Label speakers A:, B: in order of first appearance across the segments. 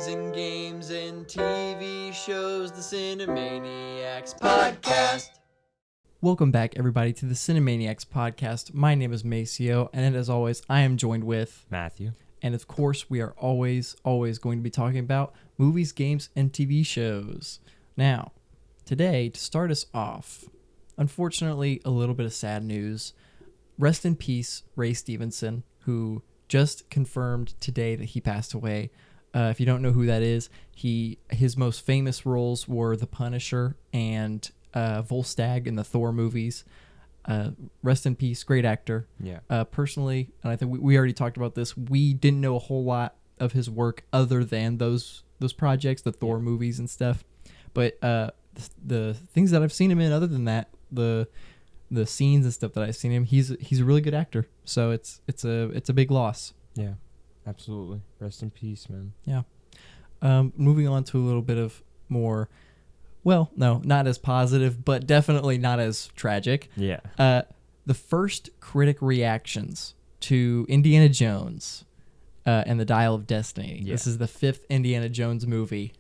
A: movies and games and TV shows, the Cinemaniacs podcast.
B: Welcome back, everybody, to the Cinemaniacs podcast. My name is Maceo, and as always, I am joined with
C: Matthew.
B: And of course, we are always going to be talking about movies, games, and TV shows. Now, today, to start us off, unfortunately, a little bit of sad news. Rest in peace, Ray Stevenson, who just confirmed today that he passed away. If you don't know who that is, his most famous roles were The Punisher and Volstagg in the Thor movies. Rest in peace, great actor.
C: Yeah.
B: Personally, and I think we already talked about this, we didn't know a whole lot of his work other than those projects, the Thor movies and stuff. But the things that I've seen him in, other than that, the scenes and stuff that I've seen him, he's a really good actor. So it's a big loss.
C: Yeah, absolutely. Rest in peace, man.
B: Yeah. Moving on to a little bit of more, well, no, not as positive, but definitely not as tragic.
C: Yeah.
B: The first critic reactions to Indiana Jones and the Dial of Destiny.
C: Yeah.
B: This is the 5th Indiana Jones movie.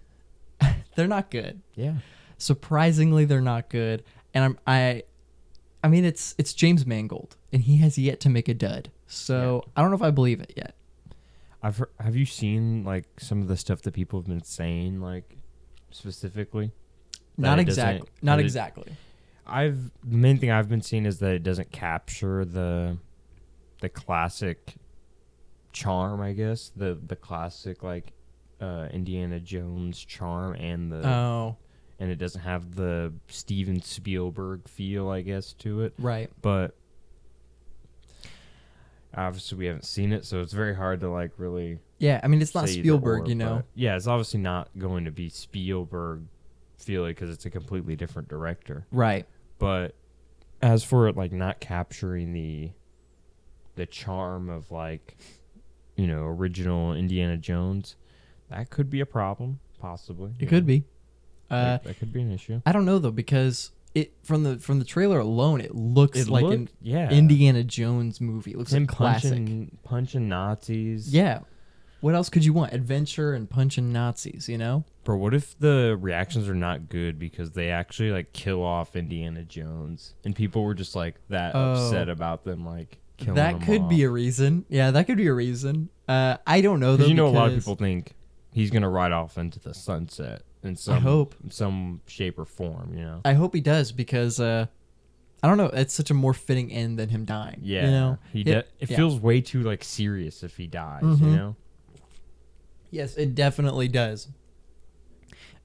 B: They're not good.
C: Yeah.
B: Surprisingly, they're not good. And I mean, it's James Mangold, and he has yet to make a dud. So I don't know if I believe it yet.
C: Have you seen like some of the stuff that people have been saying, like specifically?
B: Not exactly. Not exactly.
C: The main thing I've been seeing is that it doesn't capture the classic charm, I guess, the classic like Indiana Jones charm and and it doesn't have the Steven Spielberg feel, I guess, to it.
B: Right.
C: But obviously we haven't seen it, so it's very hard to like really.
B: Yeah, I mean, it's not
C: say
B: Spielberg,
C: or,
B: you know.
C: Yeah, it's obviously not going to be Spielberg feeling because it's a completely different director.
B: Right.
C: But as for it, like not capturing the charm of like, you know, original Indiana Jones, that could be a problem, possibly.
B: It could be.
C: That could be an issue.
B: I don't know though, because it from the trailer alone, it looks like an
C: yeah.
B: Indiana Jones movie. It looks
C: him
B: like classic.
C: punching Nazis.
B: Yeah. What else could you want? Adventure and punching Nazis, you know?
C: Bro, what if the reactions are not good because they actually like kill off Indiana Jones and people were just like that upset about them like killing
B: that
C: him
B: could
C: off?
B: be a reason. Yeah, that could be a reason. I don't know though.
C: Because you know a lot of people think he's gonna ride off into the sunset in some shape or form, you know.
B: I hope he does because I don't know. It's such a more fitting end than him dying.
C: Yeah,
B: you know?
C: it feels way too like serious if he dies.
B: Mm-hmm.
C: You know.
B: Yes, it definitely does.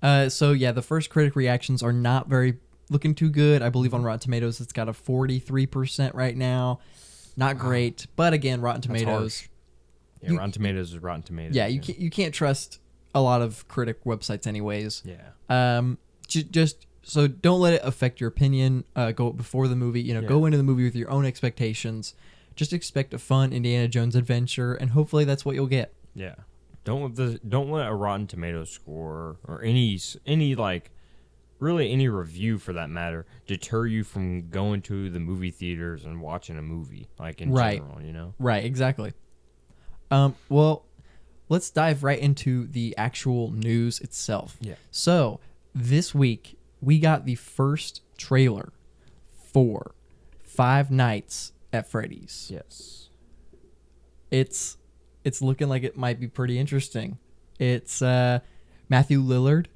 B: So yeah, the first critic reactions are not looking too good. I believe on Rotten Tomatoes it's got a 43% right now. Not great, but again, Rotten Tomatoes.
C: Yeah, Rotten Tomatoes is Rotten Tomatoes.
B: Yeah, you can't trust a lot of critic websites anyways.
C: Yeah.
B: Just so don't let it affect your opinion. Go before the movie. You know, go into the movie with your own expectations. Just expect a fun Indiana Jones adventure, and hopefully that's what you'll get.
C: Yeah. Don't let a Rotten Tomatoes score or any like really any review for that matter deter you from going to the movie theaters and watching a movie like in general, you know.
B: Right, exactly. Well, let's dive right into the actual news itself.
C: Yeah.
B: So, this week we got the first trailer for Five Nights at Freddy's.
C: Yes.
B: It's looking like it might be pretty interesting. It's Matthew Lillard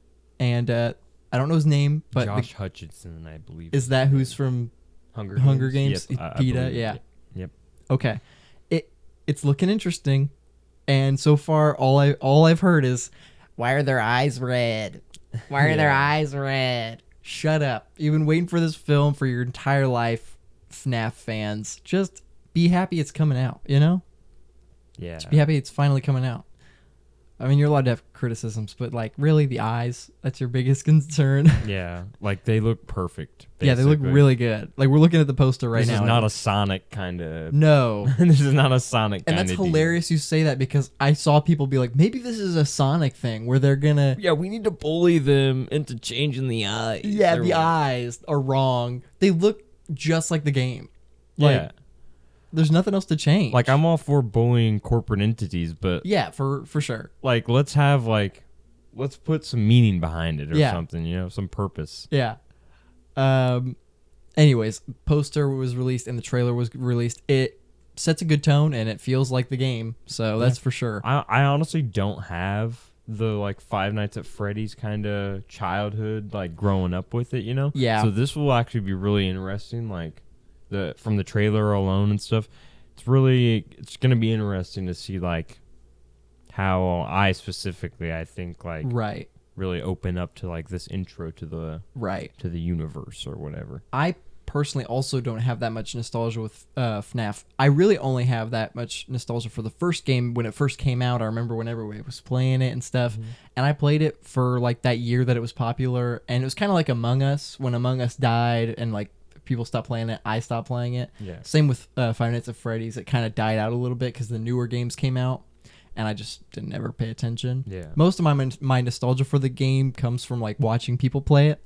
B: and I don't know his name, but
C: Josh Hutcherson, I believe.
B: Is that who's from
C: Hunger Games?
B: Yep, PETA, yeah.
C: Yep.
B: Okay. It's looking interesting. And so far all I've heard is, why are their eyes red? Why are their eyes red? Shut up. You've been waiting for this film for your entire life, FNAF fans. Just be happy it's coming out, you know?
C: Yeah.
B: Just be happy it's finally coming out. I mean, you're allowed to have criticisms, but like, really, the eyes, that's your biggest concern.
C: Yeah. Like, they look perfect. Basically.
B: Yeah, they look really good. Like, we're looking at the poster right now.
C: This is not a Sonic kind of...
B: No.
C: This is not a Sonic kind of
B: And that's hilarious you say that, because I saw people be like, maybe this is a Sonic thing where they're gonna...
C: Yeah, we need to bully them into changing the eyes.
B: Yeah, the eyes are wrong. They look just like the game. Like,
C: yeah.
B: There's nothing else to change.
C: Like, I'm all for bullying corporate entities, but...
B: Yeah, for sure.
C: Like, let's have, like, let's put some meaning behind it or
B: Yeah.
C: something, you know, some purpose.
B: Yeah. Anyways, poster was released and the trailer was released. It sets a good tone and it feels like the game, so that's for sure.
C: I honestly don't have the like Five Nights at Freddy's kind of childhood, like growing up with it, you know?
B: Yeah.
C: So this will actually be really interesting, like from the trailer alone and stuff. It's going to be interesting to see like how I think like
B: Right.
C: really open up to like this intro to the
B: Right.
C: universe or whatever.
B: I personally also don't have that much nostalgia with FNAF. I really only have that much nostalgia for the first game when it first came out. I remember when everybody was playing it and stuff. And I played it for like that year that it was popular. And it was kind of like Among Us. When Among Us died and like people stopped playing it, I stopped playing it.
C: Yeah.
B: Same with Five Nights at Freddy's. It kind of died out a little bit because the newer games came out. And I just didn't ever pay attention.
C: Yeah.
B: Most of my nostalgia for the game comes from like watching people play it.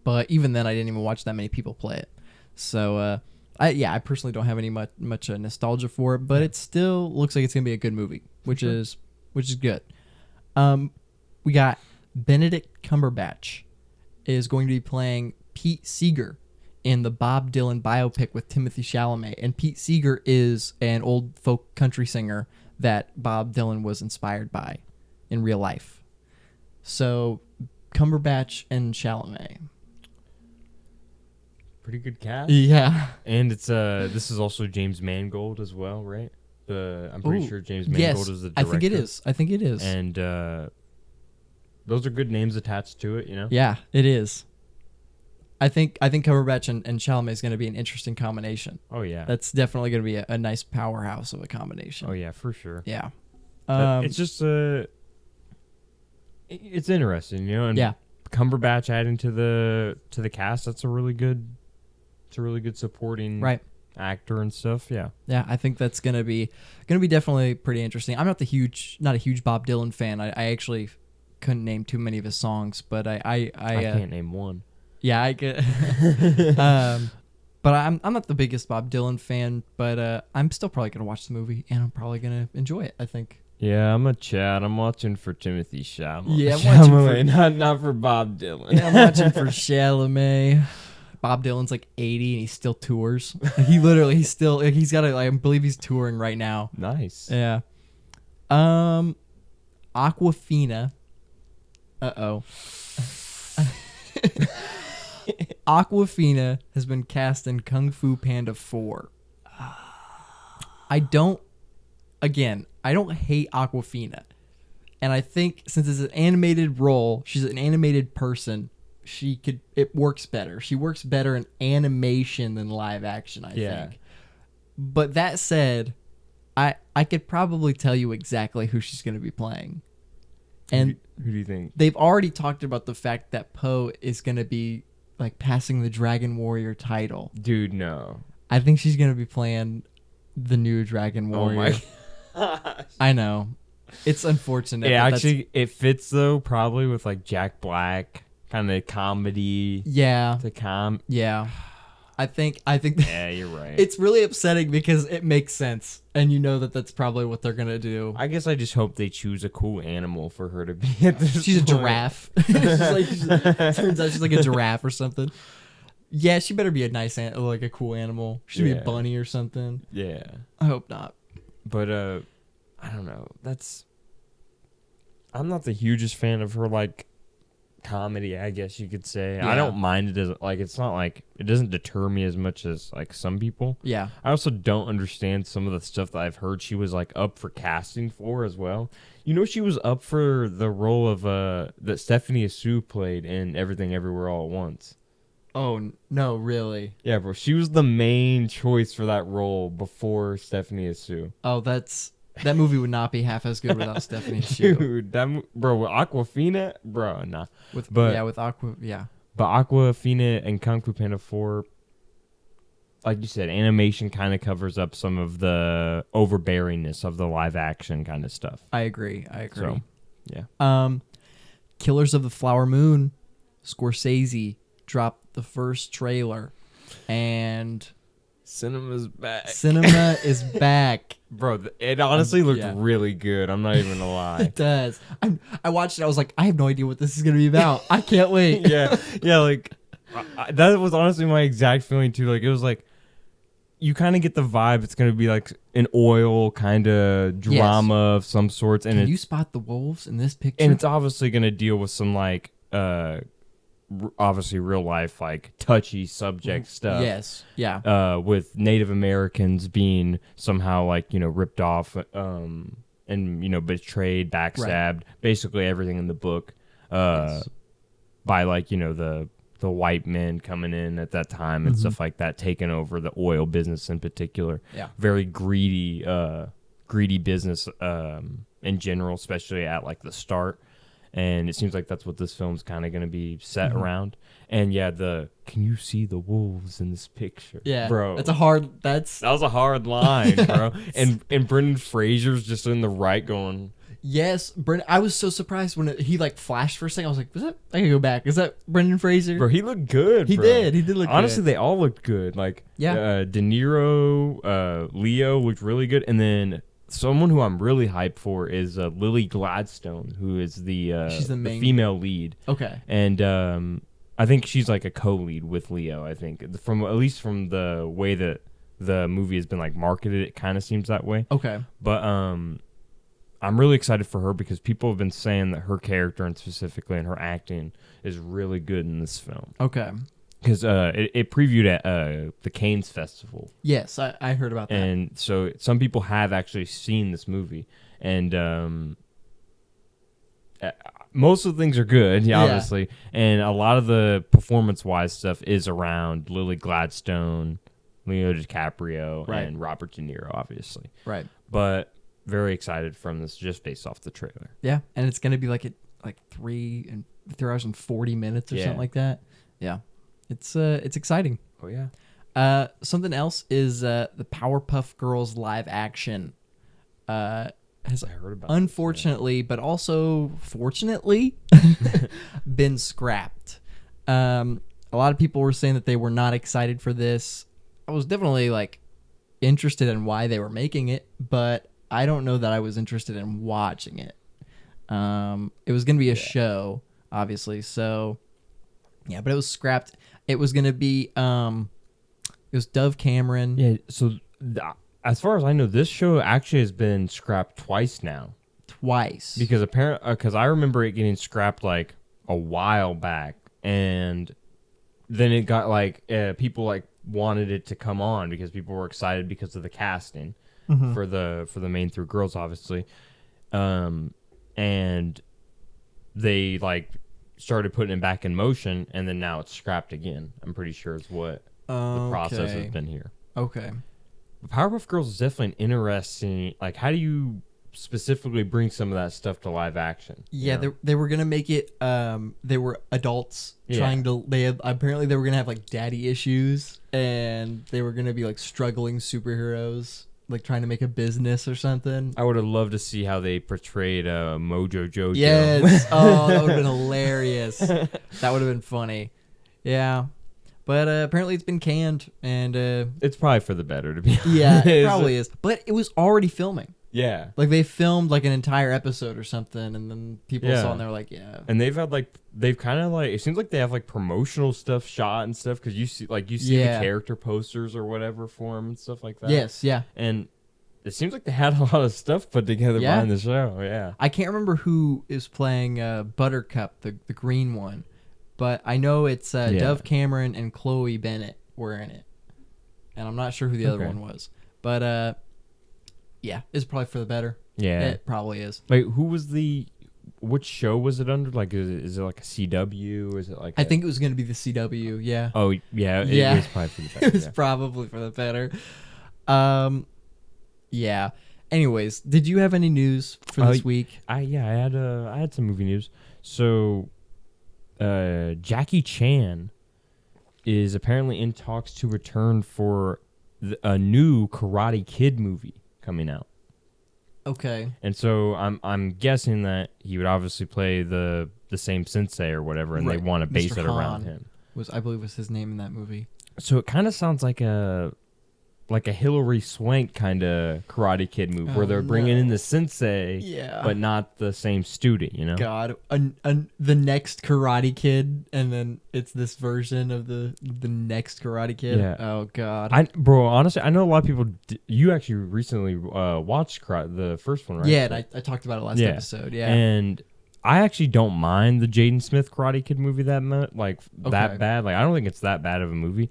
B: But even then, I didn't even watch that many people play it. So, I personally don't have any much nostalgia for it, but it still looks like it's gonna be a good movie, which is good. We got Benedict Cumberbatch is going to be playing Pete Seeger in the Bob Dylan biopic with Timothy Chalamet, and Pete Seeger is an old folk country singer that Bob Dylan was inspired by in real life. So, Cumberbatch and Chalamet.
C: Pretty good cast.
B: Yeah.
C: And it's this is also James Mangold as well, right? I'm pretty sure James Mangold is the director.
B: I think it is.
C: And those are good names attached to it, you know?
B: Yeah, it is. I think Cumberbatch and Chalamet is going to be an interesting combination.
C: Oh yeah.
B: That's definitely going to be a nice powerhouse of a combination.
C: Oh yeah, for sure.
B: Yeah.
C: It's just it's interesting, you know? And
B: yeah.
C: Cumberbatch adding to the cast, that's a really good supporting actor and stuff. Yeah.
B: Yeah, I think that's gonna be definitely pretty interesting. I'm not a huge Bob Dylan fan. I actually couldn't name too many of his songs, but I
C: can't name one.
B: Yeah, I get. But I'm not the biggest Bob Dylan fan, but I'm still probably gonna watch the movie and I'm probably gonna enjoy it, I think.
C: Yeah, I'm a Chad. I'm watching for Timothy Chalamet.
B: Yeah, I'm watching
C: for not for Bob Dylan.
B: Yeah, I'm watching for Chalamet. Bob Dylan's like 80 and he still tours. He's still he's got I believe he's touring right now.
C: Nice.
B: Yeah. Aquafina. Uh-oh. Aquafina has been cast in Kung Fu Panda 4. I don't hate Aquafina. And I think since it's an animated role, she's an animated person, it works better. She works better in animation than live action, I think. But that said, I could probably tell you exactly who she's going to be playing. And
C: who do you think?
B: They've already talked about the fact that Poe is going to be like passing the Dragon Warrior title.
C: Dude, no.
B: I think she's going to be playing the new Dragon Warrior.
C: Oh my gosh.
B: I know. It's unfortunate.
C: Yeah, actually, it fits though, probably with like Jack Black kind of comedy.
B: Yeah.
C: Yeah.
B: I think.
C: Yeah, you're right.
B: It's really upsetting because it makes sense, and you know that that's probably what they're gonna do.
C: I guess I just hope they choose a cool animal for her to be at this.
B: She's
C: point.
B: a giraffe. Turns out she's like a giraffe or something. Yeah, she better be a nice, like a cool animal. She should be a bunny or something.
C: Yeah.
B: I hope not.
C: But I don't know. I'm not the hugest fan of her like comedy, I guess you could say.
B: Yeah.
C: I don't mind it as like it's not like it doesn't deter me as much as like some people.
B: Yeah.
C: I also don't understand some of the stuff that I've heard she was like up for casting for as well. You know, she was up for the role of that Stephanie Sue played in Everything Everywhere All at Once.
B: Oh no, really?
C: Yeah, bro. She was the main choice for that role before Stephanie Sue.
B: Oh, that movie would not be half as good without Stephanie Sue.
C: Dude, bro, with Aquafina, bro, nah.
B: With Aqua, yeah.
C: But Aquafina and Kung Fu Panda 4, like you said, animation kind of covers up some of the overbearingness of the live action kind of stuff.
B: I agree.
C: So, yeah.
B: Killers of the Flower Moon, Scorsese dropped the first trailer, and
C: Cinema's back.
B: Cinema is back.
C: Bro, it honestly looked
B: yeah.
C: really good. I'm not even gonna lie.
B: It does. I watched it. I was like, I have no idea what this is gonna be about. I can't wait.
C: yeah. Like that was honestly my exact feeling too. Like it was like you kind of get the vibe. It's gonna be like an oil kind of drama of some sorts. And
B: Can you spot the wolves in this picture?
C: And it's obviously gonna deal with some like obviously real life like touchy subject stuff.
B: Yes. Yeah.
C: With Native Americans being somehow like, you know, ripped off and, you know, betrayed, backstabbed, basically everything in the book by like, you know, the white men coming in at that time and stuff like that, taking over the oil business in particular.
B: Yeah.
C: Very greedy business in general, especially at like the start. And it seems like that's what this film's kind of going to be set around. And yeah, can you see the wolves in this picture?
B: Yeah,
C: bro.
B: That was a hard
C: line, bro. and Brendan Fraser's just in the right going.
B: Yes, Brendan. I was so surprised when he like flashed for a second. I was like, "Was that?" I can go back. Is that Brendan Fraser?
C: Bro, he looked good.
B: He
C: bro.
B: did. He did look.
C: Honestly,
B: good.
C: they all looked good. Like,
B: yeah,
C: De Niro, Leo looked really good, and then someone who I'm really hyped for is Lily Gladstone, who is
B: she's the
C: female lead.
B: Okay,
C: and I think she's like a co-lead with Leo. I think at least from the way that the movie has been like marketed, it kind of seems that way.
B: Okay,
C: but I'm really excited for her because people have been saying that her character and specifically and her acting is really good in this film.
B: Okay.
C: Because it previewed at the Cannes Festival.
B: Yes, I heard about that.
C: And so some people have actually seen this movie. And most of the things are good, obviously. And a lot of the performance-wise stuff is around Lily Gladstone, Leo DiCaprio, and Robert De Niro, obviously.
B: Right.
C: But very excited from this just based off the trailer.
B: Yeah, and it's going to be like 3 hours and 40 minutes or something like that. Yeah. It's exciting.
C: Oh yeah.
B: Something else is the Powerpuff Girls live action has
C: I heard about
B: unfortunately, but also fortunately, been scrapped. A lot of people were saying that they were not excited for this. I was definitely like interested in why they were making it, but I don't know that I was interested in watching it. It was gonna be a show, obviously, so yeah, but it was scrapped. It was gonna be it was Dove Cameron.
C: Yeah, so as far as I know, this show actually has been scrapped twice now.
B: Twice.
C: Because I remember it getting scrapped like a while back, and then it got like people like wanted it to come on because people were excited because of the casting for the main three girls, obviously, and they like started putting it back in motion, and then now it's scrapped again. I'm pretty sure is what the process has been here.
B: Okay.
C: Powerpuff Girls is definitely an interesting. Like, how do you specifically bring some of that stuff to live action?
B: Yeah, they were gonna make it. They were adults trying to. Apparently they were gonna have like daddy issues, and they were gonna be like struggling superheroes, like trying to make a business or something.
C: I would have loved to see how they portrayed Mojo Jojo.
B: Yes. Oh, that would have been hilarious. That would have been funny. Yeah. But apparently it's been canned, and
C: it's probably for the better, to be honest.
B: Yeah, it probably is. But it was already filming.
C: Yeah,
B: like they filmed like an entire episode or something, and then people saw it and they were like, "Yeah."
C: And they've kind of like, it seems like they have like promotional stuff shot and stuff because you see the character posters or whatever for them and stuff like that.
B: Yes, yeah.
C: And it seems like they had a lot of stuff put together behind the show. Yeah,
B: I can't remember who is playing Buttercup, the green one. But I know it's Dove Cameron and Chloe Bennett were in it. And I'm not sure who the other one was. But, yeah, it's probably for the better.
C: Yeah.
B: It probably is.
C: Wait, which show was it under? Like, is it like a CW? Or is it like
B: I think it was going to be the CW, yeah.
C: Oh, yeah. It was probably for the better.
B: It was probably for the better. Yeah. Anyways, did you have any news for this week?
C: I had some movie news. So... Jackie Chan is apparently in talks to return for a new Karate Kid movie coming out.
B: Okay.
C: And so I'm guessing that he would obviously play the same sensei or whatever, and they want to base
B: Mr.
C: it around him.
B: I believe was his name in that movie.
C: So it kind of sounds like a like a Hilary Swank kind of Karate Kid move where they're bringing in the sensei, but not the same student, you know?
B: God, the next Karate Kid, and then it's this version of the next Karate Kid.
C: Yeah.
B: Oh God.
C: Bro, honestly, I know a lot of people. You actually recently watched the first one, right?
B: Yeah, and I talked about it last episode. Yeah,
C: and I actually don't mind the Jaden Smith Karate Kid movie that much, that bad. Like, I don't think it's that bad of a movie.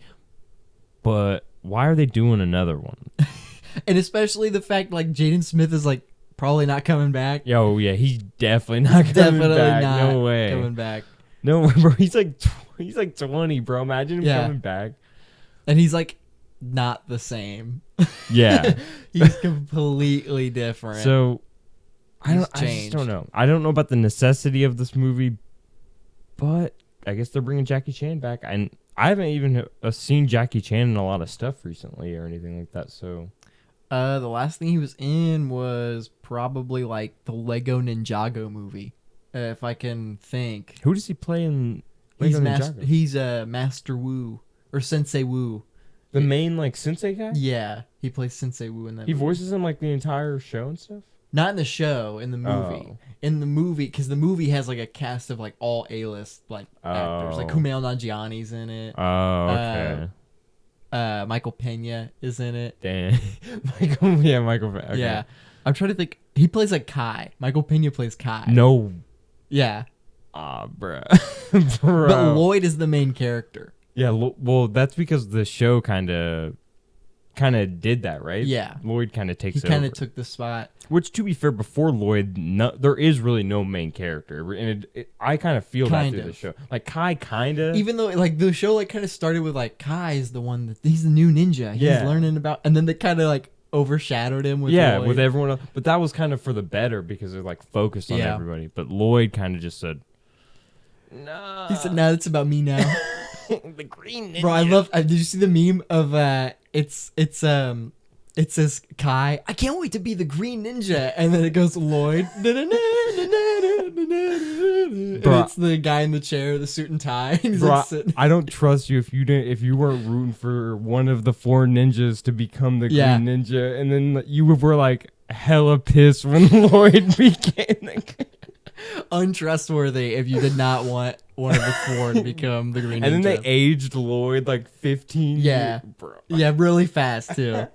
C: But why are they doing another one?
B: And especially the fact like Jaden Smith is like probably not coming back.
C: Yo, yeah, he's definitely not coming back. No way.
B: Coming back.
C: No way, bro. He's like 20, bro. Imagine him coming back.
B: And he's like not the same.
C: Yeah.
B: He's completely different.
C: So I just don't know. I don't know about the necessity of this movie, but I guess they're bringing Jackie Chan back. And I haven't even seen Jackie Chan in a lot of stuff recently or anything like that. So,
B: the last thing he was in was probably like the Lego Ninjago movie, if I can think.
C: Who does he play in Lego Ninjago?
B: He's Master Wu or Sensei Wu.
C: The main like sensei guy?
B: Yeah, he plays Sensei Wu in that.
C: He
B: movie.
C: voices him like the entire show and stuff.
B: Not in the show, in the movie.
C: Oh.
B: In the movie, because the movie has like a cast of like all A-list like actors. Like Kumail Nanjiani's in it.
C: Oh, okay.
B: Michael Pena is in it.
C: Damn. Michael Pena. Okay.
B: Yeah. I'm trying to think. He plays like Kai. Michael Pena plays Kai.
C: No.
B: Yeah.
C: Bruh.
B: But Lloyd is the main character.
C: Yeah, well, that's because the show kind of did that, right?
B: Yeah.
C: Lloyd kind of takes it over.
B: He kind of took the spot.
C: Which, to be fair, before Lloyd, there is really no main character. And I kind of feel that through the show. Like, Kai kind of...
B: Even though, like, the show, like, kind of started with, like, Kai is the one that... He's the new ninja. He's learning about... And then they kind of, like, overshadowed him with Lloyd.
C: With everyone else. But that was kind of for the better because they're, like, focused on everybody. But Lloyd kind of just said... No.
B: He said, no, it's about me now.
C: The green ninja.
B: Bro, I love... did you see the meme of... It says Kai, I can't wait to be the green ninja, and then it goes Lloyd. Bro, it's the guy in the chair, the suit and tie. And he's
C: bro,
B: like sitting.
C: I don't trust you if you weren't rooting for one of the 4 ninjas to become the green ninja, and then you were like hella pissed when Lloyd became the
B: untrustworthy if you did not want one of the 4 to become the green ninja.
C: And then they aged Lloyd like 15 years. Bro.
B: Yeah, really fast too.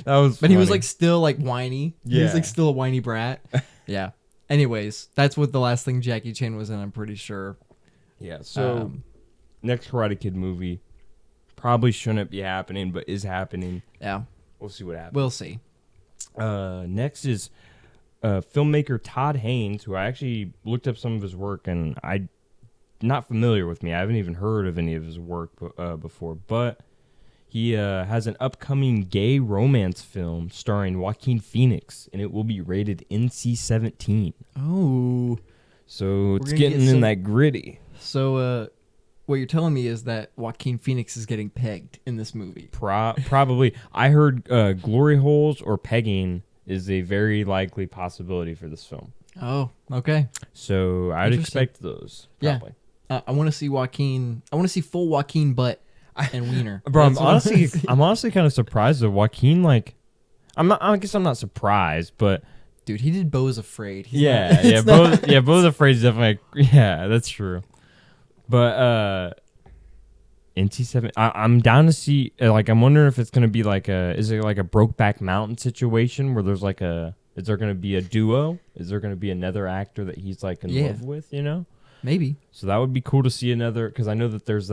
C: That was
B: But he was like still like whiny.
C: Yeah.
B: He was like still a whiny brat. Yeah. Anyways, that's what the last thing Jackie Chan was in, I'm pretty sure.
C: Yeah, so next Karate Kid movie probably shouldn't be happening, but is happening.
B: Yeah.
C: We'll see what happens.
B: We'll see.
C: Next is filmmaker Todd Haynes, who I actually looked up some of his work, and I'm not familiar with me. I haven't even heard of any of his work before, but he has an upcoming gay romance film starring Joaquin Phoenix, and it will be rated NC-17.
B: Oh.
C: So it's getting in that gritty.
B: So what you're telling me is that Joaquin Phoenix is getting pegged in this movie.
C: Probably. I heard glory holes or pegging is a very likely possibility for this film.
B: Oh, okay.
C: So I'd expect those. Probably.
B: Yeah. I want to see Joaquin. I want to see full Joaquin butt and wiener.
C: Bro, I'm honestly kind of surprised that Joaquin, like, I guess I'm not surprised, but
B: dude, he did Beau's Afraid.
C: Beau's Afraid is definitely, yeah, that's true. But NC-7, I'm down to see, like, I'm wondering if it's gonna be like is it like a Brokeback Mountain situation where there's like is there gonna be a duo? Is there gonna be another actor that he's like in love with? You know,
B: maybe.
C: So that would be cool to see another, because I know that there's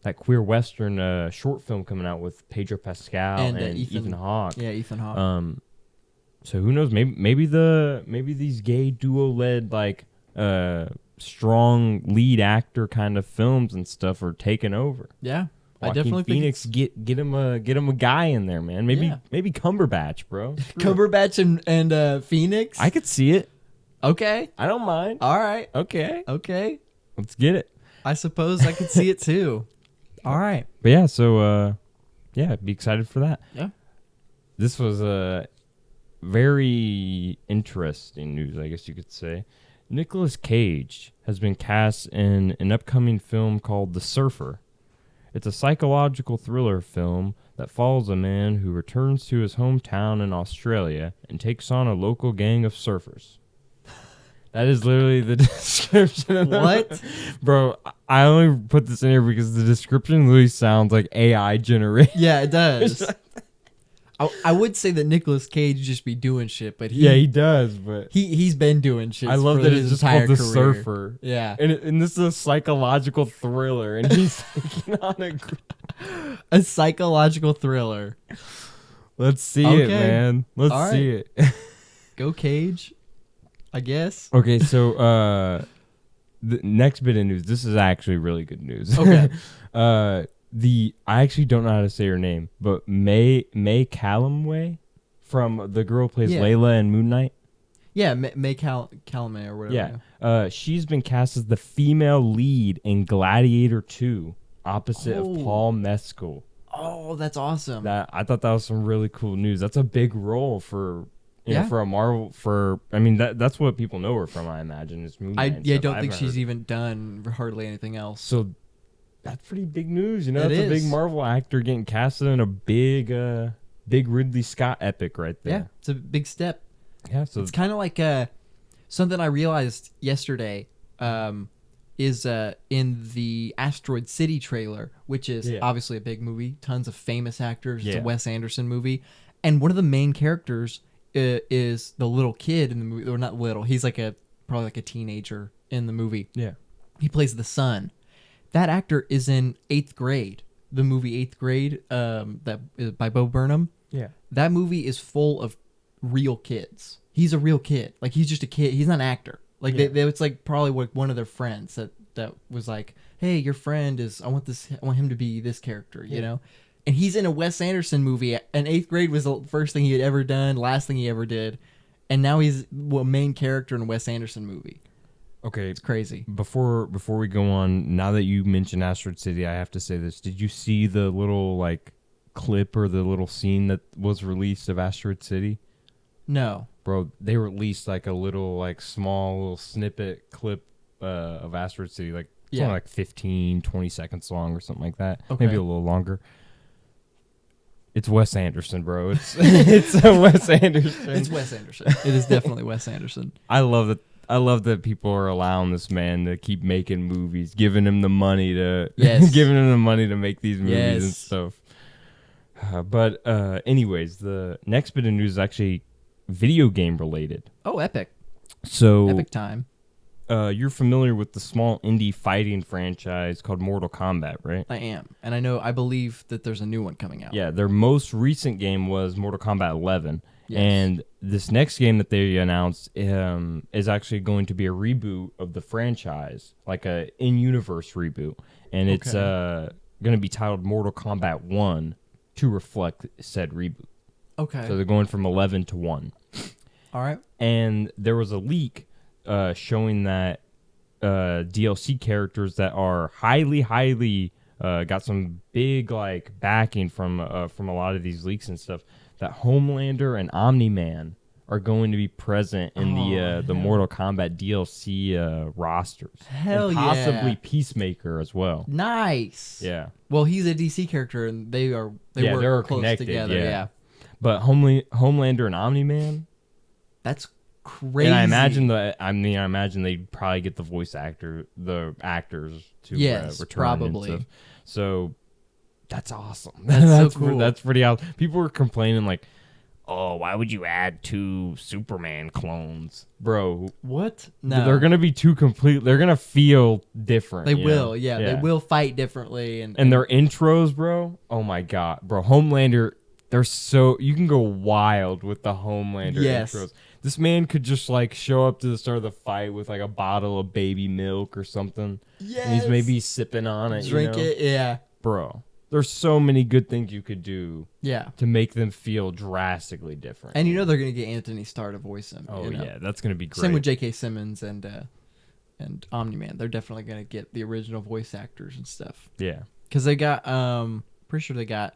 C: that queer western short film coming out with Pedro Pascal and Ethan Hawke.
B: Yeah, Ethan Hawke.
C: So who knows? Maybe these gay duo led like strong lead actor kind of films and stuff are taking over.
B: Yeah,
C: Joaquin
B: I definitely
C: Phoenix,
B: think
C: get him a guy in there, man. Maybe Cumberbatch, bro.
B: Cumberbatch and Phoenix.
C: I could see it.
B: Okay,
C: I don't mind.
B: All right.
C: Okay.
B: Let's
C: get it.
B: I suppose I could see it too. All right.
C: But yeah, so be excited for that.
B: Yeah.
C: This was very interesting news, I guess you could say. Nicolas Cage has been cast in an upcoming film called The Surfer. It's a psychological thriller film that follows a man who returns to his hometown in Australia and takes on a local gang of surfers. That is literally the description of
B: What?
C: Bro, I only put this in here because the description literally sounds like AI generated.
B: Yeah, it does. I would say that Nicolas Cage just be doing shit, but
C: He does, but
B: he's been doing shit.
C: I love
B: for
C: that
B: his
C: it's just
B: entire
C: called The
B: career.
C: Surfer.
B: Yeah,
C: And this is a psychological thriller, and he's taking on
B: a psychological thriller.
C: Let's see it,
B: Okay.
C: man. Let's
B: All
C: see it.
B: Go Cage, I guess.
C: Okay, so the next bit of news. This is actually really good news.
B: Okay.
C: I actually don't know how to say her name, but May Callumway from the girl who plays
B: Yeah.
C: Layla in Moon Knight.
B: Yeah, May Calumet or whatever.
C: Yeah. She's been cast as the female lead in Gladiator 2, opposite of
B: Oh.
C: Paul Mescal.
B: Oh, that's awesome.
C: I thought that was some really cool news. That's a big role for
B: Yeah.
C: for a Marvel. That's what people know her from. I imagine is Moon Knight.
B: I don't think she's even done hardly anything else.
C: So that's pretty big news. You know,
B: It
C: that's a big
B: is.
C: Marvel actor getting casted in a big Ridley Scott epic right
B: Yeah,
C: there.
B: it's a big step.
C: Yeah. So
B: It's kind of like something I realized yesterday is in the Asteroid City trailer, which is
C: Yeah.
B: obviously a big movie, tons of famous actors. It's
C: Yeah.
B: a Wes Anderson movie, and one of the main characters is the little kid in the movie, or not little. He's probably like a teenager in the movie.
C: yeah.
B: He plays the son. That actor is in 8th Grade, the movie 8th Grade, that is by Bo Burnham.
C: Yeah.
B: That movie is full of real kids. He's a real kid. Like, he's just a kid. He's not an actor. Like,
C: Yeah.
B: it's like probably like one of their friends that was like, hey, your friend I want him to be this character, you know? And he's in a Wes Anderson movie, and 8th Grade was the first thing he had ever done, last thing he ever did. And now he's a main character in a Wes Anderson movie.
C: Okay.
B: It's crazy.
C: Before we go on, now that you mentioned Asteroid City, I have to say this. Did you see the little like clip or the little scene that was released of Asteroid City?
B: No.
C: Bro, they released like a little like small little snippet clip of Asteroid City, like it's
B: Yeah.
C: only like 15, 20 seconds long or something like that.
B: Okay.
C: Maybe a little longer. It's Wes Anderson, bro. It's it's a Wes Anderson.
B: It's Wes Anderson. It is definitely Wes Anderson.
C: I love that people are allowing this man to keep making movies, giving him the money to
B: Yes.
C: giving him the money to make these movies and
B: Yes.
C: stuff. But anyways, the next bit of news is actually video game related.
B: Oh, epic.
C: So
B: Epic time.
C: you're familiar with the small indie fighting franchise called Mortal Kombat, right?
B: I am. And I believe that there's a new one coming out.
C: Yeah, their most recent game was Mortal Kombat 11.
B: Yes.
C: And this next game that they announced is actually going to be a reboot of the franchise, like a in-universe reboot. And it's going to be titled Mortal Kombat 1 to reflect said reboot.
B: Okay.
C: So they're going from 11 to 1.
B: All right.
C: And there was a leak showing that DLC characters that are highly got some big like backing from a lot of these leaks and stuff, that Homelander and Omni-Man are going to be present in the Mortal Kombat DLC rosters.
B: Hell
C: and possibly
B: yeah.
C: Peacemaker as well.
B: Nice.
C: Yeah.
B: Well, he's a DC character, and they work
C: they're
B: close
C: connected,
B: together.
C: yeah.
B: Yeah.
C: But Homelander and Omni-Man,
B: That's crazy.
C: and I imagine they'd probably get the actors to
B: Yes,
C: return
B: probably.
C: and stuff. So that's awesome.
B: That's so cool.
C: That's pretty awesome. People were complaining like, "Oh, why would you add 2 Superman clones, bro?"
B: What? No.
C: They're gonna be they're gonna feel different.
B: They
C: you
B: will.
C: know?
B: Yeah, they will fight differently, and
C: And their intros, bro. Oh my god, bro. Homelander. You can go wild with the Homelander
B: Yes.
C: intros. This man could just like show up to the start of the fight with like a bottle of baby milk or something.
B: yes.
C: And he's maybe sipping on it.
B: drink
C: you know?
B: it. Yeah.
C: Bro. There's so many good things you could do
B: Yeah.
C: to make them feel drastically different.
B: And you know they're gonna get Anthony Starr to voice him.
C: Oh
B: you know?
C: yeah, that's gonna be great.
B: Same with J.K. Simmons and Omni-Man. They're definitely gonna get the original voice actors and stuff.
C: Yeah.
B: Because they got pretty sure they got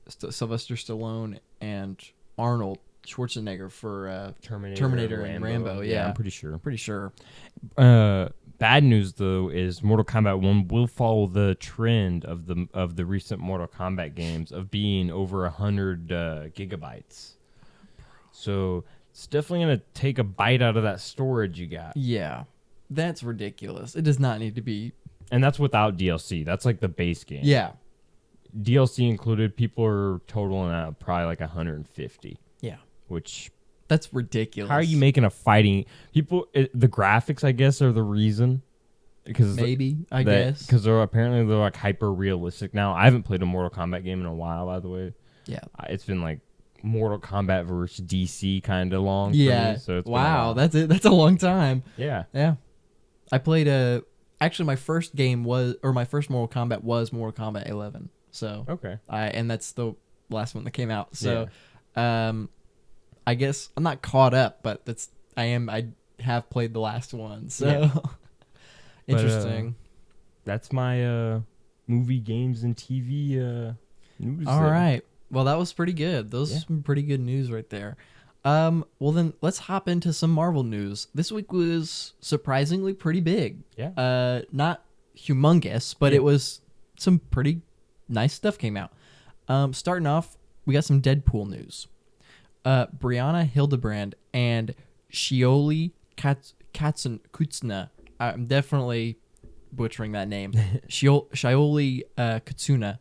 B: Sylvester Stallone and Arnold Schwarzenegger for Terminator and Rambo. Yeah,
C: I'm pretty sure.
B: pretty sure.
C: Bad news though is Mortal Kombat 1 will follow the trend of the recent Mortal Kombat games of being over 100 gigabytes. So it's definitely gonna take a bite out of that storage you got.
B: Yeah, that's ridiculous. It does not need to be.
C: And that's without DLC. That's like the base game.
B: Yeah,
C: DLC included, people are totaling out probably like 150.
B: yeah,
C: Which,
B: that's ridiculous.
C: how are you making a fighting the graphics, I guess, are the reason. Because
B: Maybe I guess
C: because they're like hyper realistic now. I haven't played a Mortal Kombat game in a while, by the way.
B: Yeah.
C: It's been like Mortal Kombat versus DC kind of long.
B: Yeah.
C: For me, so it's been a
B: wow,
C: while.
B: that's it. That's a long time.
C: Yeah.
B: Yeah. I played actually my first my first Mortal Kombat was Mortal Kombat 11. So
C: Okay.
B: and that's the last one that came out. So I guess I'm not caught up, but I have played the last one. So
C: Yeah.
B: interesting.
C: That's my movie, games, and TV news.
B: All
C: there.
B: right. Well, that was pretty good. Those
C: Yeah.
B: are some pretty good news right there. Well then let's hop into some Marvel news. This week was surprisingly pretty big.
C: Yeah.
B: Not humongous, but
C: Yeah.
B: it was some pretty nice stuff came out. Starting off, we got some Deadpool news. Brianna Hildebrand and Shioli Kutsuna. I'm definitely butchering that name. Shioli Kutsuna,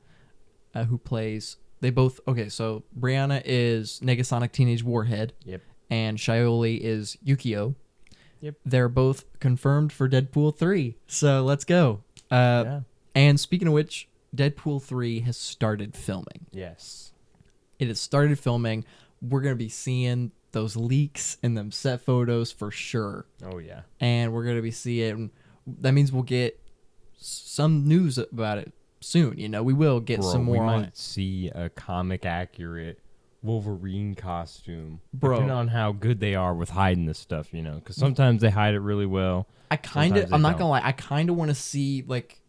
B: who plays. They both so Brianna is Negasonic Teenage Warhead.
C: Yep.
B: And Shioli is Yukio.
C: Yep.
B: They're both confirmed for Deadpool 3. So let's go.
C: Yeah.
B: And speaking of which, Deadpool 3 has started filming.
C: Yes.
B: It has started filming. We're going to be seeing those leaks and them set photos for sure.
C: Oh yeah.
B: And we're going to be seeing, that means we'll get some news about it soon. We will get some more
C: we
B: on
C: might
B: it.
C: see a comic accurate Wolverine costume.
B: Bro.
C: Depending on how good they are with hiding this stuff, because sometimes they hide it really well.
B: I'm
C: Sometimes they
B: not
C: don't.
B: gonna lie, I kind of want to see like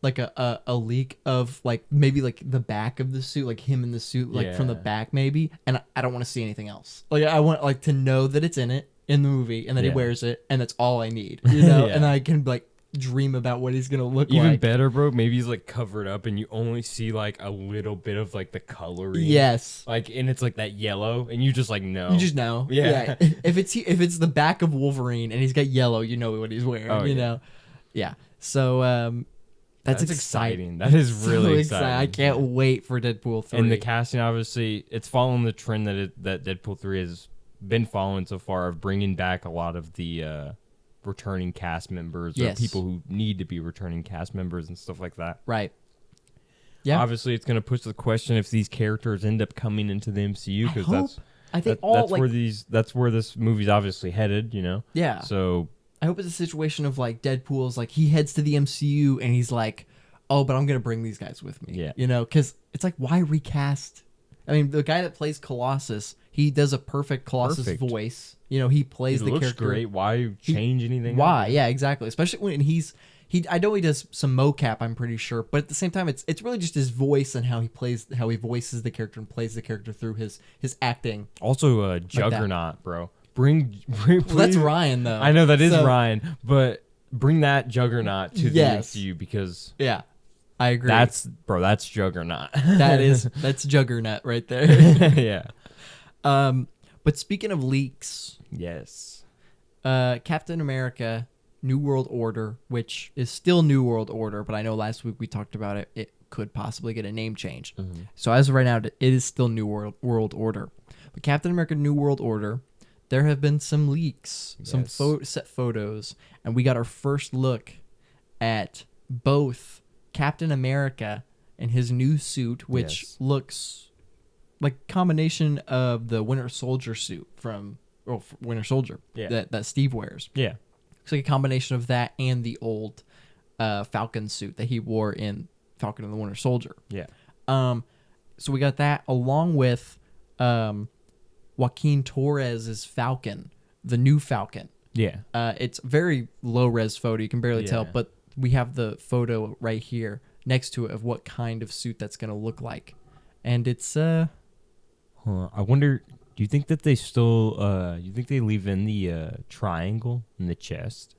B: a leak of like maybe like the back of the suit, like him in the suit, like from the
C: Yeah.
B: back maybe, and I don't want to see anything else. Like I want like to know that it's in the movie and that he
C: Yeah.
B: wears it, and that's all I need, yeah. And I can like dream about what he's gonna look
C: Even
B: like.
C: better, bro. Maybe he's like covered up, and you only see like a little bit of like the coloring.
B: Yes.
C: Like, and it's like that yellow, and you just like know.
B: You just know.
C: Yeah.
B: If it's the back of Wolverine and he's got yellow, you know what he's wearing.
C: Oh,
B: you
C: yeah.
B: know. Yeah. So that's
C: exciting. That is
B: So
C: really
B: exciting. I
C: exciting.
B: can't wait for Deadpool 3.
C: And the casting, obviously, it's following the trend that Deadpool 3 has been following so far of bringing back a lot of the returning cast members
B: Yes.
C: or people who need to be returning cast members and stuff like that.
B: Right. Yeah.
C: Obviously, it's going to push the question if these characters end up coming into the MCU because
B: I think
C: that's where this movie's obviously headed.
B: Yeah.
C: So
B: I hope it's a situation of like Deadpool's like he heads to the MCU and he's like, oh, but I'm gonna bring these guys with me.
C: Yeah.
B: Because it's like, why recast? I mean, the guy that plays Colossus, he does a perfect Colossus voice. He plays the
C: looks
B: character.
C: great. Why change anything?
B: Why? Yeah, exactly. Especially when I know he does some mocap, I'm pretty sure, but at the same time, it's really just his voice and how he voices the character and plays the character through his acting.
C: Also, Juggernaut, bro. Bring
B: Well, that's Ryan though.
C: I know that is
B: So-
C: Ryan, but bring that Juggernaut to the MCU because
B: Yeah, I agree.
C: that's Juggernaut.
B: That's Juggernaut right there.
C: Yeah.
B: But speaking of leaks,
C: Yes.
B: Captain America, New World Order, which is still New World Order, but I know last week we talked about it. It could possibly get a name change.
C: Mm-hmm.
B: So as of right now, it is still New World Order. But Captain America, New World Order, there have been some leaks, some
C: Yes.
B: set photos, and we got our first look at both Captain America and his new suit, which
C: Yes.
B: looks like a combination of the Winter Soldier suit from Winter Soldier that Steve wears.
C: Yeah.
B: Looks like a combination of that and the old Falcon suit that he wore in Falcon and the Winter Soldier.
C: Yeah.
B: So we got that along with Joaquin Torres's Falcon, the new Falcon.
C: Yeah.
B: It's very low res photo. You can barely tell,
C: Yeah.
B: but we have the photo right here next to it of what kind of suit that's going to look like. And it's
C: I wonder. Do you think that they still? You think they leave in the triangle in the chest?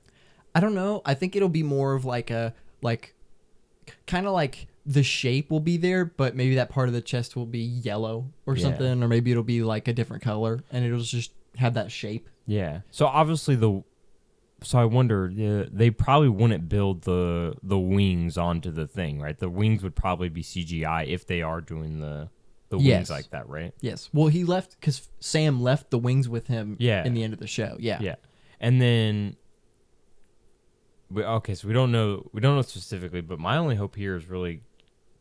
B: I don't know. I think it'll be more of like a kind of like the shape will be there, but maybe that part of the chest will be yellow or something, or maybe it'll be like a different color and it'll just have that shape.
C: Yeah. So obviously I wonder, they probably wouldn't build the wings onto the thing, right? The wings would probably be CGI if they are doing the wings like that, right?
B: Yes. Well, he left because Sam left the wings with him in the end of the show. Yeah.
C: Yeah. And then so we don't know specifically, but my only hope here is really,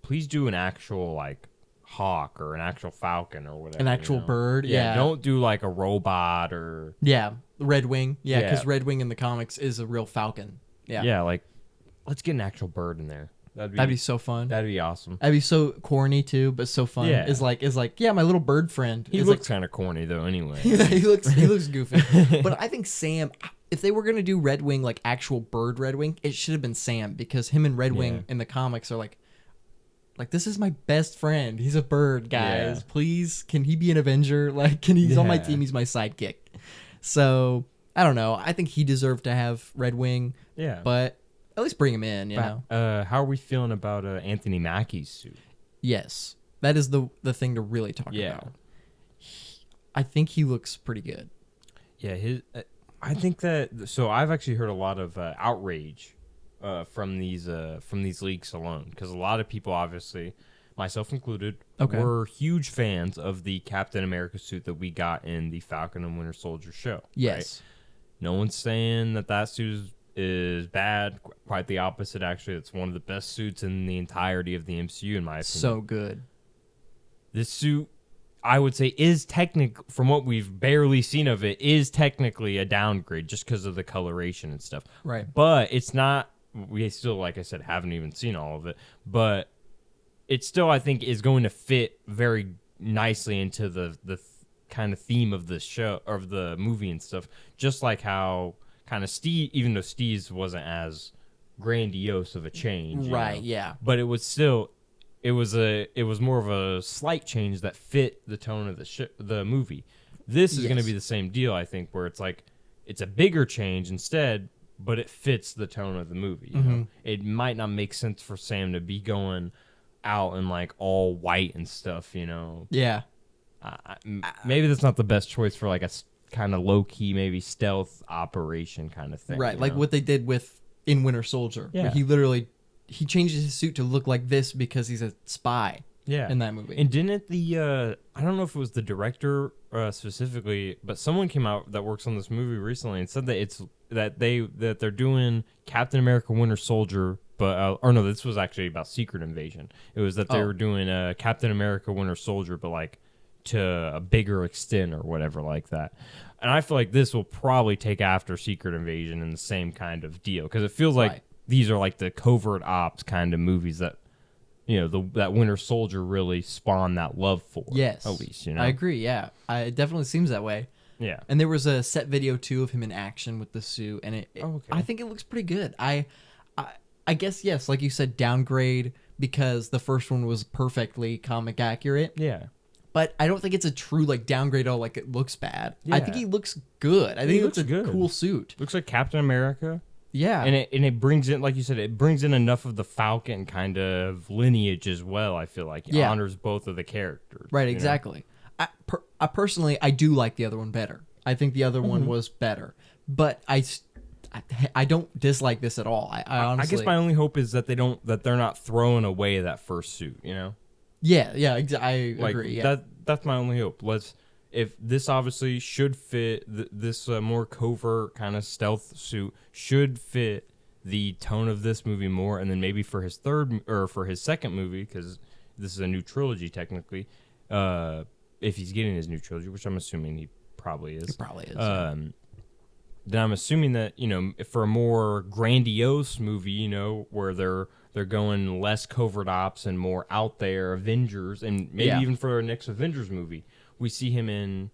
C: please do an actual like hawk or an actual falcon or whatever.
B: An actual bird. Yeah.
C: Don't do like a robot or.
B: Yeah. Red Wing. Yeah. Because Red Wing in the comics is a real falcon. Yeah.
C: Yeah. Like, let's get an actual bird in there.
B: That'd be so fun.
C: That'd be awesome.
B: That'd be so corny too, but so fun.
C: Yeah.
B: Is like my little bird friend.
C: He looks kind of corny though. Anyway.
B: he looks goofy. But I think Sam, if they were gonna do Red Wing like actual bird Red Wing, it should have been Sam, because him and Red Wing in the comics are like this is my best friend. He's a bird, guys.
C: Yeah.
B: Please, can he be an Avenger? Like, he's on my team? He's my sidekick. So I don't know. I think he deserved to have Red Wing.
C: Yeah.
B: But at least bring him in, you know.
C: How are we feeling about Anthony Mackie's suit?
B: Yes, that is the thing to really talk about. I think he looks pretty good.
C: Yeah, I think that. So I've actually heard a lot of outrage from these leaks alone, because a lot of people, obviously, myself included, were huge fans of the Captain America suit that we got in the Falcon and Winter Soldier show.
B: Yes.
C: Right? No one's saying that suit is bad. Quite the opposite, actually. It's one of the best suits in the entirety of the MCU, in my opinion.
B: So good.
C: This suit, I would say, is from what we've barely seen of it, is technically a downgrade just because of the coloration and stuff.
B: Right.
C: But it's not. We still, like I said, haven't even seen all of it. But it still, I think, is going to fit very nicely into the kind of theme of the show, or of the movie and stuff. Just like how kind of Steve, even though Steve's wasn't as grandiose of a change,
B: right? Yeah,
C: but it was still, it was more of a slight change that fit the tone of the movie. This is going to be the same deal, I think, where it's like it's a bigger change instead, but it fits the tone of the movie. You know? It might not make sense for Sam to be going out in like all white and stuff, you know.
B: Yeah.
C: Maybe that's not the best choice for like a kind of low key, maybe stealth operation kind of thing.
B: Right, like what they did in Winter Soldier.
C: Yeah.
B: Where he changes his suit to look like this because he's a spy.
C: Yeah.
B: In that movie.
C: And didn't I don't know if it was the director specifically, but someone came out that works on this movie recently and said that they're doing Captain America Winter Soldier, but or no, this was actually about Secret Invasion. It was that they were doing Captain America Winter Soldier, but like to a bigger extent or whatever like that. And I feel like this will probably take after Secret Invasion in the same kind of deal, because it feels like these are like the covert ops kind of movies that, you know, that Winter Soldier really spawned that love for.
B: Yes,
C: at least, you know.
B: I agree. Yeah, it definitely seems that way.
C: Yeah,
B: and there was a set video too of him in action with the suit, and I think it looks pretty good. I guess yes, like you said, downgrade because the first one was perfectly comic accurate.
C: Yeah.
B: But I don't think it's a true like downgrade. Oh, like it looks bad.
C: Yeah.
B: I think he looks good. I think it's a cool suit.
C: Looks like Captain America.
B: Yeah,
C: and it brings in, like you said, it brings in enough of the Falcon kind of lineage as well. I feel like it honors both of the characters.
B: Right, exactly. I personally do like the other one better. I think the other one was better, but I don't dislike this at all. I honestly,
C: I guess my only hope is that they're not throwing away that first suit. You know.
B: Yeah, I agree. Yeah.
C: That's my only hope. If this obviously should fit this more covert kind of stealth suit should fit the tone of this movie more, and then maybe for his second movie, because this is a new trilogy technically, if he's getting his new trilogy, which I'm assuming he probably is.
B: He probably is.
C: Then I'm assuming that, you know, for a more grandiose movie, you know, where they're going less covert ops and more out there Avengers, and maybe even for our next Avengers movie, we see him in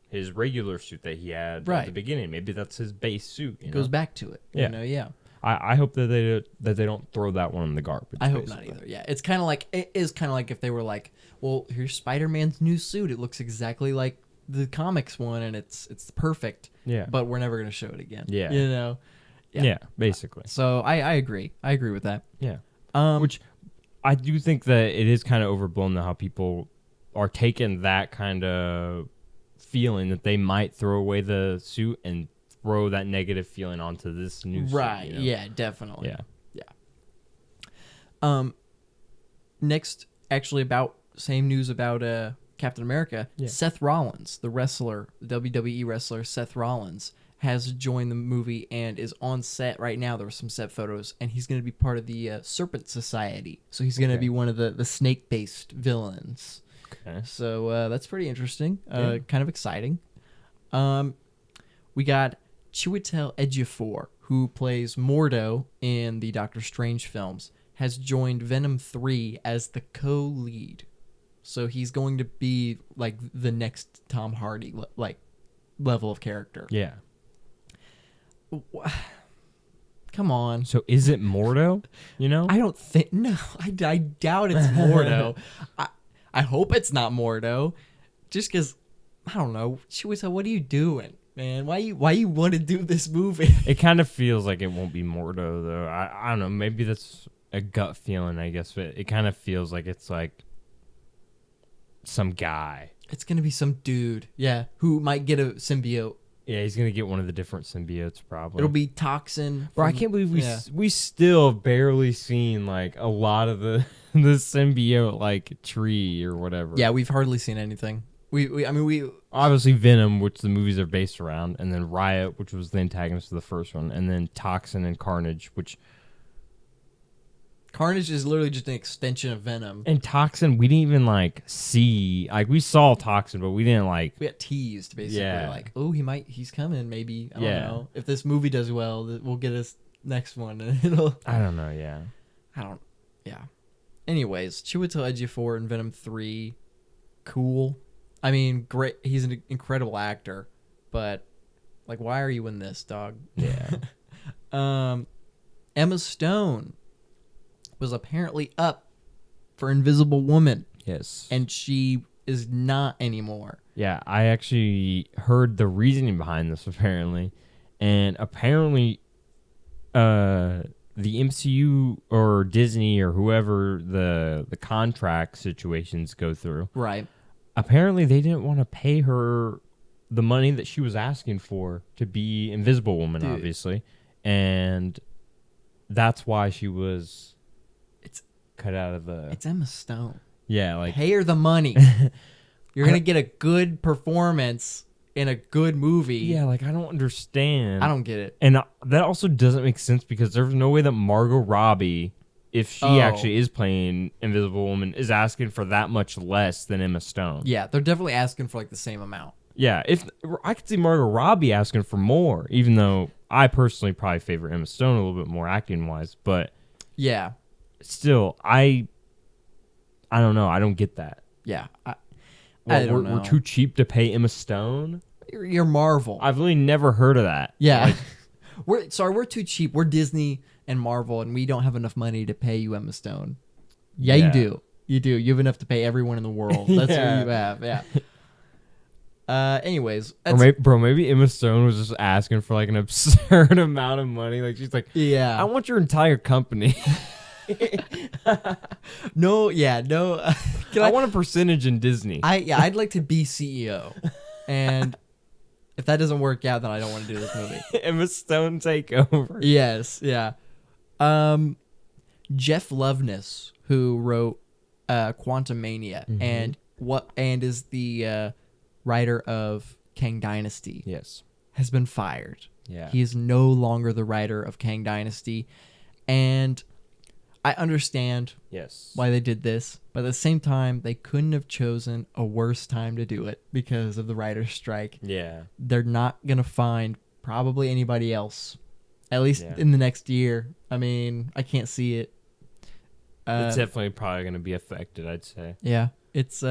C: his regular suit that he had at the beginning. Maybe that's his base suit. It
B: goes back to it.
C: Yeah.
B: You know, yeah.
C: I hope that they don't throw that one in the garbage.
B: I hope not either. Yeah, it is kind of like if they were like, well, here's Spider-Man's new suit. It looks exactly like the comics one, and it's perfect.
C: Yeah.
B: But we're never gonna show it again.
C: Yeah.
B: You know,
C: Yeah, basically.
B: So I agree. I agree with that.
C: Yeah.
B: Um,
C: Which I do think that it is kind of overblown though, how people are taking that kind of feeling that they might throw away the suit and throw that negative feeling onto this new suit.
B: right.
C: You know?
B: Yeah, definitely.
C: Yeah.
B: Next, actually, about same news about Captain America.
C: Yeah.
B: Seth Rollins, the wrestler, the WWE wrestler Seth Rollins, has joined the movie and is on set right now. There were some set photos, and he's going to be part of the Serpent Society. So he's going to
C: Okay.
B: be one of the snake-based villains.
C: Okay.
B: So that's pretty interesting.
C: Yeah.
B: Kind of exciting. We got Chiwetel Ejiofor, who plays Mordo in the Doctor Strange films, has joined Venom 3 as the co-lead. So he's going to be like the next Tom Hardy level of character.
C: Yeah.
B: Come on.
C: So is it Mordo? You know?
B: I don't think no. I doubt it's Mordo. I hope it's not Mordo. Just because I don't know. Chiwetel, what are you doing, man? Why you want to do this movie?
C: It kind of feels like it won't be Mordo though. I don't know. Maybe that's a gut feeling, I guess, but it kind of feels like it's like some guy.
B: It's gonna be some dude, yeah, who might get a symbiote.
C: Yeah, he's gonna get one of the different symbiotes probably.
B: It'll be Toxin.
C: Bro, I
B: from-
C: can't believe
B: yeah.
C: we still have barely seen like a lot of the the symbiote like tree or whatever.
B: Yeah, we've hardly seen anything. We
C: Obviously Venom, which the movies are based around, and then Riot, which was the antagonist of the first one, and then Toxin and Carnage, which
B: Carnage is literally just an extension of Venom.
C: and Toxin we didn't even like see. Like we saw Toxin, but we didn't like.
B: We got teased basically,
C: Yeah.
B: like, oh, he's coming. Maybe I don't
C: Yeah.
B: know. If this movie does well, we'll get his next one, and it'll.
C: I don't know. Yeah.
B: Yeah. Anyways, Chiwetel Ejiofor in Venom 3, cool. I mean, great. He's an incredible actor, but like, why are you in this, dog?
C: Yeah.
B: Emma Stone was apparently up for Invisible Woman,
C: Yes.
B: and she is not anymore.
C: Yeah, I actually heard the reasoning behind this apparently, and apparently, the MCU or Disney or whoever the contract situations go through.
B: Right.
C: Apparently, they didn't want to pay her the money that she was asking for to be Invisible Woman,
B: Dude.
C: obviously, and that's why she was cut out of the.
B: It's Emma Stone.
C: Yeah, like
B: Pay her the money. You're gonna get a good performance in a good movie.
C: yeah, like I don't understand.
B: I don't get it.
C: And that also doesn't make sense because there's no way that Margot Robbie, if she
B: Oh.
C: actually is playing Invisible Woman, is asking for that much less than Emma Stone.
B: Yeah, they're definitely asking for like the same amount.
C: Yeah, if I could see Margot Robbie asking for more, even though I personally probably favor Emma Stone a little bit more acting wise, but
B: Yeah,
C: still, I don't know. I don't get that.
B: yeah.
C: Well,
B: I don't know.
C: we're too cheap to pay Emma Stone.
B: You're Marvel.
C: I've really never heard of that.
B: Yeah. We're too cheap. We're Disney and Marvel, and we don't have enough money to pay you, Emma Stone. Yeah,
C: Yeah.
B: you do. You do. You have enough to pay everyone in the world. That's
C: Yeah.
B: what you have. Yeah. Anyways,
C: Or maybe Emma Stone was just asking for like an absurd amount of money. Like she's like,
B: yeah.
C: I want your entire company.
B: No. Can
C: I want a percentage in Disney.
B: I'd like to be CEO, and if that doesn't work out, then I don't want to do this movie.
C: Emma Stone take over.
B: Yes, yeah. Jeff Loveness, who wrote Quantumania and is the writer of Kang Dynasty,
C: Yes.
B: has been fired.
C: Yeah.
B: He is no longer the writer of Kang Dynasty, and I understand
C: Yes.
B: why they did this, but at the same time, they couldn't have chosen a worse time to do it because of the writer's strike.
C: Yeah.
B: They're not gonna find probably anybody else, at least
C: Yeah.
B: in the next year. I mean, I can't see it.
C: It's definitely probably going to be affected, I'd say.
B: Yeah, it's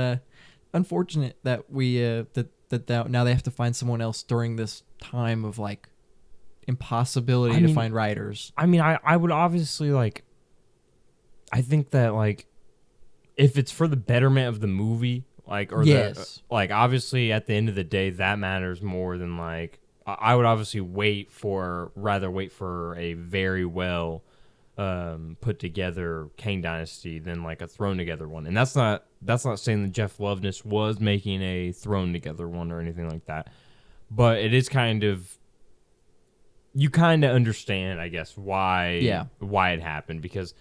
B: unfortunate that we that now they have to find someone else during this time of like impossibility
C: I
B: to
C: mean-
B: find writers.
C: I mean, I would obviously like. I think that like, if it's for the betterment of the movie, like, or
B: Yes.
C: like obviously at the end of the day that matters more than like I would obviously rather wait for a very well put together Kang Dynasty than like a thrown together one. And that's not saying that Jeff Loveness was making a thrown together one or anything like that. But it is kind of, you kind of understand, I guess, why it happened, because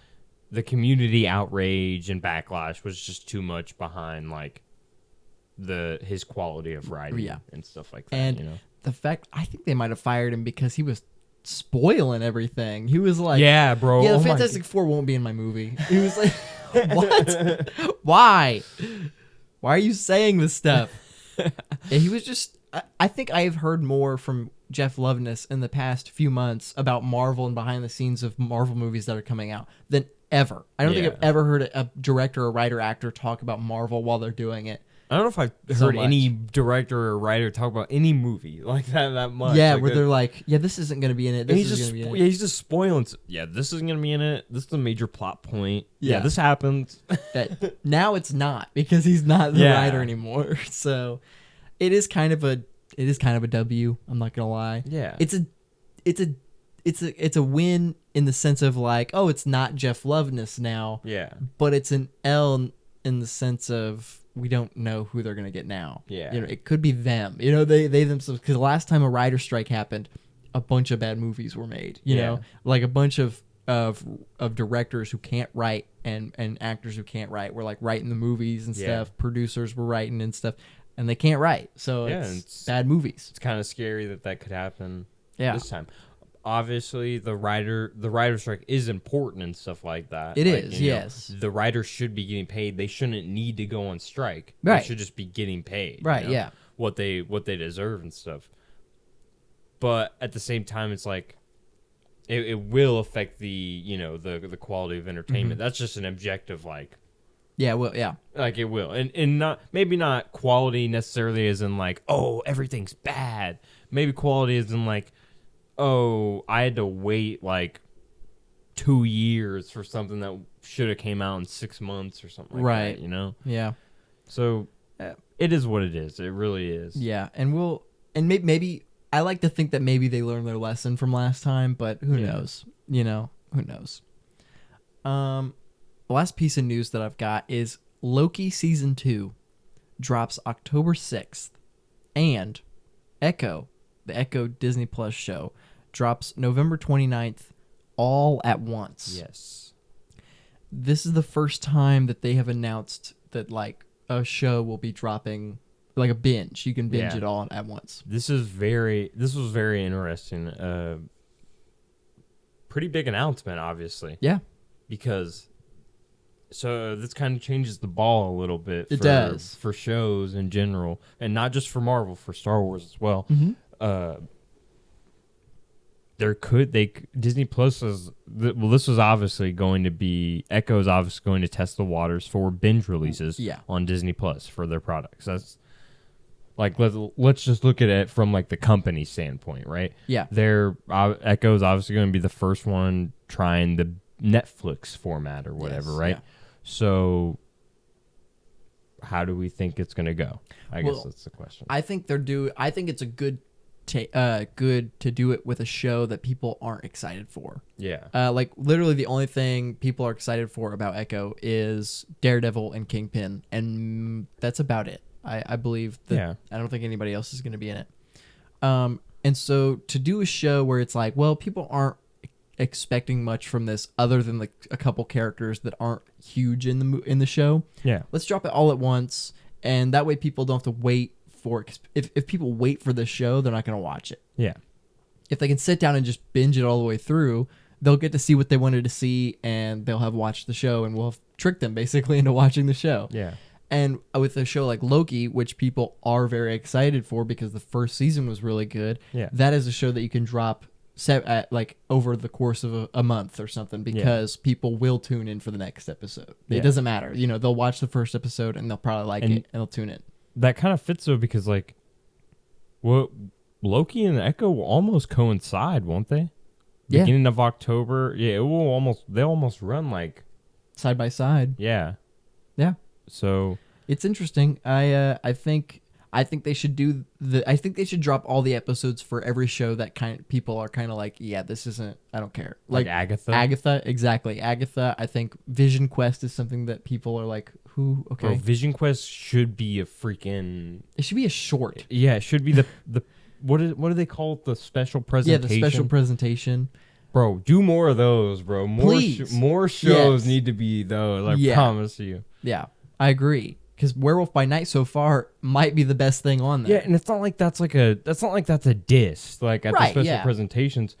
C: the community outrage and backlash was just too much behind like his quality of writing and stuff like that.
B: And the fact, I think they might have fired him because he was spoiling everything. He was like,
C: yeah, bro.
B: Yeah, the Fantastic Four won't be in my movie. He was like, what? Why? Why are you saying this stuff? And he was just, I think I've heard more from Jeff Loveness in the past few months about Marvel and behind the scenes of Marvel movies that are coming out than ever. I don't think I've ever heard a director or writer actor talk about Marvel while they're doing it.
C: I don't know if I've heard any director or writer talk about any movie like that much.
B: Yeah,
C: like
B: where they're like, yeah, this isn't going to be in it.
C: He's just spoiling. Yeah, this isn't going to be in it. This is a major plot point. Yeah, this happens.
B: Now it's not, because he's not the writer anymore. So it is kind of a W. I'm not gonna lie.
C: Yeah,
B: it's a win in the sense of like, oh, it's not Jeff Loveness now.
C: Yeah,
B: but it's an L in the sense of we don't know who they're gonna get now.
C: Yeah,
B: it could be them. They themselves, because the last time a writer strike happened, a bunch of bad movies were made. You know, like a bunch of directors who can't write and actors who can't write were like writing the movies and stuff. Producers were writing and stuff, and they can't write, so it's bad movies.
C: It's kind of scary that could happen this time. Obviously, the writer strike is important and stuff like that.
B: It is, yes.
C: The writers should be getting paid. They shouldn't need to go on strike.
B: Right.
C: They should just be getting paid.
B: Right, yeah.
C: What they deserve and stuff. But at the same time, it's like it will affect the quality of entertainment. That's just an objective, like.
B: Yeah, well, yeah.
C: Like it will. And not, maybe not quality necessarily as in like, oh, everything's bad. Maybe quality is in like, oh, I had to wait like 2 years for something that should have came out in 6 months or something like that,
B: Yeah.
C: So it is what it is. It really is.
B: Yeah, and maybe I like to think that maybe they learned their lesson from last time, but who knows? Who knows? The last piece of news that I've got is Loki Season 2 drops October 6th, and Echo, the Echo Disney Plus show, drops November 29th, all at once.
C: Yes.
B: This is the first time that they have announced that like a show will be dropping like a binge. You can binge it all at once.
C: This was very interesting. Pretty big announcement, obviously.
B: Yeah.
C: Because so this kind of changes the ball a little bit.
B: It does.
C: For shows in general, and not just for Marvel, for Star Wars as well.
B: Mm-hmm.
C: Disney Plus this was obviously going to be, Echo is obviously going to test the waters for binge releases on Disney Plus for their products. That's like, let's just look at it from like the company standpoint, right?
B: Yeah.
C: Echo is obviously going to be the first one trying the Netflix format or whatever, right? Yeah. So how do we think it's going to go? I guess that's the question.
B: I think I think it's a good to do it with a show that people aren't excited for.
C: Yeah.
B: Like literally the only thing people are excited for about Echo is Daredevil and Kingpin, and that's about it. I believe that I don't think anybody else is going to be in it. And so to do a show where it's like, well, people aren't expecting much from this other than like a couple characters that aren't huge in the show.
C: Yeah.
B: Let's drop it all at once, and that way people don't have to wait for, if people wait for the show, they're not going to watch it.
C: Yeah.
B: If they can sit down and just binge it all the way through, they'll get to see what they wanted to see, and they'll have watched the show, and we'll have tricked them basically into watching the show.
C: Yeah.
B: And with a show like Loki, which people are very excited for because the first season was really good, that is a show that you can drop like over the course of a month or something, because people will tune in for the next episode. It doesn't matter. They'll watch the first episode and they'll probably like it and they'll tune in.
C: That kind of fits though, because like, Loki and Echo will almost coincide, won't they?
B: Yeah.
C: Beginning of October. Yeah, they'll almost run like
B: side by side.
C: Yeah.
B: Yeah.
C: So
B: it's interesting. I think I think they should I think they should drop all the episodes for every show that people are kind of like, yeah, this isn't. I don't care.
C: Like Agatha.
B: Agatha, exactly. Agatha. I think Vision Quest is something that people are like, who? Okay.
C: Bro, Vision Quest should be a freaking.
B: It should be a short.
C: Yeah, it should be the what do they call it? The special presentation.
B: Yeah, the special presentation.
C: Bro, do more of those, bro. More shows need to be those. I promise you.
B: Yeah, I agree. Because Werewolf by Night so far might be the best thing on there.
C: Yeah, and it's not like that's a diss. Like at the special presentations,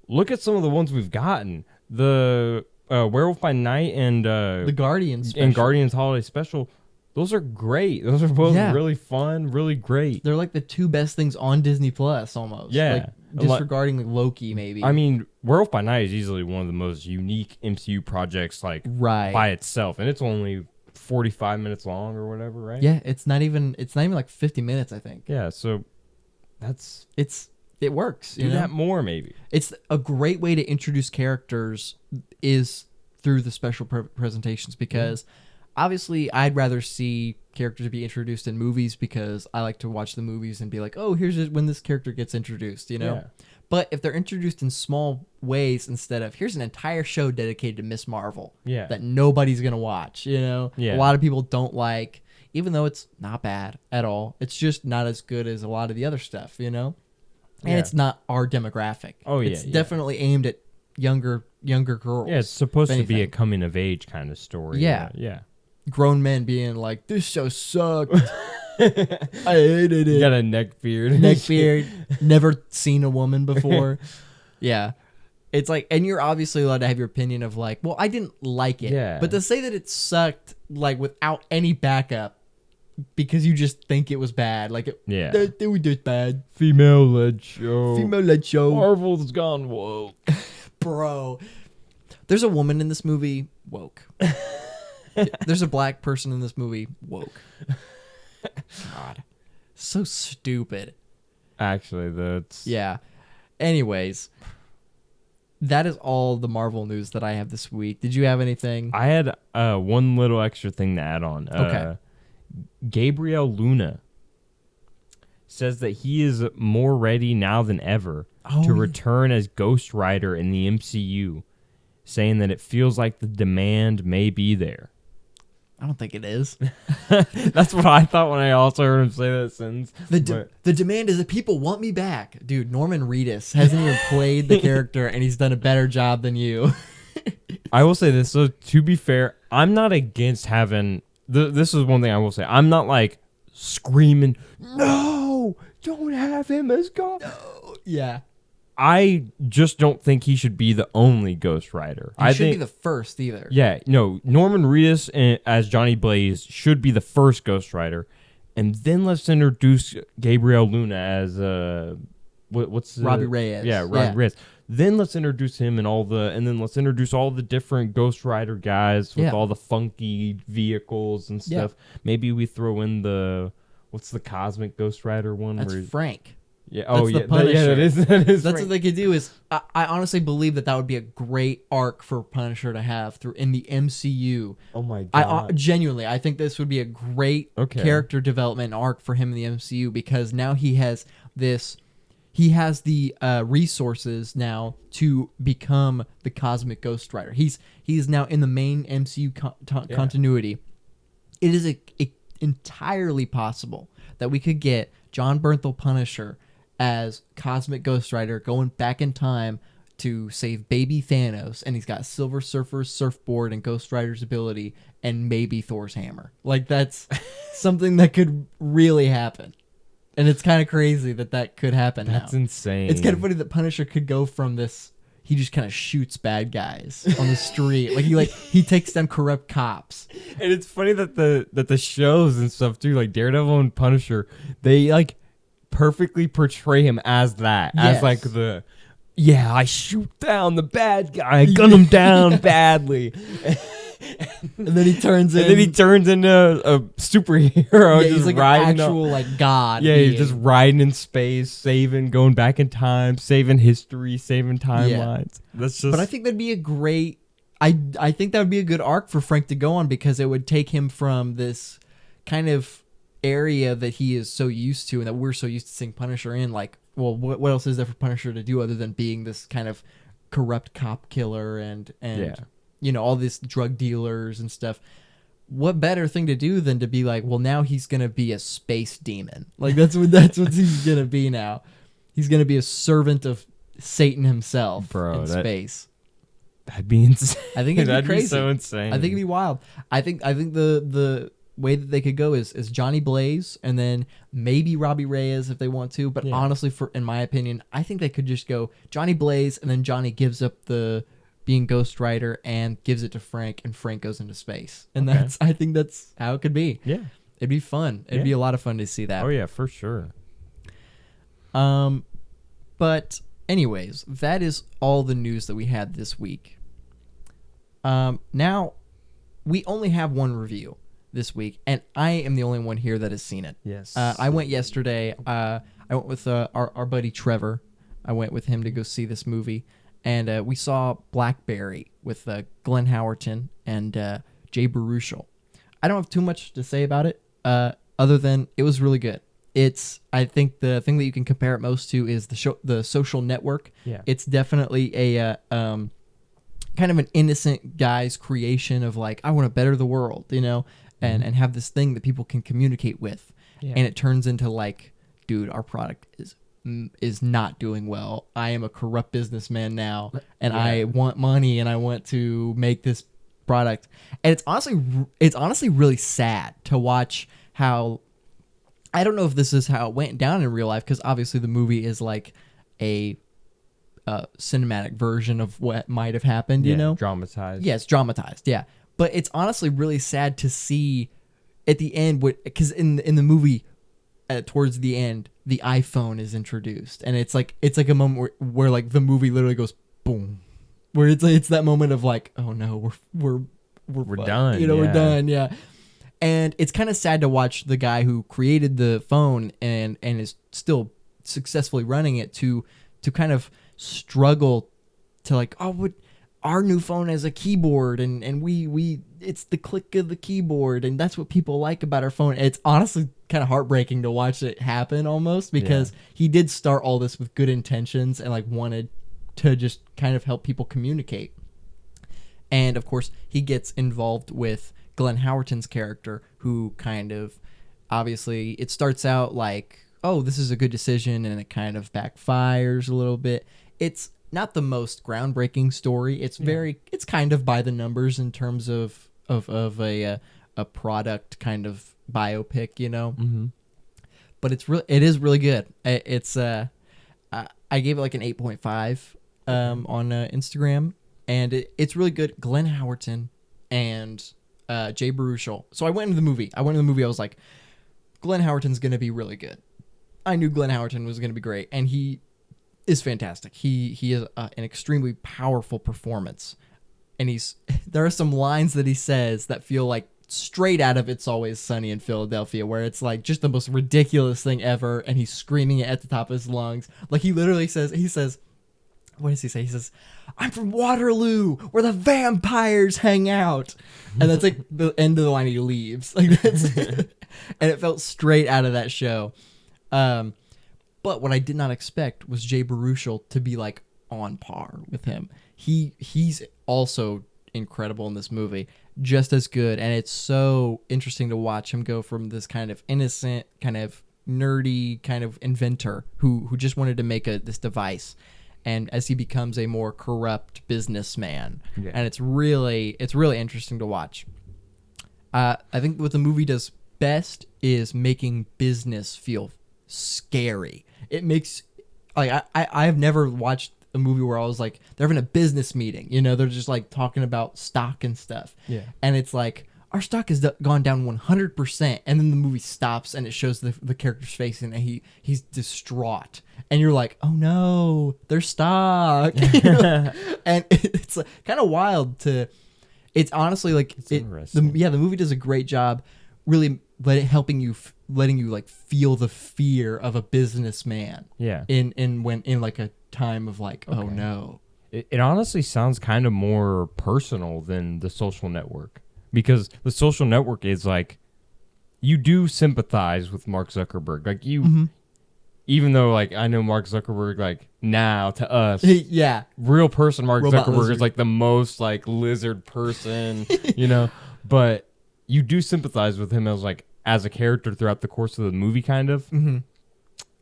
C: look at some of the ones we've gotten. The Werewolf by Night and
B: the Guardians special.
C: And Guardians Holiday Special. Those are great. Those are both really fun, really great.
B: They're like the two best things on Disney Plus almost.
C: Yeah.
B: Like, disregarding like Loki maybe.
C: I mean, Werewolf by Night is easily one of the most unique MCU projects by itself, and it's only 45 minutes long or whatever, right?
B: Yeah, it's not even like 50 minutes, I think.
C: Yeah, so
B: it works.
C: Do that more, maybe.
B: It's a great way to introduce characters is through the special presentations, because obviously I'd rather see characters be introduced in movies because I like to watch the movies and be like, oh, here's when this character gets introduced, Yeah. But if they're introduced in small ways instead of here's an entire show dedicated to Miss Marvel that nobody's going to watch, A lot of people don't like, even though it's not bad at all. It's just not as good as a lot of the other stuff, And it's not our demographic.
C: Oh, yeah.
B: It's definitely aimed at younger girls.
C: Yeah, it's supposed to be a coming of age kind of story.
B: Yeah.
C: Yeah.
B: Grown men being like, this show sucked. I hated it.
C: You got a neck beard.
B: Never seen a woman before. Yeah. It's like, and you're obviously allowed to have your opinion of like, well, I didn't like it.
C: Yeah.
B: But to say that it sucked, like, without any backup, because you just think it was bad. Like, they were just bad.
C: Female-led show. Marvel's gone woke.
B: Bro. There's a woman in this movie, woke. There's a black person in this movie, woke. God. So stupid.
C: Actually, that's...
B: Yeah. Anyways, that is all the Marvel news that I have this week. Did you have anything?
C: I had one little extra thing to add on.
B: Okay.
C: Gabriel Luna says that he is more ready now than ever to return as Ghost Rider in the MCU, saying that it feels like the demand may be there.
B: I don't think it is.
C: That's what I thought when I also heard him say that sentence.
B: The demand is that people want me back. Dude, Norman Reedus hasn't even played the character, and he's done a better job than you.
C: I will say this. So, to be fair, I'm not against having... This is one thing I will say. I'm not like screaming, no, don't have him as God.
B: No. Yeah.
C: I just don't think he should be the only Ghost Rider.
B: He shouldn't be the first either.
C: Yeah, no. Norman Reedus as Johnny Blaze should be the first Ghost Rider, and then let's introduce Gabriel Luna as what's
B: Robbie Reyes.
C: Yeah, Robbie Reyes. Then let's introduce him and then let's introduce all the different Ghost Rider guys with all the funky vehicles and stuff. Yeah. Maybe we throw in what's the Cosmic Ghost Rider one?
B: That's Frank.
C: Yeah.
B: That's the Punisher.
C: That is.
B: That's what they could do. Is I honestly believe that would be a great arc for Punisher to have in the MCU.
C: Oh my god!
B: Genuinely, I think this would be a great character development arc for him in the MCU, because now he has this. He has the resources now to become the Cosmic Ghost Rider. He's now in the main MCU continuity. It is entirely possible that we could get John Bernthal Punisher as Cosmic Ghost Rider going back in time to save baby Thanos, and he's got Silver Surfer's surfboard and Ghost Rider's ability and maybe Thor's hammer. Like, that's something that could really happen. And it's kind of crazy that could happen now.
C: That's insane.
B: It's kind of funny that Punisher could go from this, he just kind of shoots bad guys on the street. He takes down corrupt cops.
C: And it's funny that the shows and stuff too, like Daredevil and Punisher, they like perfectly portray him as that. Yes. As like I shoot down the bad guy, I gun him down badly.
B: And then he turns into
C: a superhero.
B: Yeah, he's like an actual god.
C: Yeah, he's just riding in space, going back in time, saving history, saving timelines. Yeah. That's just.
B: But I think that'd be a great. I think that would be a good arc for Frank to go on, because it would take him from this kind of area that he is so used to and that we're so used to seeing Punisher in. Like, well, what else is there for Punisher to do other than being this kind of corrupt cop killer and you know, all these drug dealers and stuff? What better thing to do than to be like, well, now he's gonna be a space demon. Like that's what he's gonna be now. He's gonna be a servant of Satan himself in space.
C: That'd be insane.
B: I think it'd be crazy.
C: Be so insane.
B: I think it'd be wild. I think the way that they could go is Johnny Blaze and then maybe Robbie Reyes if they want to. But honestly, in my opinion, I think they could just go Johnny Blaze and then Johnny gives up the being Ghost Rider and gives it to Frank, and Frank goes into space. And I think that's how it could be.
C: Yeah.
B: It'd be fun. It'd be a lot of fun to see that.
C: Oh yeah, for sure.
B: But anyways, that is all the news that we had this week. Now we only have one review this week, and I am the only one here that has seen it.
C: Yes.
B: I went yesterday. I went with our buddy Trevor. I went with him to go see this movie, and we saw BlackBerry with Glenn Howerton and Jay Baruchel. I don't have too much to say about it, other than it was really good. I think the thing that you can compare it most to is the Social Network.
C: Yeah.
B: It's definitely a kind of an innocent guy's creation of like, I want to better the world, you know, and have this thing that people can communicate with. Yeah. And it turns into like, dude, our product is not doing well. I am a corrupt businessman now, and I want money, and I want to make this product. And it's honestly really sad to watch how, I don't know if this is how it went down in real life, because obviously the movie is like a cinematic version of what might have happened, you know?
C: Dramatized.
B: Yeah, it's dramatized, yeah. But it's honestly really sad to see at the end, because in the movie, towards the end, the iPhone is introduced, and it's like a moment where like the movie literally goes boom, where it's that moment of like, oh no, we're
C: done,
B: you know, we're done, yeah. And it's kind of sad to watch the guy who created the phone and is still successfully running it to kind of struggle to like, oh, our new phone has a keyboard and we it's the click of the keyboard, and that's what people like about our phone. It's honestly kind of heartbreaking to watch it happen almost, because he did start all this with good intentions and like wanted to just kind of help people communicate. And of course, he gets involved with Glenn Howerton's character, who kind of, obviously, it starts out like, oh, this is a good decision, and it kind of backfires a little bit. It's not the most groundbreaking story. It's it's kind of by the numbers in terms of a product kind of biopic, you know. Mm-hmm. But it is really good. It's I gave it like an 8.5 on Instagram, and it's really good. Glenn Howerton and Jay Baruchel. So I went into the movie. I was like, Glenn Howerton's going to be really good. I knew Glenn Howerton was going to be great, and he is fantastic. He is an extremely powerful performance, and there are some lines that he says that feel like straight out of It's Always Sunny in Philadelphia, where it's like just the most ridiculous thing ever, and he's screaming it at the top of his lungs. Like he literally says, what does he say? He says, I'm from Waterloo, where the vampires hang out. And that's like the end of the line. He leaves. Like that's, and it felt straight out of that show. But what I did not expect was Jay Baruchel to be like on par with him. He's also incredible in this movie, just as good. And it's so interesting to watch him go from this kind of innocent, kind of nerdy, kind of inventor who just wanted to make this device, and as he becomes a more corrupt businessman. Yeah. And it's really interesting to watch. I think what the movie does best is making business feel scary. It makes, like, I've never watched a movie where I was like, they're having a business meeting, you know, they're just like talking about stock and stuff. Yeah. And it's like, our stock has gone down 100%, and then the movie stops and it shows the character's face, and he's distraught, and you're like, oh no, their stock. You know? And it's like, kind of wild to. It's honestly like the movie does a great job, really letting you like feel the fear of a businessman. Yeah. In like a time of like, oh no.
C: It honestly sounds kind of more personal than The Social Network. Because The Social Network is like, you do sympathize with Mark Zuckerberg. Like you,
B: Mm-hmm.
C: even though like I know Mark Zuckerberg, like now to us,
B: Yeah.
C: real person Mark
B: Robot
C: Zuckerberg
B: lizard.
C: is like the most like lizard person, but you do sympathize with him as a character throughout the course of the movie, kind of.
B: Mm-hmm.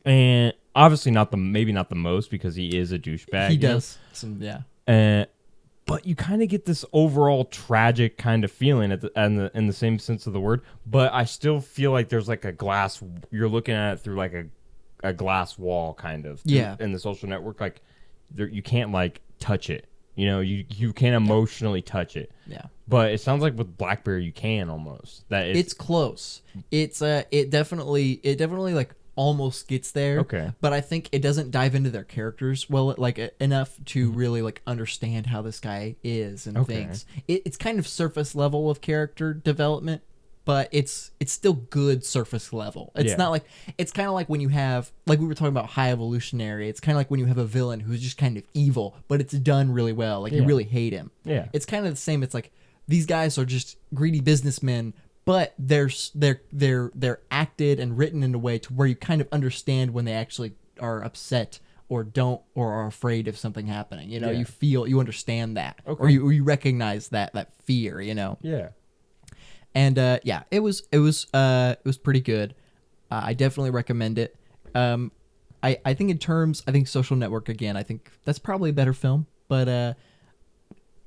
C: And obviously maybe not the most, because he is a douchebag.
B: He does some, yeah.
C: But you kind of get this overall tragic kind of feeling in the same sense of the word. But I still feel like there's like a glass. You're looking at it through like a glass wall, kind of.
B: Yeah.
C: In the social network, like you can't like touch it. You can't emotionally touch it.
B: Yeah.
C: But it sounds like with BlackBerry you can almost. That
B: It's close. It definitely like almost gets there.
C: Okay.
B: But I think it doesn't dive into their characters well, like enough to really like understand how this guy is and
C: Okay.
B: things. It's kind of surface level of character development, but it's still good surface level. It's
C: Yeah.
B: not like, it's kind of like when you have, like we were talking about High Evolutionary. It's kind of like when you have a villain who's just kind of evil, but it's done really well. Like you
C: Yeah.
B: really hate him.
C: Yeah.
B: It's kind of the same. It's like these guys are just greedy businessmen, but they're acted and written in a way to where you kind of understand when they actually are upset or don't or are afraid of something happening.
C: Yeah.
B: You understand that,
C: Okay.
B: or you recognize that fear.
C: Yeah.
B: And it was pretty good. I definitely recommend it. I think I think Social Network again. I think that's probably a better film, but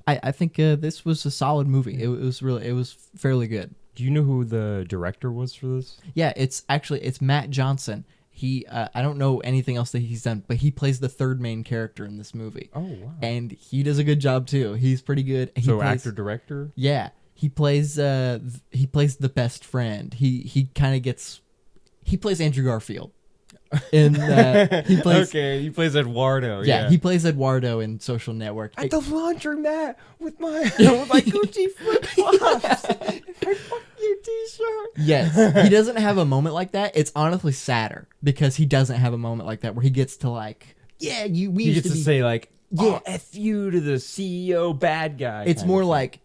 B: I think this was a solid movie. It was fairly good.
C: Do you know who the director was for this?
B: Yeah, it's Matt Johnson. He I don't know anything else that he's done, but he plays the third main character in this movie.
C: Oh wow.
B: And he does a good job too. He's pretty good.
C: Actor director?
B: Yeah, he plays the best friend. He plays Andrew Garfield. And he plays
C: he plays Eduardo.
B: yeah, he plays Eduardo in Social Network.
C: at the laundromat with my Gucci flip flops. Fuck you t-shirt.
B: Yes, he doesn't have a moment like that. It's honestly sadder because he doesn't have a moment like that where he gets to like, we
C: He
B: used
C: gets to
B: be.
C: say like,
B: Yeah.
C: F you to the CEO bad guy.
B: It's
C: kind
B: more
C: of thing.
B: like,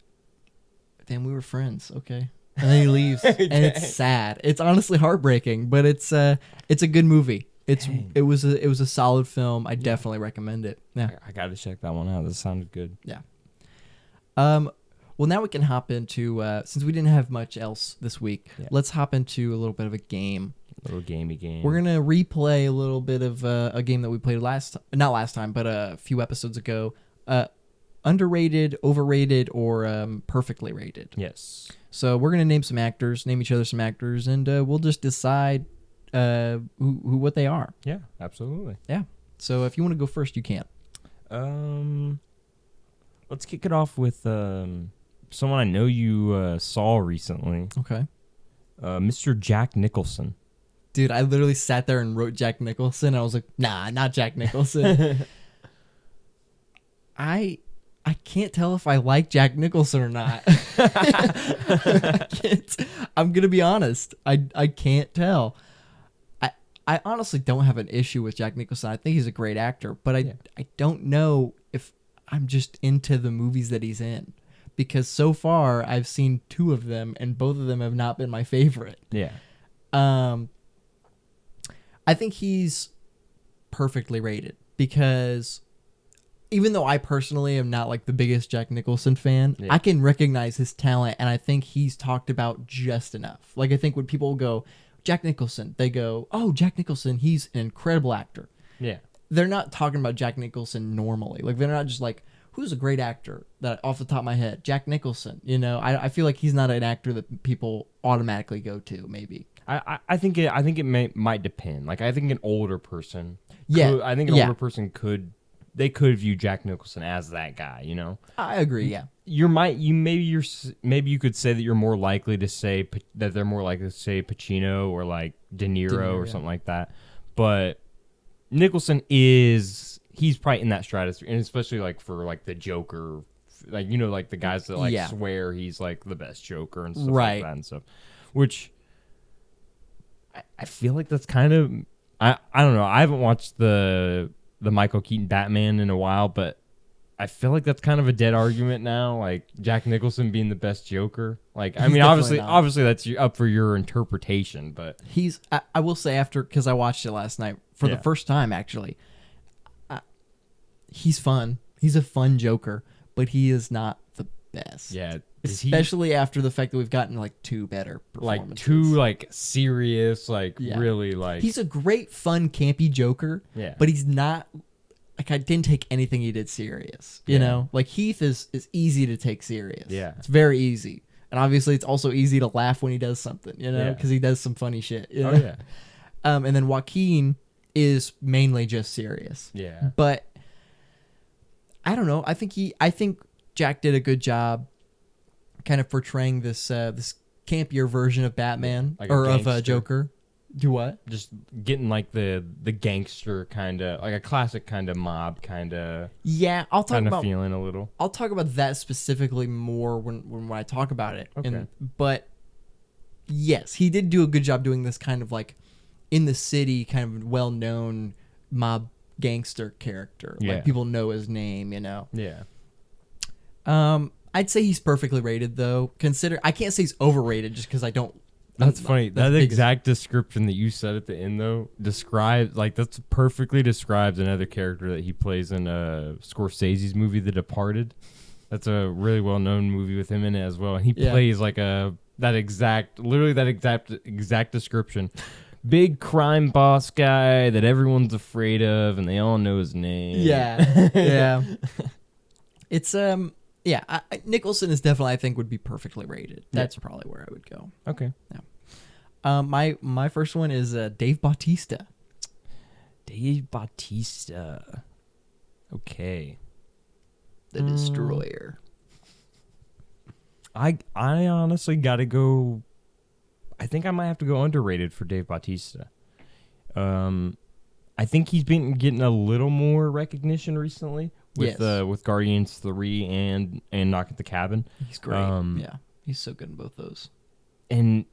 B: damn, we were friends, okay. And then he leaves, and it's sad. It's honestly heartbreaking, but it's a good movie. It was a solid film. I definitely recommend it. Yeah.
C: I gotta check that one out. That sounded good.
B: Yeah. Well, now we can hop into since we didn't have much else this week.
C: Yeah.
B: Let's hop into a little bit of a game.
C: Little gamey game.
B: We're gonna replay a little bit of a game that we played not last time, but a few episodes ago. Underrated, overrated, or perfectly rated.
C: Yes.
B: So we're gonna name each other some actors, and we'll just decide what they are.
C: Yeah, absolutely.
B: Yeah. So if you want to go first, you can.
C: Let's kick it off with someone I know you saw recently.
B: Okay.
C: Mr. Jack Nicholson.
B: Dude, I literally sat there and wrote Jack Nicholson. I was like, nah, not Jack Nicholson. I can't tell if I like Jack Nicholson or not. I can't. I'm gonna be honest. I can't tell. I honestly don't have an issue with Jack Nicholson. I think he's a great actor, but I don't know if I'm just into the movies that he's in, because so far I've seen 2 of them and both of them have not been my favorite.
C: Yeah.
B: I think he's perfectly rated because even though I personally am not like the biggest Jack Nicholson fan,
C: Yeah.
B: I can recognize his talent, and I think he's talked about just enough. Like, I think when people go, Jack Nicholson, they go, oh, Jack Nicholson, he's an incredible actor.
C: Yeah.
B: They're not talking about Jack Nicholson normally. Like, they're not just like, who's a great actor that off the top of my head? Jack Nicholson. I feel like he's not an actor that people automatically go to, maybe.
C: I think it might depend. Like, I think an older person.
B: Yeah.
C: I think an older person could view Jack Nicholson as that guy.
B: I agree, yeah.
C: Maybe you could say that you're more likely to say that they're more likely to say Pacino or like De Niro or something like that. But Nicholson he's probably in that stratosphere, and especially like for like the Joker, like like the guys that like swear he's like the best Joker and stuff like that and stuff. Which I feel like that's kind of I don't know. I haven't watched the Michael Keaton Batman in a while, but I feel like that's kind of a dead argument now. Like Jack Nicholson being the best Joker. Like I
B: He's
C: mean,
B: definitely not.
C: obviously that's up for your interpretation, but
B: I will say because I watched it last night for the first time actually. He's fun. He's a fun Joker, but he is not the best.
C: Yeah.
B: Especially after the fact that we've gotten like 2 better performances.
C: Like 2 like serious, like really like.
B: He's a great, fun, campy Joker.
C: Yeah.
B: But he's not. Like I didn't take anything he did serious. You know, like Heath is easy to take serious.
C: Yeah.
B: It's very easy, and obviously it's also easy to laugh when he does something. You know, because he does some funny shit. You know?
C: Oh yeah.
B: And then Joaquin is mainly just serious.
C: Yeah.
B: But I don't know. I think Jack did a good job kind of portraying this this campier version of Batman
C: like
B: or of
C: gangster.
B: Joker. Do what?
C: Just getting like the gangster kind of like a classic kind of mob kind of
B: I'll talk about
C: feeling a little.
B: I'll talk about that specifically more when I talk about it.
C: Okay.
B: But yes, he did do a good job doing this kind of like in the city kind of well-known mob gangster character.
C: Yeah.
B: Like people know his name, you know.
C: Yeah.
B: I'd say he's perfectly rated though. I can't say he's overrated just because I don't.
C: That's funny. That
B: biggest-
C: exact description that you said at the end, though, that's perfectly describes another character that he plays in Scorsese's movie, The Departed. That's a really well-known movie with him in it as well. And he plays like that exact description. Big crime boss guy that everyone's afraid of, and they all know his name.
B: Yeah, yeah. It's Nicholson is definitely I think would be perfectly rated. That's probably where I would go.
C: Okay.
B: Yeah. My first one is Dave Bautista.
C: Dave Bautista. Okay.
B: The Destroyer.
C: I honestly got to go. I think I might have to go underrated for Dave Bautista. I think he's been getting a little more recognition recently with Guardians 3 and Knock at the Cabin.
B: He's great. Yeah, he's so good in both those.
C: And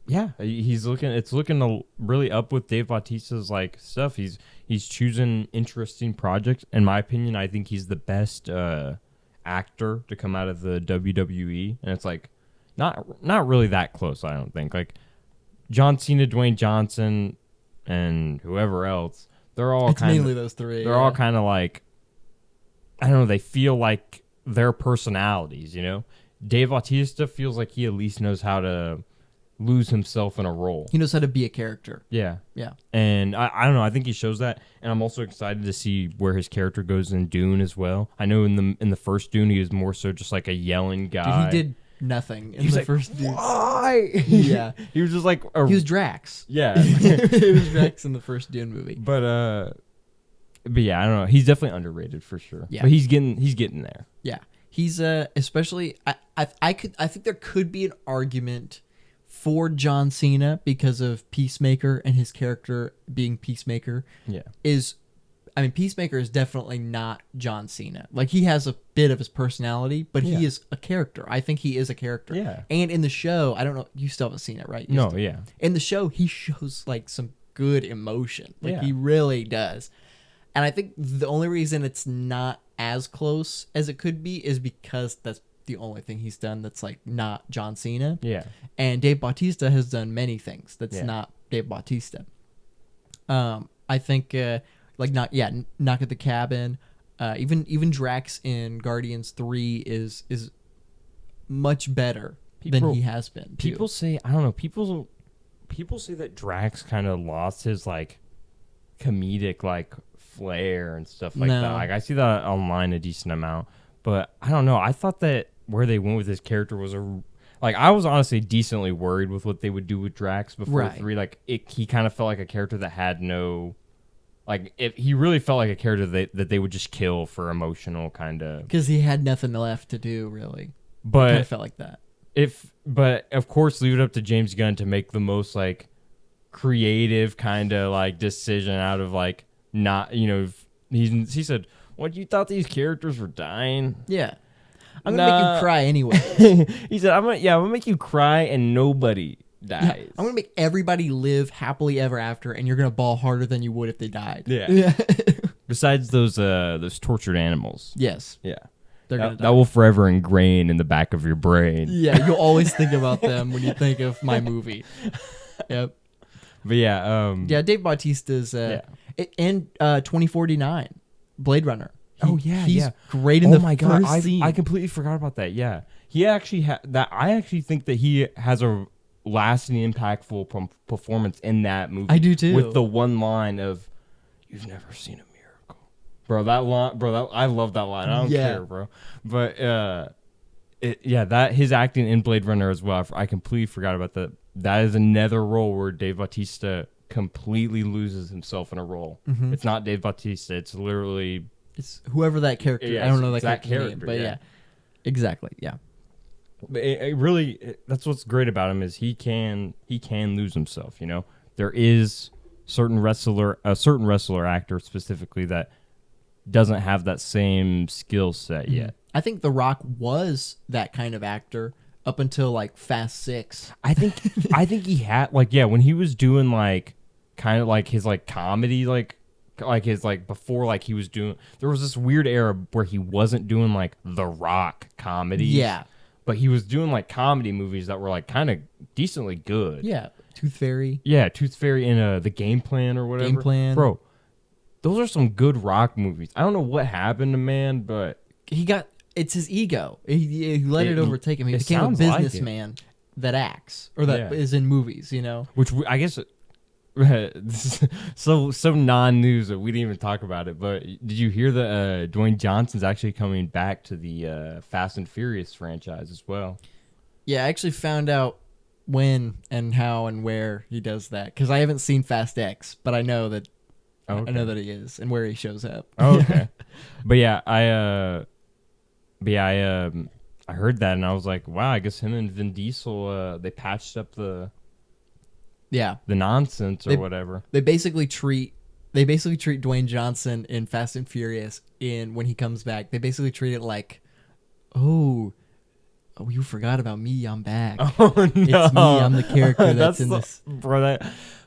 C: yeah, it's looking really up with Dave Bautista's like stuff. He's choosing interesting projects. In my opinion, I think he's the best actor to come out of the WWE, and it's like not really that close. I don't think like John Cena, Dwayne Johnson, and whoever else. They're all
B: mainly those 3.
C: They're all kind of like I don't know. They feel like their personalities. You know, Dave Bautista feels like he at least knows how to lose himself in a role.
B: He knows how to be a character.
C: Yeah.
B: Yeah.
C: And I don't know. I think he shows that, and I'm also excited to see where his character goes in Dune as well. I know in the first Dune he was more so just like a yelling guy.
B: Dude, he did nothing in
C: was
B: the
C: like,
B: first Dune.
C: Why?
B: Yeah.
C: He was just like
B: He was Drax.
C: Yeah.
B: He was Drax in the first Dune movie.
C: But yeah, I don't know. He's definitely underrated for sure.
B: Yeah.
C: But he's getting there.
B: Yeah. He's especially I think there could be an argument for John Cena because of Peacemaker and his character being Peacemaker.
C: Yeah.
B: Peacemaker is definitely not John Cena. Like he has a bit of his personality, but he is a character. I think he is a character.
C: Yeah.
B: And in the show, I don't know, you still haven't seen it, right?
C: No, yeah.
B: In the show, he shows like some good emotion. Like
C: Yeah.
B: he really does. And I think the only reason it's not as close as it could be is because that's the only thing he's done that's like not John Cena.
C: Yeah.
B: And Dave Bautista has done many things that's
C: Yeah.
B: not Dave Bautista. I think Knock at the Cabin, even Drax in Guardians 3 is much better than he has been.
C: People say I don't know. People say that Drax kind of lost his like comedic like flair and stuff like that. Like I see that online a decent amount, but I don't know. I thought that where they went with his character was I was honestly decently worried with what they would do with Drax before 3. Like he kind of felt like a character that had no. Like, if he really felt like a character that they would just kill for emotional kind of...
B: Because he had nothing left to do, really.
C: But
B: kind of felt like that.
C: But, of course, leave it up to James Gunn to make the most, like, creative kind of, like, decision out of, like, not, you know... He said, what, you thought these characters were dying?
B: Yeah. I'm going to make you cry anyway.
C: He said, I'm gonna make you cry and nobody... dies.
B: Yeah, I'm gonna make everybody live happily ever after, and you're gonna ball harder than you would if they died.
C: Yeah. Besides those tortured animals.
B: Yes.
C: Yeah.
B: They're gonna die.
C: That will forever ingrain in the back of your brain.
B: Yeah, you'll always think about them when you think of my movie. Yep.
C: But yeah,
B: Yeah, Dave Bautista's in 2049, Blade Runner. He's great in the first scene.
C: I completely forgot about that. Yeah, he actually I actually think that he has a lasting, impactful performance in that movie.
B: I do too.
C: With the one line of, "You've never seen a miracle," bro. That line, bro. I love that line. I don't care, bro. But that his acting in Blade Runner as well. I completely forgot about that. That is another role where Dave Bautista completely loses himself in a role.
B: Mm-hmm.
C: It's not Dave Bautista. It's literally.
B: It's whoever that character.
C: Yeah,
B: I don't know that
C: that
B: character
C: character,
B: name, but yeah, exactly. Yeah,
C: But it really, that's what's great about him is he can lose himself. You know, there is a certain wrestler actor specifically that doesn't have that same skill set yet.
B: I think The Rock was that kind of actor up until like Fast 6.
C: I think he had when he was doing like kind of like his like comedy like his like before like he was doing, there was this weird era where he wasn't doing like The Rock comedy.
B: Yeah.
C: But he was doing like comedy movies that were like kind of decently good.
B: Yeah. Tooth Fairy.
C: Yeah, Tooth Fairy and The Game Plan or whatever.
B: Game Plan.
C: Bro, those are some good Rock movies. I don't know what happened to man, but
B: It's his ego. He let it overtake him. He
C: it
B: became a
C: sounds like
B: businessman that acts or that is in movies, you know?
C: which I guess this is so non-news that we didn't even talk about it. But did you hear that Dwayne Johnson's actually coming back to the Fast and Furious franchise as well?
B: Yeah, I actually found out when and how and where he does that because I haven't seen Fast X, but I know that I know that he is and where he shows up.
C: Oh, okay. But yeah, I heard that and I was like, wow, I guess him and Vin Diesel they patched up the nonsense or whatever. They basically
B: treat Dwayne Johnson in Fast and Furious when he comes back. They basically treat it like, oh, you forgot about me. I'm back.
C: Oh no,
B: it's me. I'm the character that's in this.
C: Bro,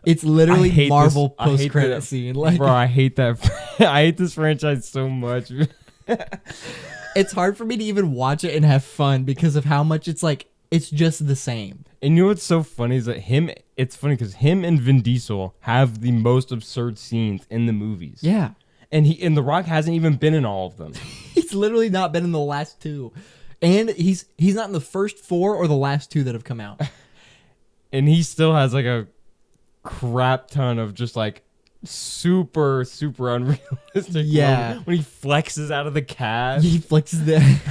B: it's literally Marvel post credit scene. Like,
C: bro, I hate that. I hate this franchise so much.
B: It's hard for me to even watch it and have fun because of how much it's like. It's just the same.
C: And you know what's so funny is that it's funny because him and Vin Diesel have the most absurd scenes in the movies.
B: Yeah.
C: And The Rock hasn't even been in all of them.
B: He's literally not been in the last 2. And he's not in the first 4 or the last 2 that have come out.
C: And he still has like a crap ton of just like super, super unrealistic.
B: Yeah.
C: When he flexes out of the cast.
B: He flexes the...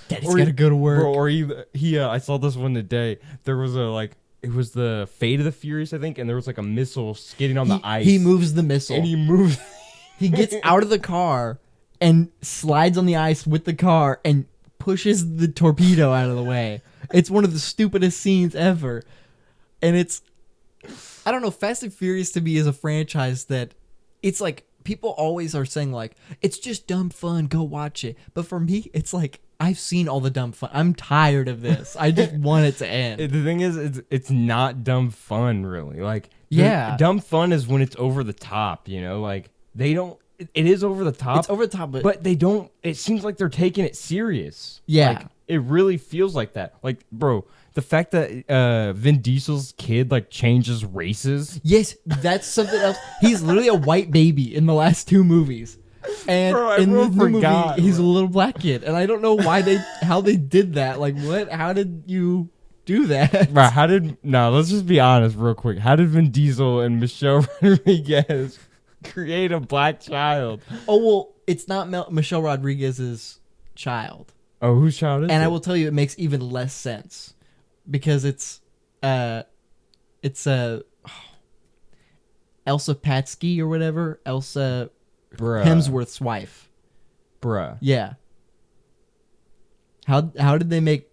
B: Daddy's gotta go to work.
C: Bro, or he I saw this one today. There was it was the Fate of the Furious, I think, and there was like a missile skidding on the ice.
B: He moves the missile.
C: And he moves.
B: He gets out of the car and slides on the ice with the car and pushes the torpedo out of the way. It's one of the stupidest scenes ever. And I don't know, Fast and Furious to me is a franchise that it's like people always are saying like, it's just dumb fun, go watch it. But for me, it's like, I've seen all the dumb fun. I'm tired of this. I just want it to end.
C: The thing is, it's not dumb fun, really. Like, dumb fun is when it's over the top, you know? Like, they don't... It is over the top.
B: It's over the top,
C: but they don't... It seems like they're taking it serious.
B: Yeah.
C: Like, it really feels like that. Like, bro, the fact that Vin Diesel's kid, like, changes races...
B: Yes, that's something else. He's literally a white baby in the last 2 movies. And
C: bro,
B: in the movie,
C: forgot,
B: he's a little black kid, and I don't know how they did that. Like, what? How did you do that?
C: Bro, let's just be honest real quick. How did Vin Diesel and Michelle Rodriguez create a black child?
B: Oh, well, it's not Michelle Rodriguez's child.
C: Oh, whose child is it?
B: And I will tell you, it makes even less sense because it's Elsa Patsky or whatever. Elsa Hemsworth's wife.
C: Bruh.
B: Yeah. How did they make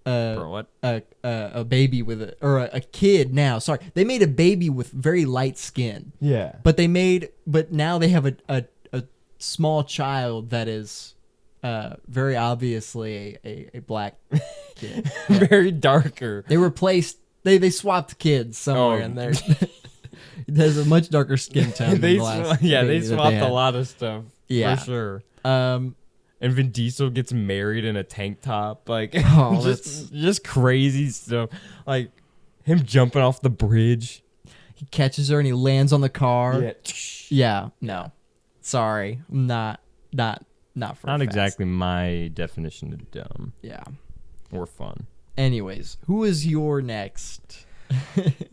C: what?
B: a baby with a kid now? Sorry, they made a baby with very light skin.
C: Yeah.
B: But now they have a small child that is very obviously a black kid.
C: Yeah. Very darker.
B: They replaced they swapped kids somewhere in there. It has a much darker skin tone. than
C: they
B: the last
C: they
B: baby that
C: swapped
B: had.
C: a lot of stuff.
B: Yeah.
C: For sure.
B: Um,
C: And Vin Diesel gets married in a tank top, like
B: Oh, that's-
C: just crazy stuff. Like him jumping off the bridge.
B: he catches her and he lands on the car.
C: Yeah.
B: Yeah. No. Sorry. Not for
C: Not
B: fans.
C: exactly my definition of dumb
B: Yeah.
C: or fun.
B: Anyways, who is your next?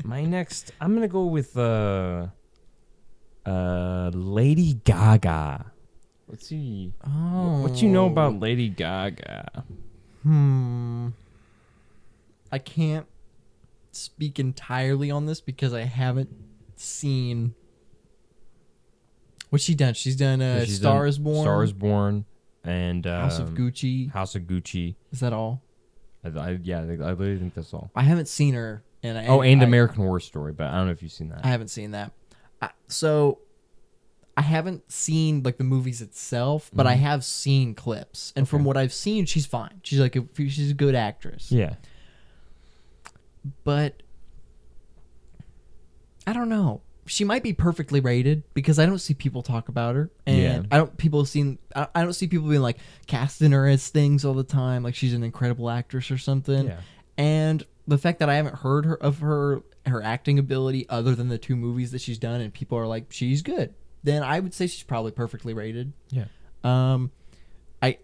C: My next, I'm gonna go with Lady Gaga. Let's see.
B: Oh.
C: What you know about Lady Gaga?
B: I can't speak entirely on this because I haven't seen. What's she done? She's done
C: She's
B: Star
C: done
B: is Born.
C: Star is Born and
B: House of Gucci.
C: House of Gucci.
B: Is that all?
C: I really think that's all.
B: I haven't seen her. And
C: And American Horror Story, but I don't know if you've seen that.
B: I haven't seen that. So I haven't seen like the movies itself, but I have seen clips. And from what I've seen, she's fine. She's like she's a good actress.
C: Yeah.
B: But I don't know. She might be perfectly rated because I don't see people talk about her, and
C: Yeah.
B: I don't see people being like casting her as things all the time, like she's an incredible actress or something.
C: Yeah.
B: And the fact that I haven't heard her acting ability other than the 2 movies that she's done, and people are like she's good, then I would say she's probably perfectly rated.
C: Yeah.
B: I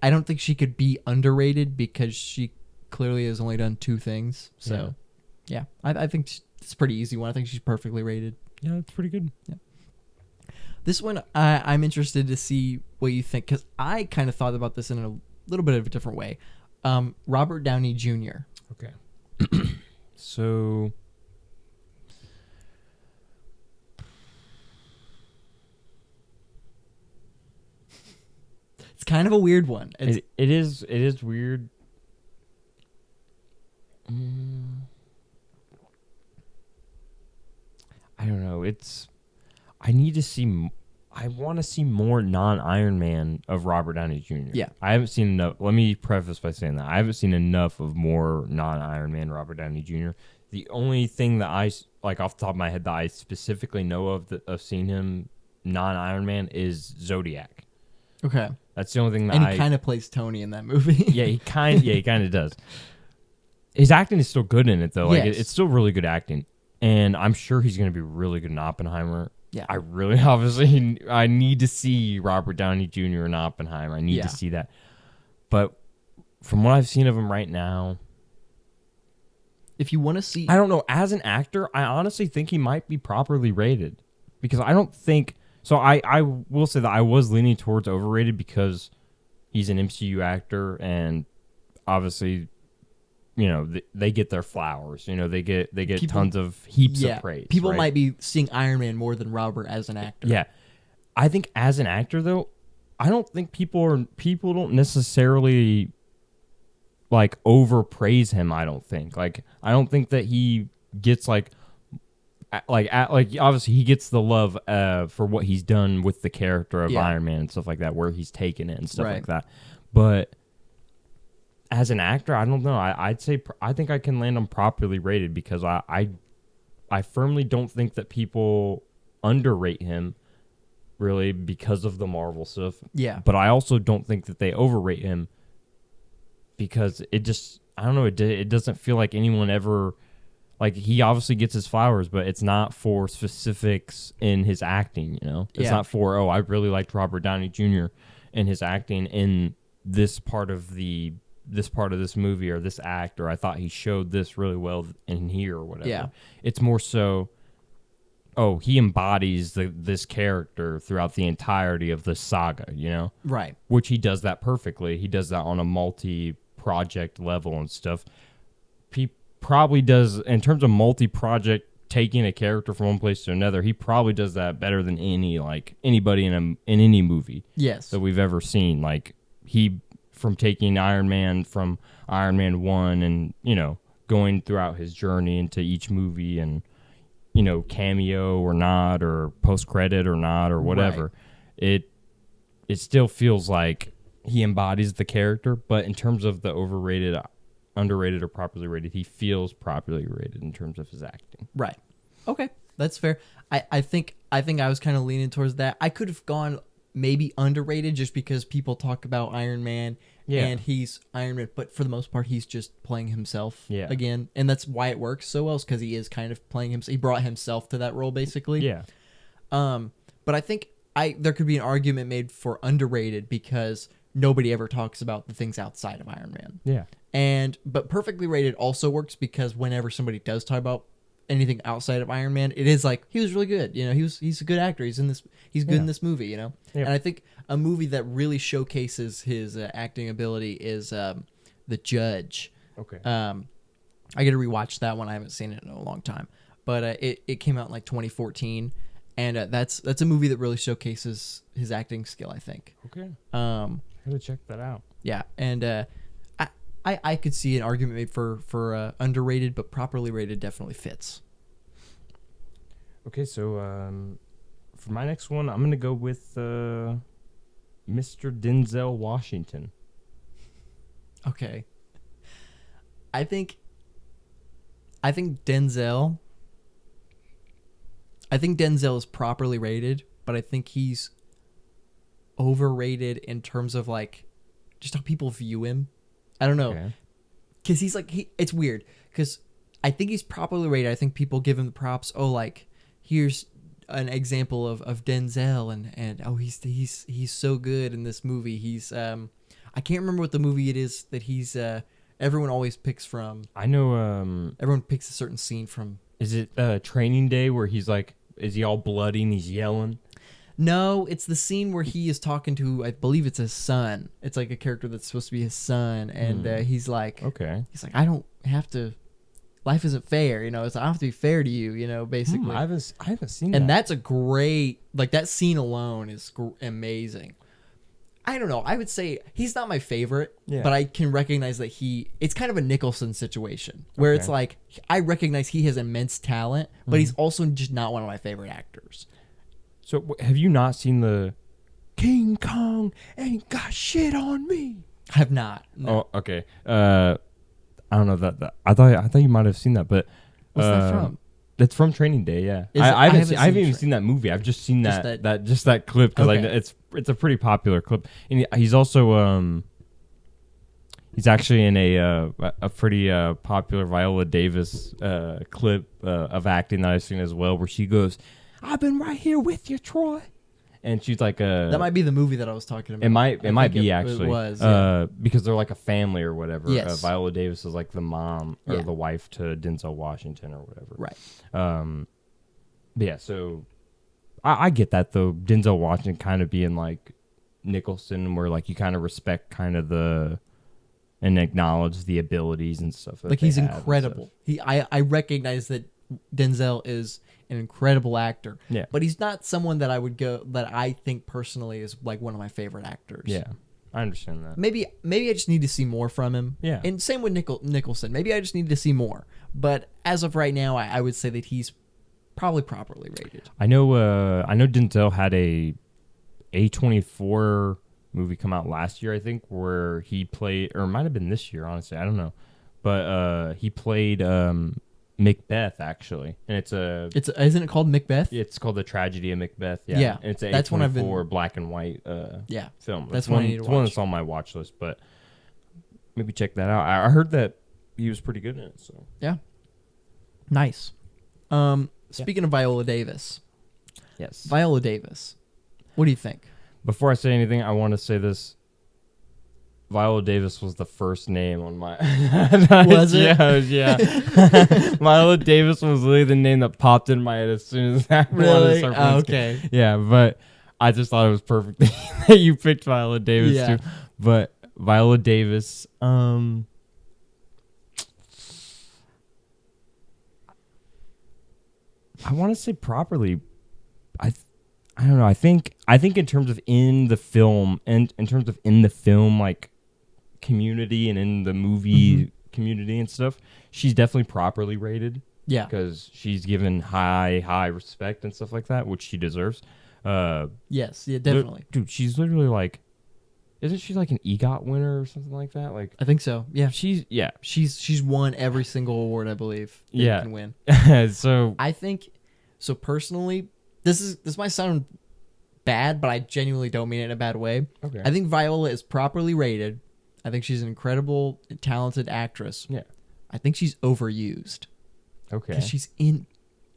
B: don't think she could be underrated because she clearly has only done 2 things. So yeah, I think it's a pretty easy one. I think she's perfectly rated.
C: Yeah, that's pretty good.
B: Yeah. This one, I'm interested to see what you think because I kind of thought about this in a little bit of a different way. Robert Downey Jr.
C: Okay. So
B: It's kind of a weird one.
C: it is weird. I don't know. I want to see more non-Iron Man of Robert Downey Jr.
B: Yeah.
C: I haven't seen enough. Let me preface by saying that I haven't seen enough of more non-Iron Man Robert Downey Jr. The only thing that I like off the top of my head that I specifically know of seeing him non-Iron Man is Zodiac.
B: Okay.
C: That's the only thing that
B: And he kind of plays Tony in that movie.
C: yeah, he kind of does. His acting is still good in it though. Like
B: Yes.
C: it's still really good acting, and I'm sure he's going to be really good in Oppenheimer.
B: Yeah.
C: I really obviously I need to see Robert Downey Jr. in Oppenheimer. I need to see that. But from what I've seen of him right now,
B: If you want to see,
C: I don't know. As an actor, I honestly think he might be properly rated because I don't think so. I will say that I was leaning towards overrated because he's an MCU actor, and obviously, you know, they get their flowers. You know, they get
B: People-
C: tons of heaps of praise.
B: people
C: right?
B: might be seeing Iron Man more than Robert as an actor.
C: Yeah, I think as an actor though, I don't think people don't necessarily like overpraise him. I don't think that he gets like obviously he gets the love for what he's done with the character of Iron Man and stuff like that, where he's taken it and stuff like that. But as an actor, I don't know. I'd say I think I can land on properly rated because I firmly don't think that people underrate him really because of the Marvel stuff.
B: Yeah.
C: But I also don't think that they overrate him because it just, I don't know, it doesn't feel like anyone ever, like he obviously gets his flowers, but it's not for specifics in his acting, you know? It's not for, I really liked Robert Downey Jr. and his acting in this part of this movie or this act, or I thought he showed this really well in here or whatever.
B: Yeah.
C: It's more so, he embodies this character throughout the entirety of the saga, you know?
B: Right.
C: Which he does that perfectly. He does that on a multi-project level and stuff. He probably does, in terms of multi-project, taking a character from one place to another, he probably does that better than anybody in any movie
B: Yes.
C: that we've ever seen. Like, from taking Iron Man from Iron Man 1 and, you know, going throughout his journey into each movie and, you know, cameo or not, or post-credit or not, or whatever. Right. It still feels like he embodies the character, but in terms of the overrated, underrated, or properly rated, he feels properly rated in terms of his acting.
B: Right. Okay. That's fair. I think I was kind of leaning towards that. I could have gone maybe underrated just because people talk about Iron Man and he's Iron Man, but for the most part he's just playing himself again, and that's why it works so well, because he is kind of playing himself. He brought himself to that role basically.
C: Yeah.
B: But I think there could be an argument made for underrated because nobody ever talks about the things outside of Iron Man.
C: Yeah.
B: But perfectly rated also works because whenever somebody does talk about anything outside of Iron Man, it is like he was really good. You know, he's a good actor. He's good in this movie. You know, and I think a movie that really showcases his acting ability is The Judge.
C: Okay.
B: I got to rewatch that one. I haven't seen it in a long time, but it came out in like 2014, and that's a movie that really showcases his acting skill, I think.
C: Okay. I gotta check that out.
B: Yeah, and I could see an argument made for underrated, but properly rated definitely fits.
C: Okay, so for my next one, I'm gonna go with Mr. Denzel Washington.
B: Okay. I think Denzel is properly rated, but I think he's overrated in terms of like just how people view him. I don't know. Because he's like, it's weird because I think he's properly rated. I think people give him the props. Oh, like here's an example of Denzel and oh, he's so good in this movie. He's I can't remember what the movie it is that he's everyone always picks from.
C: I know
B: everyone picks a certain scene from.
C: Is it Training Day where he's like, is he all bloody and he's yelling?
B: No, it's the scene where he is talking to, I believe it's his son. It's like a character that's supposed to be his son, and he's like, I don't have to. Life isn't fair, you know. It's I have to be fair to you, you know. Basically,
C: I haven't seen that.
B: And that's a great, like that scene alone is amazing. I don't know. I would say he's not my favorite, but I can recognize that it's kind of a Nicholson situation where it's like I recognize he has immense talent, but he's also just not one of my favorite actors.
C: So have you not seen the King Kong ain't got shit on me?
B: I have not. No.
C: Oh, okay. I don't know that. I thought you might have seen that, but
B: what's that from?
C: It's from Training Day. Yeah, I haven't even seen that movie. I've just seen that clip because it's a pretty popular clip. And he's also he's actually in a pretty popular Viola Davis clip of acting that I've seen as well, where she goes, "I've been right here with you, Troy," and she's like that
B: might be the movie that I was talking about.
C: It might be actually.
B: It was
C: because they're like a family or whatever.
B: Yes.
C: Viola Davis is like the mom or the wife to Denzel Washington or whatever.
B: Right.
C: But yeah, so I get that though. Denzel Washington kind of being like Nicholson, where like you kind of respect kind of and acknowledge the abilities and stuff.
B: Like he's incredible. I recognize that Denzel is an incredible actor. Yeah. But he's not someone that I think personally is like one of my favorite actors.
C: Yeah. I understand that.
B: Maybe I just need to see more from him.
C: Yeah.
B: And same with Nicholson. Maybe I just need to see more. But as of right now, I would say that he's probably properly rated.
C: I know Denzel had a A24 movie come out last year, I think, where he played, or it might have been this year, honestly, I don't know. But he played Macbeth, actually, and
B: isn't it called Macbeth?
C: It's called The Tragedy of Macbeth. Yeah, and it's an
B: that's
C: A24 black and white film.
B: That's one I need to watch.
C: One that's on my watch list, but maybe check that out. I heard that he was pretty good in it. So
B: yeah, nice. Speaking of Viola Davis,
C: yes,
B: Viola Davis, what do you think?
C: Before I say anything, I want to say this. Viola Davis was the first name on my...
B: Was it?
C: Yeah. Viola Davis was literally the name that popped in my head as soon as that
B: really? Okay.
C: Yeah, but I just thought it was perfect that you picked Viola Davis too. But Viola Davis... I want to say properly... I don't know. I think in terms of in the film, and in terms of in the film, like, community and in the movie community and stuff, she's definitely properly rated.
B: Yeah,
C: because she's given high respect and stuff like that, which she deserves.
B: Yes, yeah, definitely,
C: dude. She's literally like, isn't she like an EGOT winner or something like that? Like,
B: I think so. Yeah,
C: she's
B: won every single award I believe.
C: You
B: can win.
C: So
B: I think So personally, this might sound bad, but I genuinely don't mean it in a bad way.
C: Okay.
B: I think Viola is properly rated. I think she's an incredible, talented actress.
C: Yeah.
B: I think she's overused
C: Okay.
B: because she's in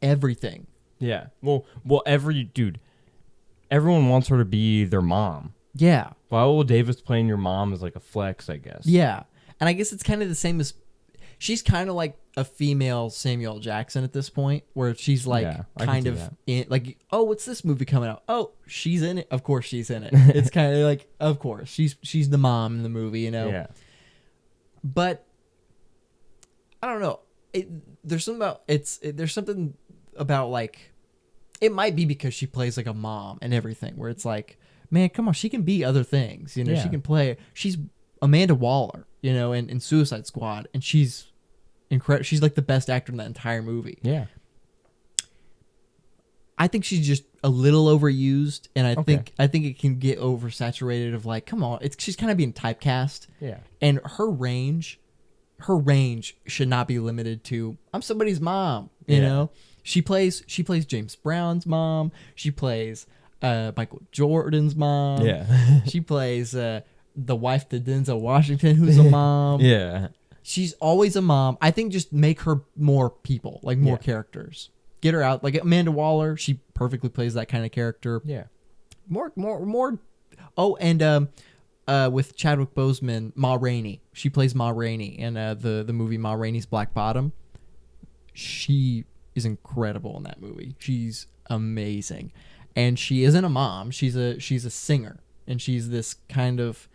B: everything.
C: Yeah. Well, everyone wants her to be their mom.
B: Yeah.
C: Viola Davis playing your mom is like a flex, I guess.
B: Yeah. And I guess it's kind of the same as she's kind of like a female Samuel Jackson at this point, where she's like
C: I can
B: kind
C: see
B: of
C: that.
B: in, like, oh, what's this movie coming out? Oh, she's in it. Of course she's in it. It's kind of like, of course she's the mom in the movie, you know.
C: Yeah.
B: But I don't know. There's something about like, it might be because she plays like a mom and everything, where it's like, man, come on, she can be other things, you know.
C: Yeah.
B: She can play. She's Amanda Waller, you know, in Suicide Squad, and she's incredible. She's like the best actor in that entire movie.
C: Yeah.
B: I think she's just a little overused, and I
C: Okay.
B: think it can get oversaturated. Of like, come on, she's kind of being typecast,
C: Yeah.
B: and her range should not be limited to I'm somebody's mom. You
C: Yeah.
B: know, she plays James Brown's mom. She plays Michael Jordan's mom.
C: Yeah.
B: She plays the wife to Denzel Washington, who's a mom.
C: Yeah.
B: She's always a mom. I think just make her more people, like more
C: Yeah.
B: characters. Get her out. Like Amanda Waller, she perfectly plays that kind of character.
C: Yeah.
B: More. Oh, and with Chadwick Boseman, Ma Rainey. She plays Ma Rainey in the movie Ma Rainey's Black Bottom. She is incredible in that movie. She's amazing. And she isn't a mom. She's a singer. And she's this kind of,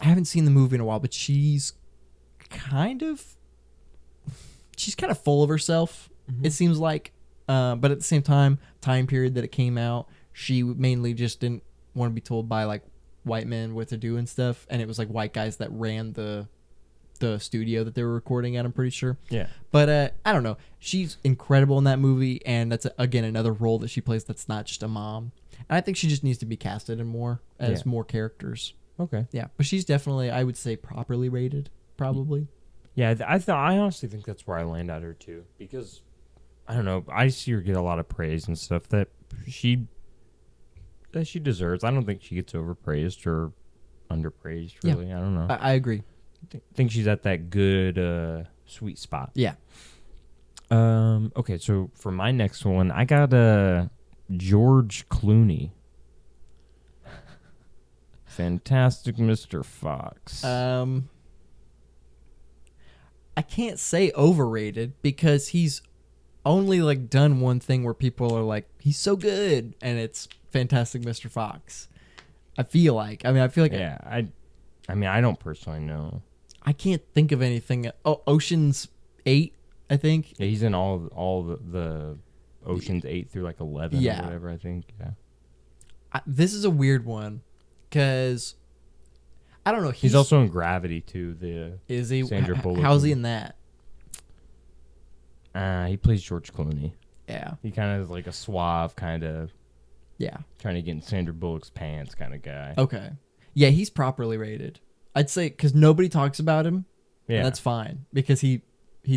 B: I haven't seen the movie in a while, but she's kind of full of herself, it seems like. But at the same time period that it came out, she mainly just didn't want to be told by like white men what to do and stuff. And it was like white guys that ran the studio that they were recording at, I'm pretty sure.
C: Yeah.
B: But I don't know. She's incredible in that movie, and that's again another role that she plays that's not just a mom. And I think she just needs to be casted in more as more characters.
C: Okay.
B: Yeah, but she's definitely, I would say, properly rated, probably.
C: Yeah, I honestly think that's where I land at her too, because I don't know, I see her get a lot of praise and stuff that she deserves. I don't think she gets overpraised or underpraised. Really, I don't know.
B: I agree.
C: I think she's at that good sweet spot.
B: Yeah.
C: Okay, so for my next one, I got George Clooney. Fantastic Mr. Fox.
B: I can't say overrated because he's only like done one thing where people are like, he's so good, and it's Fantastic Mr. Fox. I feel like
C: yeah, I don't personally know.
B: I can't think of anything. Oh, Ocean's 8, I think.
C: Yeah, he's in all the Oceans 8 through like 11
B: Yeah.
C: or whatever, I think. Yeah.
B: This is a weird one because I don't know.
C: He's also in Gravity too.
B: Is he?
C: Sandra Bullock.
B: How's he in that?
C: He plays George Clooney.
B: Yeah.
C: He kind of is like a suave kind of
B: Yeah.
C: trying to get in Sandra Bullock's pants kind of guy.
B: Okay. Yeah, he's properly rated. I'd say because nobody talks about him.
C: Yeah.
B: And that's fine because he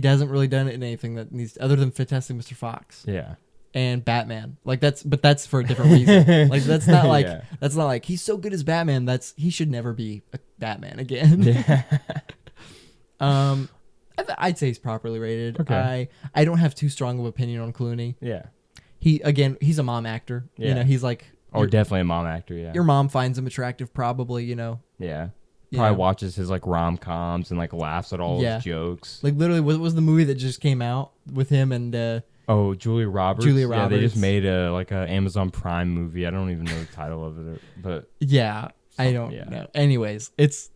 B: hasn't really done it in anything that needs other than Fantastic Mr. Fox
C: Yeah.
B: and Batman. Like that's for a different reason. Like that's not like
C: Yeah.
B: he's so good as Batman. He should never be a Batman again.
C: Yeah.
B: I'd say he's properly rated.
C: Okay.
B: I don't have too strong of an opinion on Clooney.
C: Yeah.
B: He's a mom actor.
C: Yeah.
B: You know, he's like
C: Definitely a mom actor, yeah.
B: your mom finds him attractive, probably. You know.
C: Yeah.
B: You
C: Probably
B: know.
C: watches his like rom-coms and like laughs at all his jokes.
B: Like literally, what was the movie that just came out with him and?
C: Oh, Julia Roberts.
B: Julia
C: Yeah, they just
B: Roberts.
C: made a Amazon Prime movie. I don't even know the title of it, but
B: Yeah, I don't
C: yeah.
B: know. Anyways, he's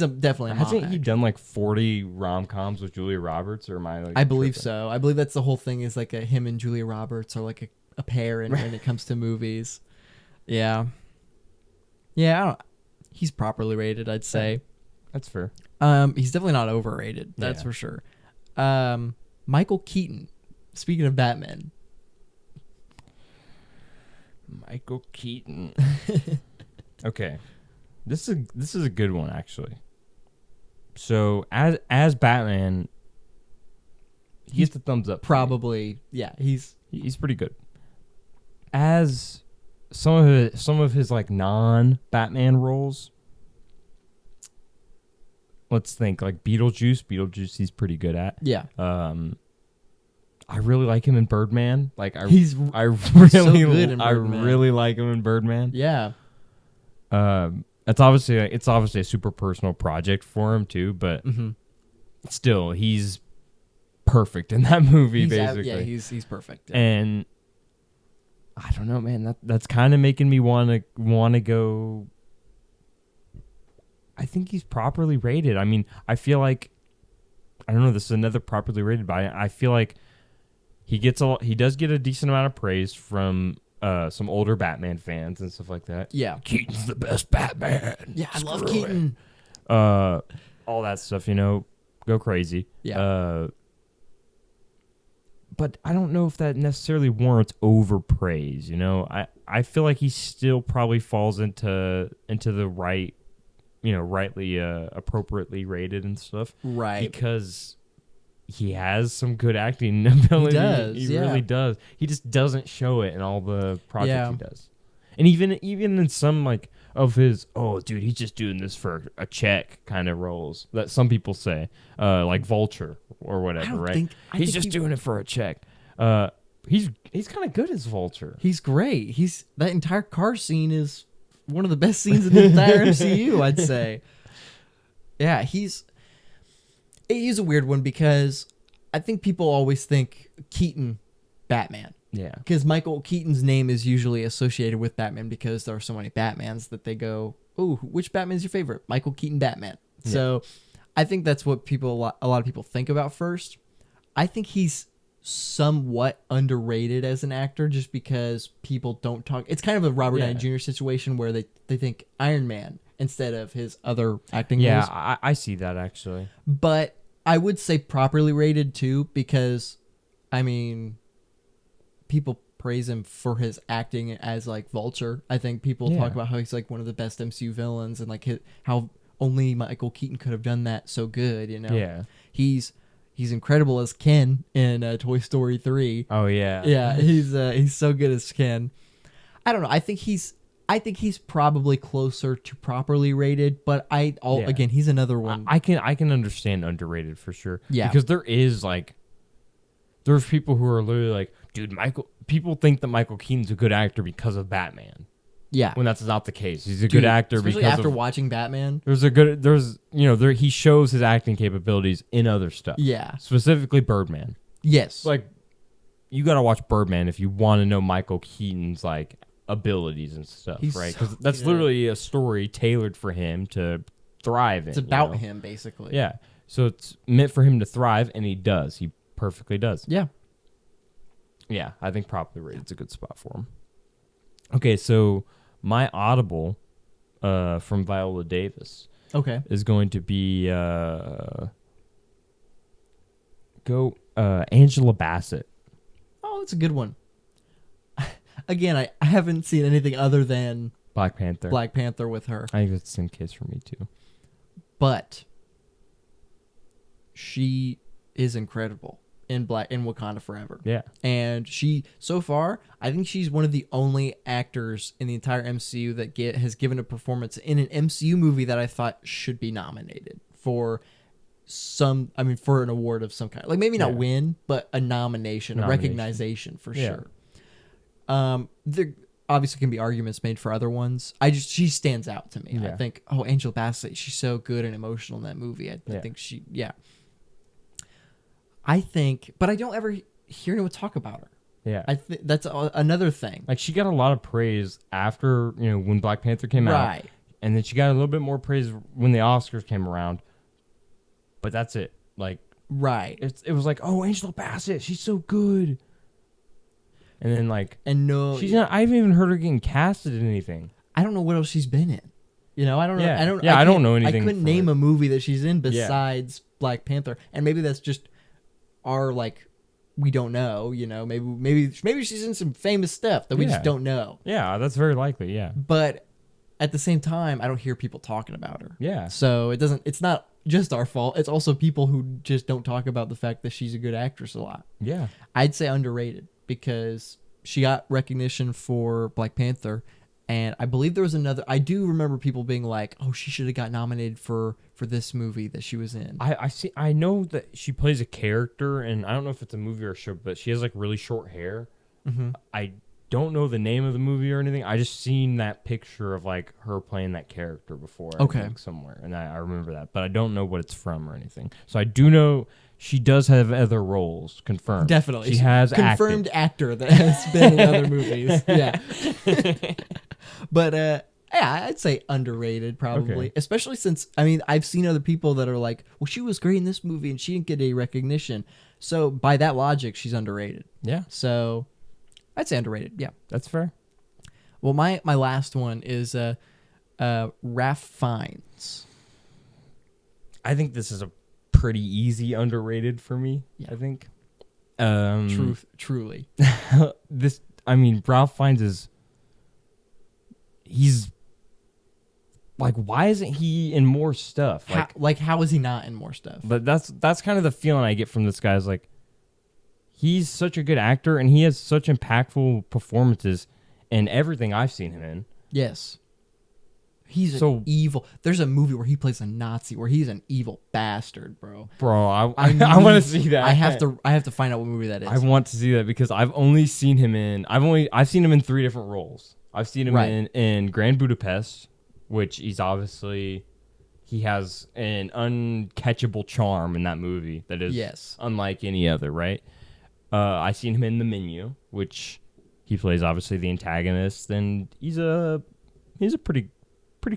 B: definitely a mom
C: hasn't he
B: actor.
C: done like 40 rom-coms with Julia Roberts, or am I like?
B: I believe
C: tripping?
B: so. I believe that's the whole thing. Is like him and Julia Roberts are like a pair when it comes to movies. Yeah, yeah. I don't, he's properly rated, I'd say.
C: That's fair.
B: He's definitely not overrated. That's
C: Yeah.
B: for sure. Michael Keaton. Speaking of Batman,
C: Michael Keaton. Okay, this is a good one actually. So as Batman, he gets the thumbs up. for me.
B: probably yeah. He's
C: He's pretty good. As some of his like non-Batman roles, let's think like Beetlejuice. Beetlejuice, he's pretty good at.
B: Yeah.
C: I really like him in Birdman. Like I
B: He's
C: really
B: so good in
C: I
B: Birdman.
C: really like him in Birdman.
B: Yeah.
C: It's obviously a super personal project for him too, but still, he's perfect in that movie. Basically,
B: he's perfect.
C: And I don't know, man. That's kind of making me want to go. I think he's properly rated. I mean, I feel like I don't know. This is another properly rated, but I feel like he does get a decent amount of praise from some older Batman fans and stuff like that.
B: Yeah,
C: Keaton's the best Batman.
B: Yeah, I love
C: Screw
B: Keaton.
C: it. All that stuff, go crazy.
B: Yeah.
C: But I don't know if that necessarily warrants overpraise. I feel like he still probably falls into the right, rightly appropriately rated and stuff.
B: Right.
C: Because he has some good acting ability. He really does. He just doesn't show it in all the projects he does. And even in some like of his, oh dude, he's just doing this for a check kind of roles that some people say, like Vulture or whatever, right? He's just doing it for a check. He's kind of good as Vulture.
B: He's great. That entire car scene is one of the best scenes in the entire MCU, I'd say. Yeah, he's a weird one because I think people always think Keaton Batman.
C: Yeah.
B: Because Michael Keaton's name is usually associated with Batman because there are so many Batmans that they go, oh, which Batman's your favorite? Michael Keaton Batman. Yeah. So I think that's what a lot of people think about first. I think he's somewhat underrated as an actor just because people don't talk. It's kind of a Robert Downey Jr. situation where they think Iron Man instead of his other acting roles.
C: Yeah, I see that actually.
B: But I would say properly rated too because, I mean, people praise him for his acting as like Vulture. I think people talk about how he's like one of the best MCU villains and like how only Michael Keaton could have done that so good.
C: Yeah,
B: he's incredible as Ken in Toy Story 3.
C: Oh yeah,
B: yeah, he's so good as Ken. I don't know. I think he's probably closer to properly rated, but again, he's another one.
C: I can understand underrated for sure.
B: Yeah,
C: because there's people who are literally like, dude, people think that Michael Keaton's a good actor because of Batman.
B: Yeah,
C: when that's not the case. He's a good actor
B: especially
C: because
B: after watching Batman.
C: He shows his acting capabilities in other stuff.
B: Yeah,
C: specifically Birdman.
B: Yes,
C: like you got to watch Birdman if you want to know Michael Keaton's like abilities and stuff, right? Because that's literally a story tailored for him to thrive in.
B: It's about him, basically.
C: Yeah, so it's meant for him to thrive, and he does. He perfectly does.
B: Yeah.
C: Yeah, I think properly rated's a good spot for him. Okay, so my audible from Viola Davis is going to be Angela Bassett.
B: Oh, that's a good one. Again, I haven't seen anything other than
C: Black Panther
B: with her.
C: I think that's the same case for me too.
B: But she is incredible in Wakanda Forever.
C: Yeah.
B: And so far, I think she's one of the only actors in the entire MCU that has given a performance in an MCU movie that I thought should be nominated for for an award of some kind. Like maybe not win, but a nomination, a recognition for sure. There obviously can be arguments made for other ones. She stands out to me. I think, Angela Bassett, she's so good and emotional in that movie. I think I think, but I don't ever hear anyone talk about her.
C: Yeah.
B: I think that's another thing.
C: Like she got a lot of praise after, when Black Panther came out.
B: Right.
C: And then she got a little bit more praise when the Oscars came around. But that's it. Like,
B: right.
C: It was like, oh, Angela Bassett, she's so good. And then
B: she's
C: not. I haven't even heard her getting casted in anything.
B: I don't know what else she's been in. I don't know.
C: Yeah. I don't know anything.
B: I couldn't name a movie that she's in besides Black Panther, and maybe that's just we don't know. Maybe she's in some famous stuff that we just don't know.
C: Yeah, that's very likely. Yeah,
B: but at the same time, I don't hear people talking about her.
C: Yeah,
B: so it's not just our fault. It's also people who just don't talk about the fact that she's a good actress a lot.
C: Yeah,
B: I'd say underrated because she got recognition for Black Panther, and I believe there was another. I do remember people being like, "Oh, she should have got nominated for this movie that she was in."
C: I see. I know that she plays a character, and I don't know if it's a movie or a show, but she has like really short hair.
B: Mm-hmm.
C: I don't know the name of the movie or anything. I just seen that picture of like her playing that character before. I think, somewhere, and I remember that, but I don't know what it's from or anything. So I do know she does have other roles confirmed.
B: Definitely,
C: she has
B: confirmed
C: acted.
B: actor that has been in other movies. Yeah, but yeah, I'd say underrated probably,
C: Okay.
B: especially since I've seen other people that are like, well, she was great in this movie and she didn't get any recognition. So by that logic, she's underrated.
C: Yeah,
B: So I'd say underrated. Yeah.
C: that's fair.
B: Well, my last one is Ralph Fiennes.
C: I think this is a pretty easy underrated for me.
B: Yeah.
C: I think.
B: Truly.
C: Ralph Fiennes he's like, why isn't he in more stuff?
B: How is he not in more stuff?
C: But that's kind of the feeling I get from this guy. Is like, he's such a good actor and he has such impactful performances in everything I've seen him in.
B: Yes. He's an evil. There's a movie where he plays a Nazi where he's an evil bastard, bro.
C: Bro, I want to see that.
B: I have to find out what movie that is.
C: I want to see that because I've only seen him in I've seen him in 3 different roles. I've seen him in Grand Budapest, which he has an uncatchable charm in that movie that is unlike any other, right? I've seen him in The Menu, which he plays obviously the antagonist, and he's a pretty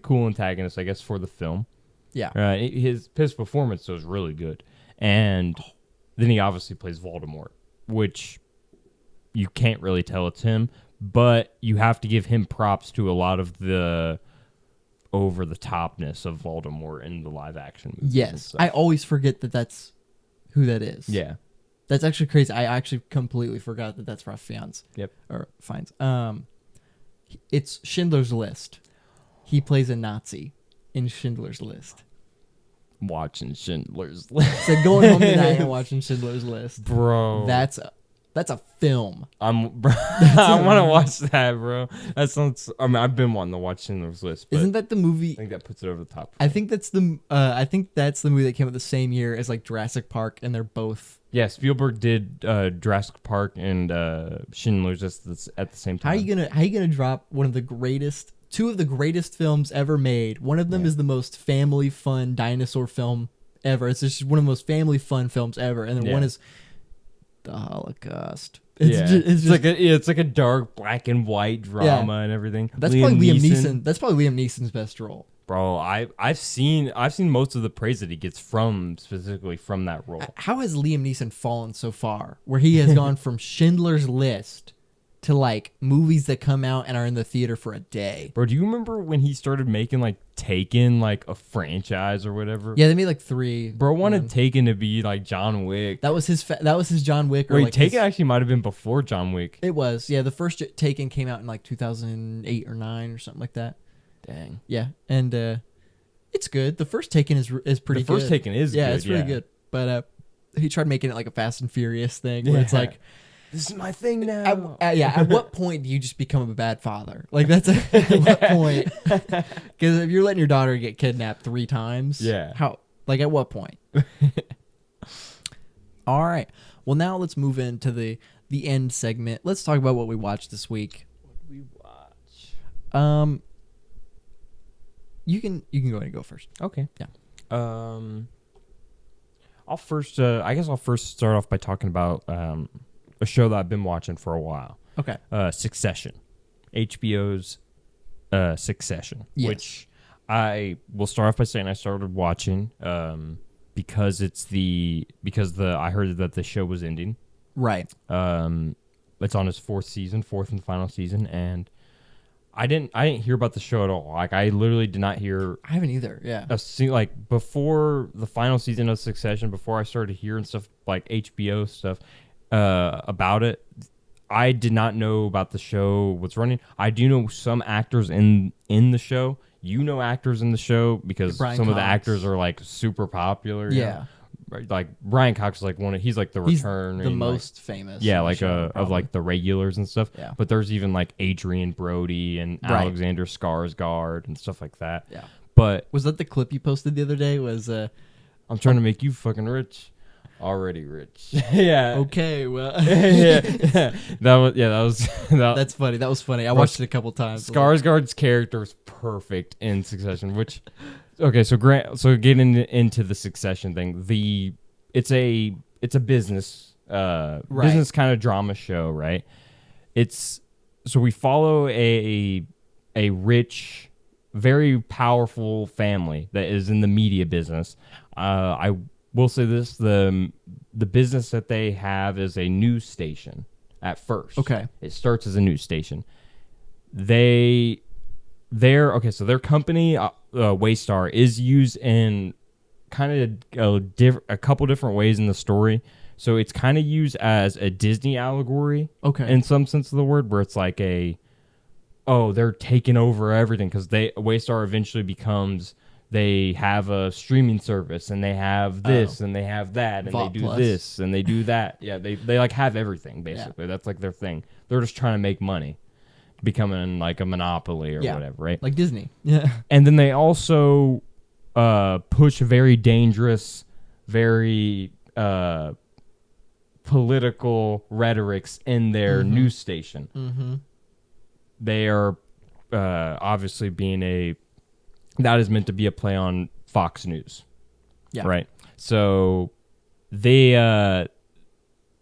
C: cool antagonist, I guess, for the film.
B: Yeah.
C: His performance was really good. And then he obviously plays Voldemort, which you can't really tell it's him, but you have to give him props to a lot of the over-the-topness of Voldemort in the live-action movies.
B: Yes. I always forget that that's who that is.
C: Yeah.
B: That's actually crazy. I actually completely forgot that that's Ralph Fiennes.
C: Yep.
B: Or Fiennes. It's Schindler's List. He plays a Nazi in Schindler's List.
C: Watching Schindler's List.
B: So going home tonight and watching Schindler's List.
C: Bro.
B: That's a film.
C: I want to watch that, bro. That sounds. I've been wanting to watch Schindler's List. But
B: isn't that the movie?
C: I think that puts it over the top.
B: I think that's the movie that came out the same year as like Jurassic Park, and they're both.
C: Yeah, Spielberg did Jurassic Park and Schindler's List at the same time.
B: How you gonna drop two of the greatest films ever made? One of them is the most family fun dinosaur film ever. It's just one of the most family fun films ever, and then one is the Holocaust.
C: It's like a dark black and white drama and everything.
B: That's probably Liam Neeson. That's probably Liam Neeson's best role.
C: Bro, I've seen most of the praise that he gets specifically from that role.
B: How has Liam Neeson fallen so far, where he has gone from Schindler's List to like movies that come out and are in the theater for a day?
C: Bro, do you remember when he started making like Taken like a franchise or whatever?
B: Yeah, they made like 3.
C: Bro wanted Taken to be like John Wick.
B: That was his John Wick. Or
C: wait,
B: like
C: Taken actually might have been before John Wick.
B: It was. Yeah, the first Taken came out in like 2008 or 9 or something like that.
C: Dang.
B: Yeah, and it's good. The first Taken is pretty good.
C: The first Taken is good.
B: Yeah, it's pretty good. But he tried making it like a Fast and Furious thing where it's like,
C: this is my thing now.
B: At what point do you just become a bad father? Like that's at what point? Because if you're letting your daughter get kidnapped 3 times, how? Like at what point? All right. Well, now let's move into the end segment. Let's talk about what we watched this week.
C: What did we watch?
B: You can go ahead and go first.
C: Okay.
B: Yeah.
C: I'll first. I guess I'll first start off by talking about a show that I've been watching for a while.
B: Okay.
C: Succession, HBO's Succession, which I will start off by saying I started watching because I heard that the show was ending.
B: Right.
C: It's on its 4th and final season, and I didn't hear about the show at all. Like I literally did not hear.
B: I haven't either. Yeah.
C: Like before the final season of Succession, before I started hearing stuff like HBO stuff about it, I did not know about the show. What's running? I do know some actors in the show. You know actors in the show because
B: Brian
C: some of the
B: Cox.
C: actors are like super popular.
B: Yeah.
C: like Brian Cox is like he's like the return,
B: the most famous.
C: Yeah,
B: in the
C: like
B: show,
C: of like the regulars and stuff.
B: Yeah.
C: But there's even like Adrian Brody and
B: Right.
C: Alexander Skarsgård and stuff like that.
B: Yeah.
C: But
B: Was that the clip you posted the other day? Was
C: I'm trying to make you fucking rich. Already rich. Yeah.
B: okay, well,
C: yeah. That was
B: that's funny. That was funny. I watched it a couple times.
C: Skarsgård's character was perfect in Succession, which okay, so getting into the Succession thing, it's a business business kind of drama show, right? So we follow a rich, very powerful family that is in the media business. I will say this, the business that they have is a news station at first.
B: Okay.
C: It starts as a news station. So their company, Waystar, is used in kind of a couple different ways in the story. So it's kind of used as a Disney allegory,
B: Okay.
C: in some sense of the word, where it's like they're taking over everything, because Waystar eventually becomes, they have a streaming service, and they have this, and they have that, and
B: Vault
C: they do
B: Plus.
C: this, and they do that. Yeah, they like have everything, basically. That's like their thing. They're just trying to make money, becoming like a monopoly or whatever, right?
B: Like Disney. Yeah.
C: And then they also push very dangerous, very political rhetorics in their news station.
B: Mm-hmm.
C: They are obviously that is meant to be a play on Fox News.
B: Yeah.
C: Right. So they're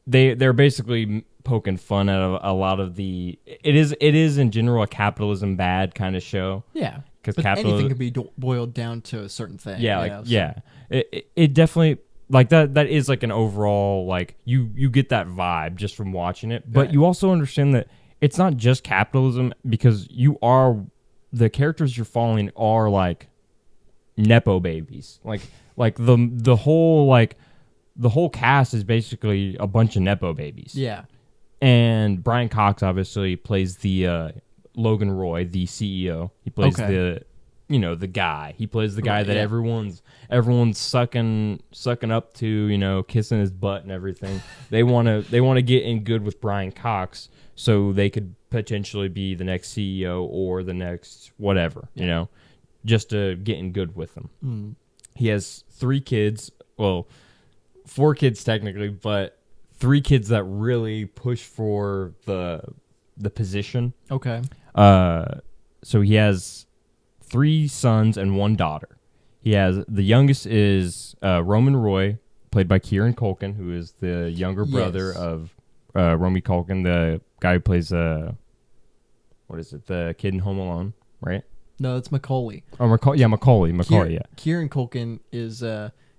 C: basically poking fun at a lot of it is in general a capitalism bad kind of show.
B: Yeah.
C: Because
B: anything can be boiled down to a certain thing.
C: Yeah, It definitely, like, that is like an overall, like, you get that vibe just from watching it. But you also understand that it's not just capitalism, because the characters you're following are like nepo babies. Like the whole cast is basically a bunch of nepo babies.
B: Yeah.
C: And Brian Cox obviously plays the Logan Roy, the CEO. He plays the guy. He plays the guy that everyone's sucking up to, kissing his butt and everything. They want to get in good with Brian Cox, so they could potentially be the next CEO or the next whatever, just to get in good with him.
B: Mm.
C: He has 3 kids. Well, 4 kids technically, but 3 kids that really push for the position.
B: Okay.
C: So he has 3 sons and 1 daughter. The youngest is Roman Roy, played by Kieran Culkin, who is the younger brother of Romy Culkin, the guy who plays the kid in Home Alone, right?
B: No, it's Macaulay.
C: Oh, Macaulay.
B: Kieran Culkin is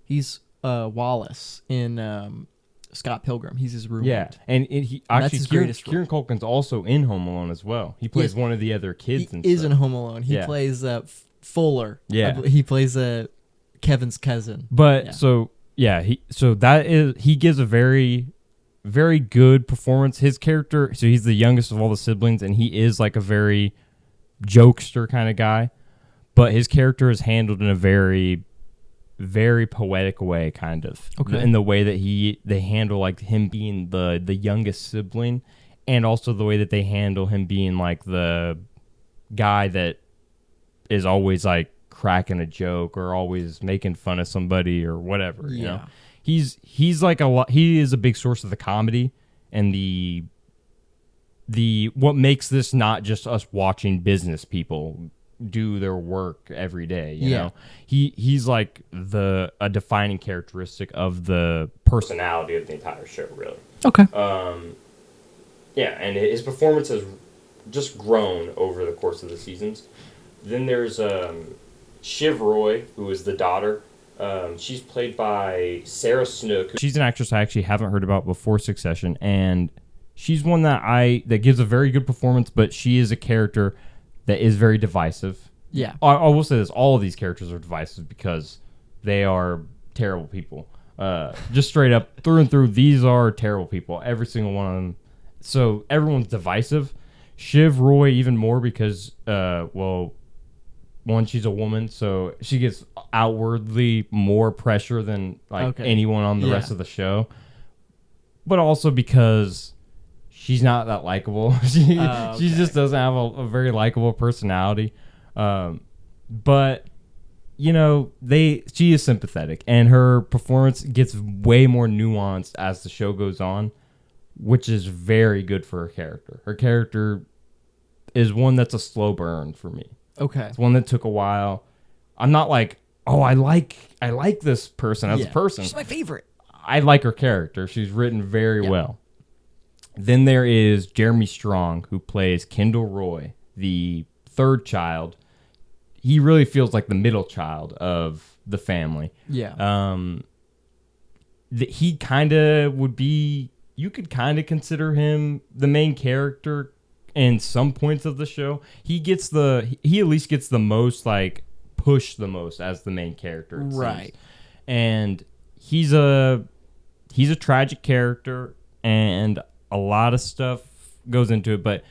B: he's Wallace in Scott Pilgrim. He's his roommate.
C: Yeah, and
B: that's his greatest role.
C: Kieran Culkin's also in Home Alone as well. He plays one of the other kids.
B: He is in Home Alone. He plays Fuller.
C: Yeah,
B: he plays Kevin's cousin.
C: But he gives a very, very good performance. His character, so he's the youngest of all the siblings, and he is like a very jokester kind of guy. But his character is handled in a very, very poetic way, kind of.
B: Okay.
C: In the way that they handle like him being the youngest sibling, and also the way that they handle him being like the guy that is always like cracking a joke or always making fun of somebody or whatever. You know, he's like he is a big source of the comedy and the what makes this not just us watching business people do their work every day. You know, he's like a defining characteristic of the personality of the entire show, really.
B: Okay.
C: And his performance has just grown over the course of the seasons. Then there's Shiv Roy, who is the daughter. She's played by Sarah Snook. She's an actress I actually haven't heard about before Succession, and she's one that gives a very good performance, but she is a character that is very divisive.
B: Yeah.
C: I will say this, all of these characters are divisive because they are terrible people. Just straight up, through and through, these are terrible people. Every single one of them. So everyone's divisive. Shiv Roy even more because, one, she's a woman, so she gets outwardly more pressure than anyone on the rest of the show. But also because she's not that likable. She just doesn't have a very likable personality. But she is sympathetic, and her performance gets way more nuanced as the show goes on, which is very good for her character. Her character is one that's a slow burn for me.
B: Okay.
C: It's one that took a while. I'm not like, oh, I like this person as a person.
B: She's my favorite.
C: I like her character. She's written very well. Then there is Jeremy Strong, who plays Kendall Roy, the third child. He really feels like the middle child of the family.
B: Yeah.
C: He kind of would be, you could kind of consider him the main character in some points of the show. He at least gets the most, like, pushed the most as the main character.
B: Right.
C: And he's a tragic character, and a lot of stuff goes into it, but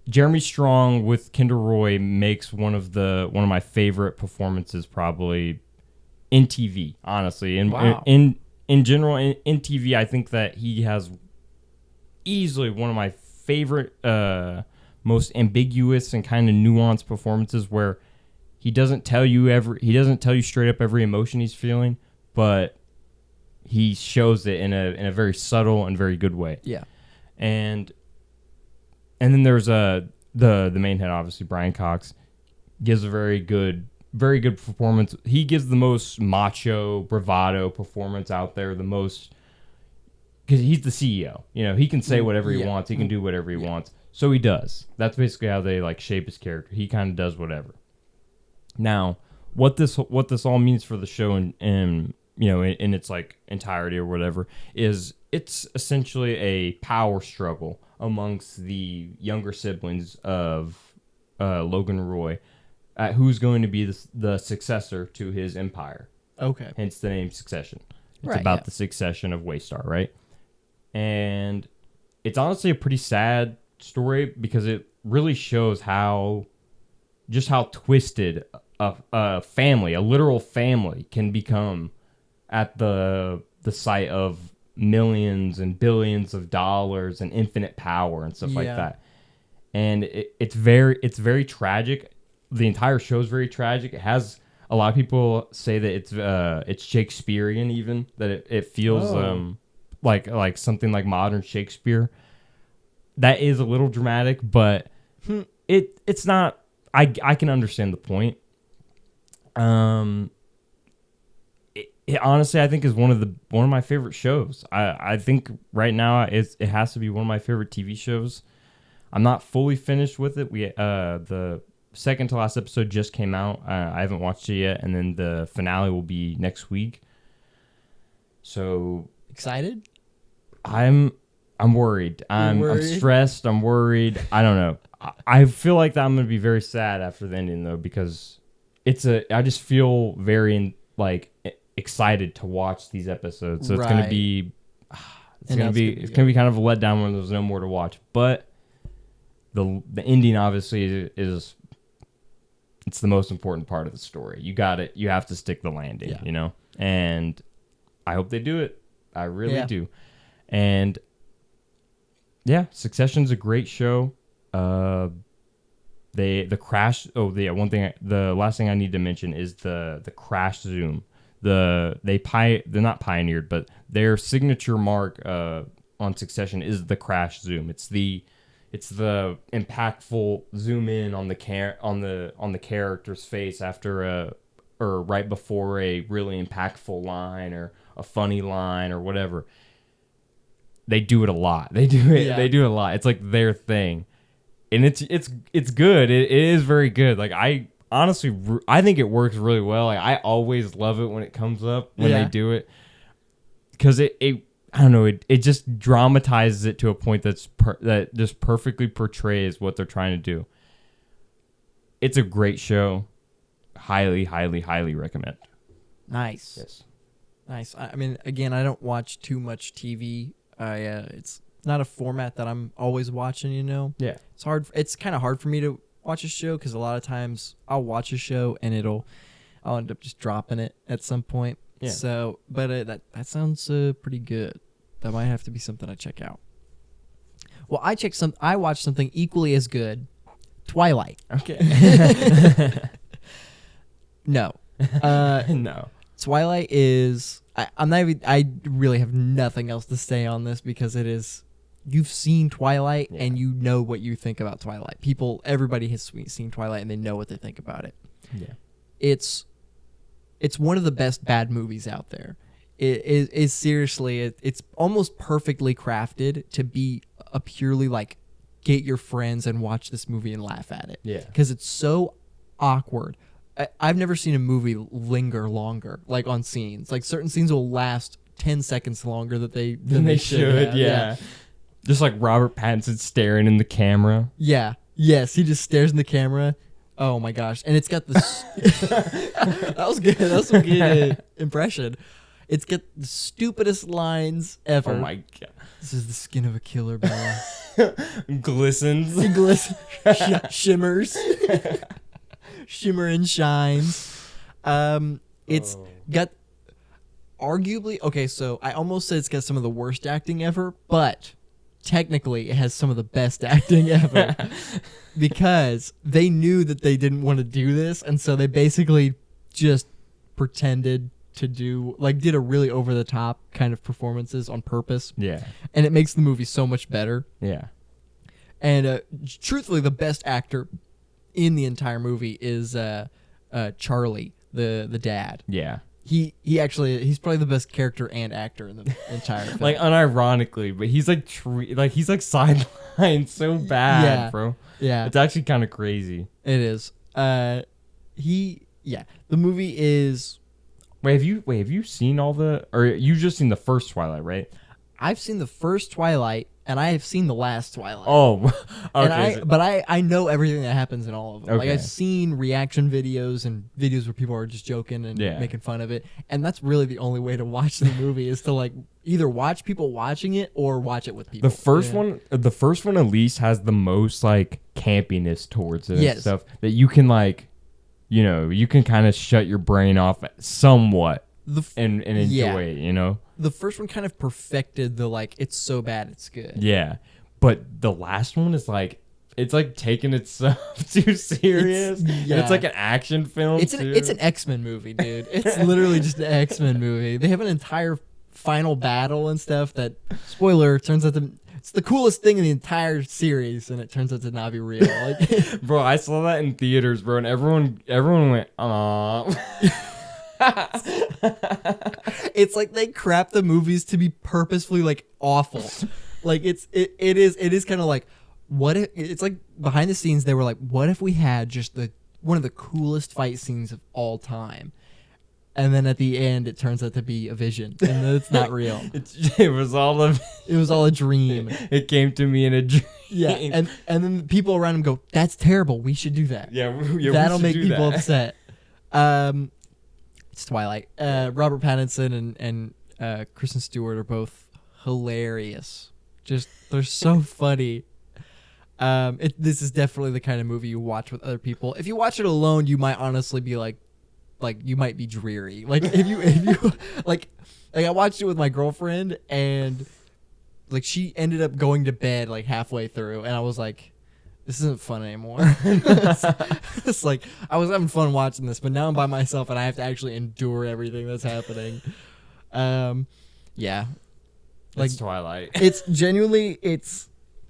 C: Jeremy Strong with Kendall Roy makes one of my favorite performances probably in TV, honestly. And in general, in TV, I think that he has easily one of my favorite, most ambiguous and kind of nuanced performances, where he doesn't tell you straight up every emotion he's feeling, but he shows it in a very subtle and very good way.
B: Yeah.
C: And then there's the main head, obviously Brian Cox, gives a very good performance. He gives the most macho bravado performance out there, the most, because he's the CEO. He can say whatever he wants. He can do whatever he wants. So he does. That's basically how they shape his character. He kind of does whatever. Now, what this all means for the show and in its entirety or whatever is, it's essentially a power struggle amongst the younger siblings of Logan Roy, who's going to be the successor to his empire.
B: Okay.
C: Hence the name Succession. It's about the succession of Waystar, right? And it's honestly a pretty sad story, because it really shows how twisted a family, a literal family, can become at the site of millions and billions of dollars and infinite power and stuff like that. And it's very tragic. The entire show is very tragic. It has, a lot of people say that it's Shakespearean, even, that it feels like something like modern Shakespeare. That is a little dramatic, but it's not. I can understand the point. It honestly, I think, is one of my favorite shows. I think right now it has to be one of my favorite TV shows. I'm not fully finished with it. The second to last episode just came out. I haven't watched it yet, and then the finale will be next week. So
B: excited?
C: I'm worried. I'm stressed. I'm worried. I don't know. I feel like that I'm going to be very sad after the ending, though, because I just feel very excited to watch these episodes. So it's going to be kind of a letdown when there's no more to watch. But the ending obviously is it's the most important part of the story. You have to stick the landing, And I hope they do it. I really do. And Succession's a great show. The last thing I need to mention is the crash zoom. They're not pioneered, but their signature mark on Succession is the crash zoom. It's the impactful zoom in on the character's face after or right before a really impactful line or a funny line or whatever. They do it a lot. They do it a lot. It's like their thing. And it's good. It is very good. I honestly, I think it works really well. I always love it when it comes up, when they do it, because it I don't know, it just dramatizes it to a point that just perfectly portrays what they're trying to do. It's a great show. Highly, highly, highly recommend.
B: Nice.
C: Yes.
B: Nice. I mean, again, I don't watch too much TV. It's not a format that I'm always watching,
C: Yeah.
B: It's hard. It's kind of hard for me to watch a show because a lot of times I'll watch a show and I'll end up just dropping it at some point.
C: Yeah.
B: So, but that sounds pretty good. That might have to be something I check out. Well, I watched something equally as good, Twilight.
C: Okay.
B: No.
C: No.
B: Twilight is I really have nothing else to say on this because it is you've seen Twilight and you know what you think about Twilight. Everybody has seen Twilight and they know what they think about it.
C: Yeah.
B: It's one of the best bad movies out there. It is seriously it's almost perfectly crafted to be a purely like get your friends and watch this movie and laugh at it.
C: Yeah.
B: Because it's so awkward. I've never seen a movie linger longer, like on scenes. Like certain scenes will last 10 seconds longer than they should.
C: Yeah. Just like Robert Pattinson staring in the camera.
B: Yeah. Yes, he just stares in the camera. Oh my gosh. And it's got this that was good. That was some good impression. It's got the stupidest lines ever.
C: Oh my god.
B: This is the skin of a killer, Bella.
C: Glistens.
B: It shimmers. Shimmer and shines. It's got arguably okay, so I almost said it's got some of the worst acting ever, but technically it has some of the best acting ever. Because they knew that they didn't want to do this, and so they basically just pretended to did a really over the top kind of performances on purpose.
C: Yeah.
B: And it makes the movie so much better.
C: Yeah.
B: And truthfully, the best actor in the entire movie is Charlie, the dad.
C: Yeah.
B: He's probably the best character and actor in the entire film.
C: Like unironically, but he's like he's like sidelined so bad, bro.
B: Yeah.
C: It's actually kind of crazy.
B: It is. The movie is
C: Wait, have you seen or you just seen the first Twilight, right?
B: I've seen the first Twilight and I have seen the last Twilight.
C: Oh, okay.
B: And I know everything that happens in all of them.
C: Okay.
B: Like I've seen reaction videos and videos where people are just joking and making fun of it. And that's really the only way to watch the movie is to like either watch people watching it or watch it with people.
C: The first one at least has the most like campiness towards it and stuff that you can like, you can kind of shut your brain off somewhat and enjoy it,
B: The first one kind of perfected the like it's so bad it's good.
C: Yeah. But the last one is like it's like taking itself too serious. It's like an action film.
B: It's an X-Men movie, dude. It's literally just an X-Men movie. They have an entire final battle and stuff that spoiler turns out it's the coolest thing in the entire series, and it turns out to not be real. Like,
C: bro, I saw that in theaters, bro, and everyone went,
B: it's like they crap the movies to be purposefully like awful. Like it is kind of like what if it's like behind the scenes they were like, what if we had just one of the coolest fight scenes of all time? And then at the end, it turns out to be a vision, and it's not real.
C: It was all
B: a dream.
C: It came to me in a dream.
B: Yeah, and then people around him go, "That's terrible. We should do that. That'll make people upset." It's Twilight. Robert Pattinson and Kristen Stewart are both hilarious. Just they're so funny. This is definitely the kind of movie you watch with other people. If you watch it alone, you might honestly be like you might be dreary. Like if you like I watched it with my girlfriend and like she ended up going to bed like halfway through and I was like, this isn't fun anymore. It's like I was having fun watching this, but now I'm by myself and I have to actually endure everything that's happening. Yeah. Like
C: it's Twilight.
B: It's genuinely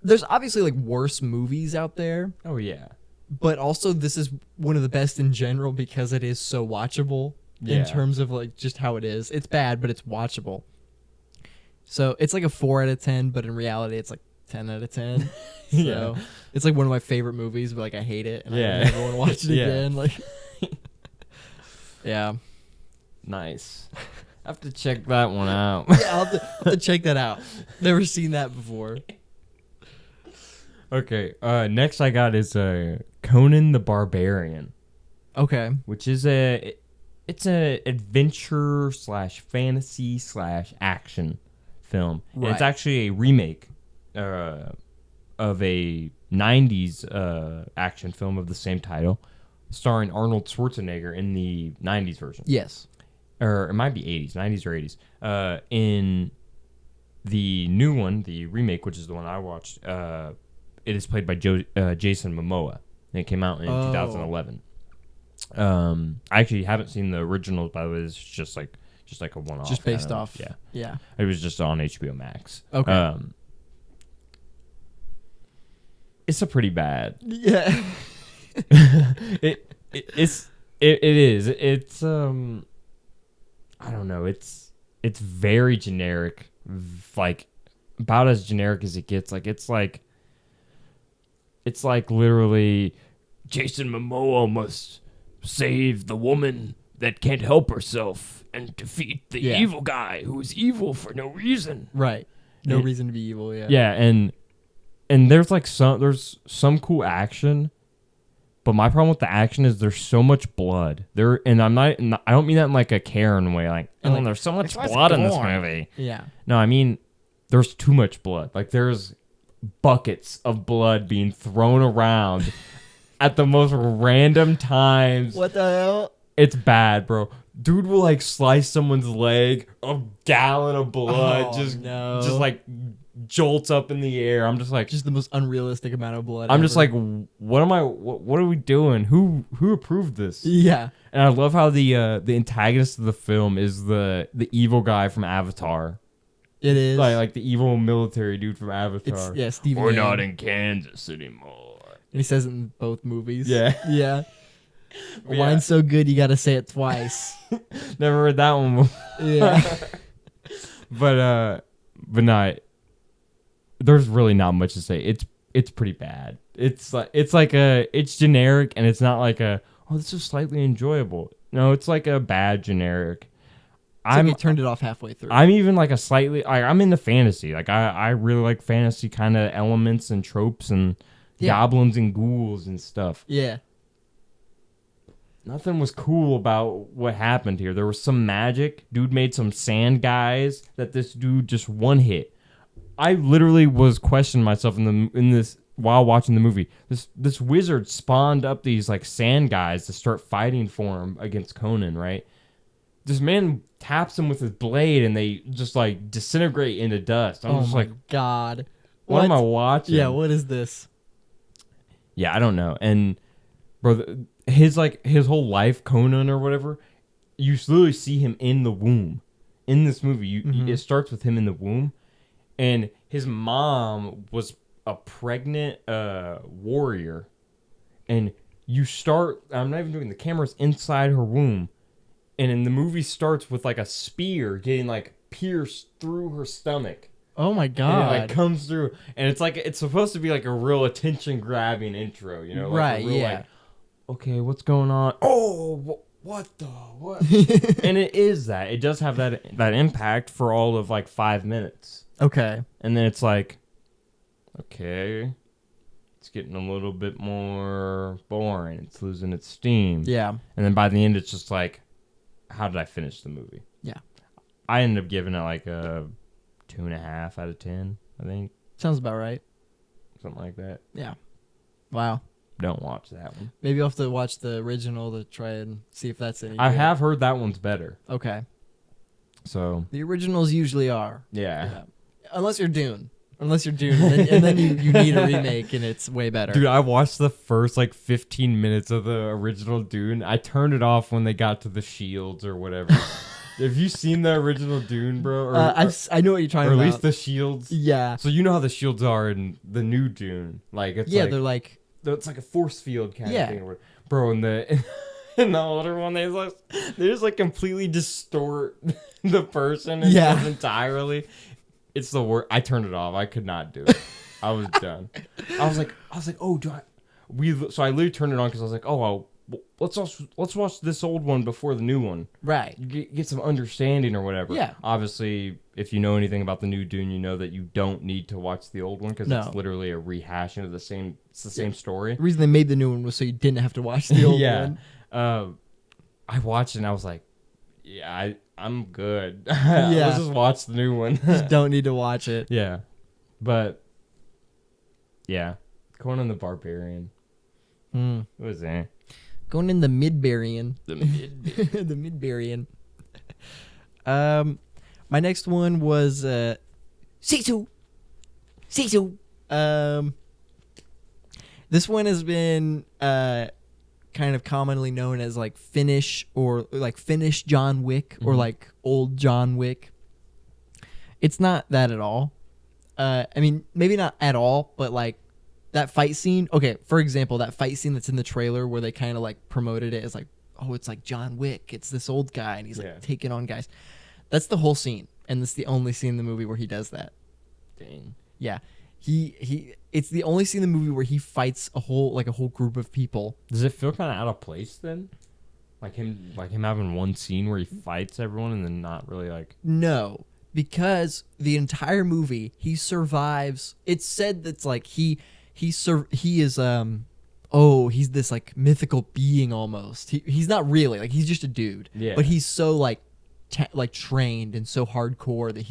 B: there's obviously like worse movies out there.
C: Oh yeah.
B: But also this is one of the best in general because it is so watchable in terms of like just how it is. It's bad, but it's watchable. So it's like a 4 out of 10, but in reality it's like 10 out of 10. So it's like one of my favorite movies, but like I hate it and I never want to watch it again. Like yeah.
C: Nice. I have to check that one out.
B: Yeah, I'll have to check that out. Never seen that before.
C: Okay, next I got is Conan the Barbarian.
B: Okay.
C: Which is it's a adventure / fantasy / action film.
B: Right.
C: And it's actually a remake of of a 90s action film of the same title, starring Arnold Schwarzenegger in the 90s version.
B: Yes.
C: Or it might be 80s, 90s or 80s. In the new one, the remake, which is the one I watched, it is played by Jason Momoa, and it came out in 2011. I actually haven't seen the originals, by the way. It's just like a one-off.
B: Just based off.
C: Yeah.
B: Yeah.
C: It was just on HBO Max.
B: Okay.
C: It's a pretty bad.
B: Yeah.
C: It is. It's I don't know. It's very generic. Like about as generic as it gets. Like it's like literally Jason Momoa must save the woman that can't help herself and defeat the evil guy who is evil for no reason.
B: Right. No reason to be evil. Yeah.
C: Yeah, and there's like some cool action, but my problem with the action is there's so much blood. I don't mean that in like a Karen way, like,
B: And like,
C: there's so much blood in this movie.
B: Yeah.
C: No, I mean there's too much blood. Like there's buckets of blood being thrown around at the most random times.
B: What the hell?
C: It's bad, bro. Dude will like slice someone's leg, a gallon of blood just like jolts up in the air. I'm just like,
B: just the most unrealistic amount of blood.
C: I'm just like, what are we doing? Who approved this?
B: Yeah.
C: And I love how the antagonist of the film is the evil guy from Avatar.
B: It is
C: Like the evil military dude from Avatar.
B: Steve.
C: We're not in Kansas anymore.
B: And he says it in both movies.
C: Yeah.
B: Yeah.
C: Yeah.
B: Line's so good you gotta say it twice.
C: Never heard that one before.
B: Yeah.
C: but no, there's really not much to say. It's pretty bad. It's generic, and it's not like this is slightly enjoyable. No, it's like a bad generic.
B: I turned it off halfway through.
C: I'm even like a slightly I'm into fantasy. Like I really like fantasy kind of elements and tropes and goblins and ghouls and stuff.
B: Yeah.
C: Nothing was cool about what happened here. There was some magic. Dude made some sand guys that this dude just one hit. I literally was questioning myself in this while watching the movie. This wizard spawned up these like sand guys to start fighting for him against Conan, right? This man taps him with his blade and they just like disintegrate into dust. I'm just like,
B: God.
C: What am I watching?
B: Yeah, what is this?
C: Yeah, I don't know. And bro, his whole life, Conan or whatever, you literally see him in the womb. In this movie, it starts with him in the womb, and his mom was a pregnant warrior, and I'm not even joking, the camera's inside her womb, and in the movie starts with like a spear getting like pierced through her stomach.
B: Oh my God.
C: And it like comes through, and it's like it's supposed to be like a real attention grabbing intro, you know? Like
B: right,
C: a real,
B: yeah.
C: like, okay, what's going on? Oh, what? And it is that. It does have that impact for all of like 5 minutes.
B: Okay.
C: And then it's like, okay, it's getting a little bit more boring. It's losing its steam.
B: Yeah.
C: And then by the end, it's just like, how did I finish the movie?
B: Yeah.
C: I ended up giving it like a 2.5 out of 10, I think.
B: Sounds about right.
C: Something like that.
B: Yeah. Wow.
C: Don't watch that one.
B: Maybe I'll have to watch the original to try and see if that's any
C: I
B: good.
C: have heard that one's better.
B: Okay.
C: So.
B: The originals usually are.
C: Yeah.
B: Unless you're Dune. And then you need a remake and it's way better.
C: Dude, I watched the first like 15 minutes of the original Dune. I turned it off when they got to the shields or whatever. Have you seen the original Dune, bro?
B: I know what you're talking
C: or
B: about.
C: at least the shields.
B: Yeah.
C: So you know how the shields are in the new Dune. Like it's
B: they're like
C: it's like a force field kind of thing.
B: Yeah.
C: Bro, in the older one, they just like completely distort the person entirely. It's the worst. I turned it off. I could not do it. I was done. I was like, oh, so I literally turned it on because I was like, oh, let's watch this old one before the new one.
B: Right.
C: Get some understanding or whatever.
B: Yeah.
C: Obviously, if you know anything about the new Dune, you know that you don't need to watch the old one because it's literally a rehashing of the same. It's the same story.
B: The reason they made the new one was so you didn't have to watch the old one.
C: I watched it and I was like, yeah, I'm good.
B: Yeah.
C: Let's just watch the new one.
B: Just don't need to watch it.
C: Yeah. But Yeah. Conan the Barbarian.
B: Mm.
C: What was that?
B: Going in the Midbarian.
C: The mid.
B: The Midbarian. My next one was Sisu. Sisu. This one has been kind of commonly known as like Finnish or like Finnish John Wick or like old John Wick. It's not that at all. I mean, maybe not at all, but like that fight scene. Okay, for example, that fight scene that's in the trailer where they kind of like promoted it as like, oh, it's like John Wick. It's this old guy and he's like taking on guys. That's the whole scene, and it's the only scene in the movie where he does that.
C: Dang.
B: Yeah, it's the only scene in the movie where he fights a whole group of people.
C: Does it feel kind of out of place then? Like him having one scene where he fights everyone and then not really like.
B: No, because the entire movie he survives. It's said that's like he is he's this like mythical being almost. He's not really like he's just a dude.
C: Yeah.
B: But he's so like trained and so hardcore that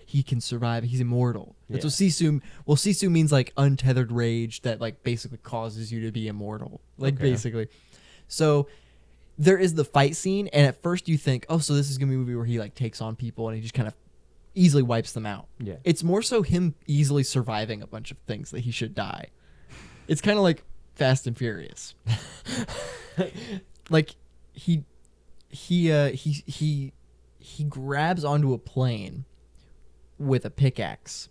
B: he can survive. He's immortal. That's what Sisu. Well, Sisu means like untethered rage that like basically causes you to be immortal. Like basically. So there is the fight scene, and at first you think, oh, so this is gonna be a movie where he like takes on people and he just kind of easily wipes them out. Yeah. It's more so him easily surviving a bunch of things that he should die. It's kind of like Fast and Furious. Like he grabs onto a plane with a pickaxe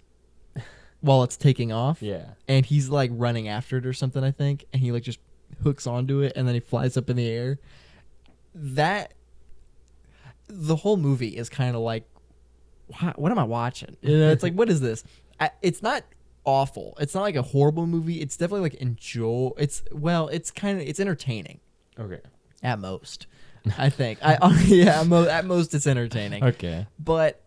B: while it's taking off. Yeah. And he's like running after it or something, I think, and he like just hooks onto it and then he flies up in the air. The whole movie is kind of like, what am I watching? You know, it's like, what is this? It's not awful. It's not like a horrible movie. It's definitely like it's entertaining. Okay. At most, I think. At most it's entertaining. Okay. But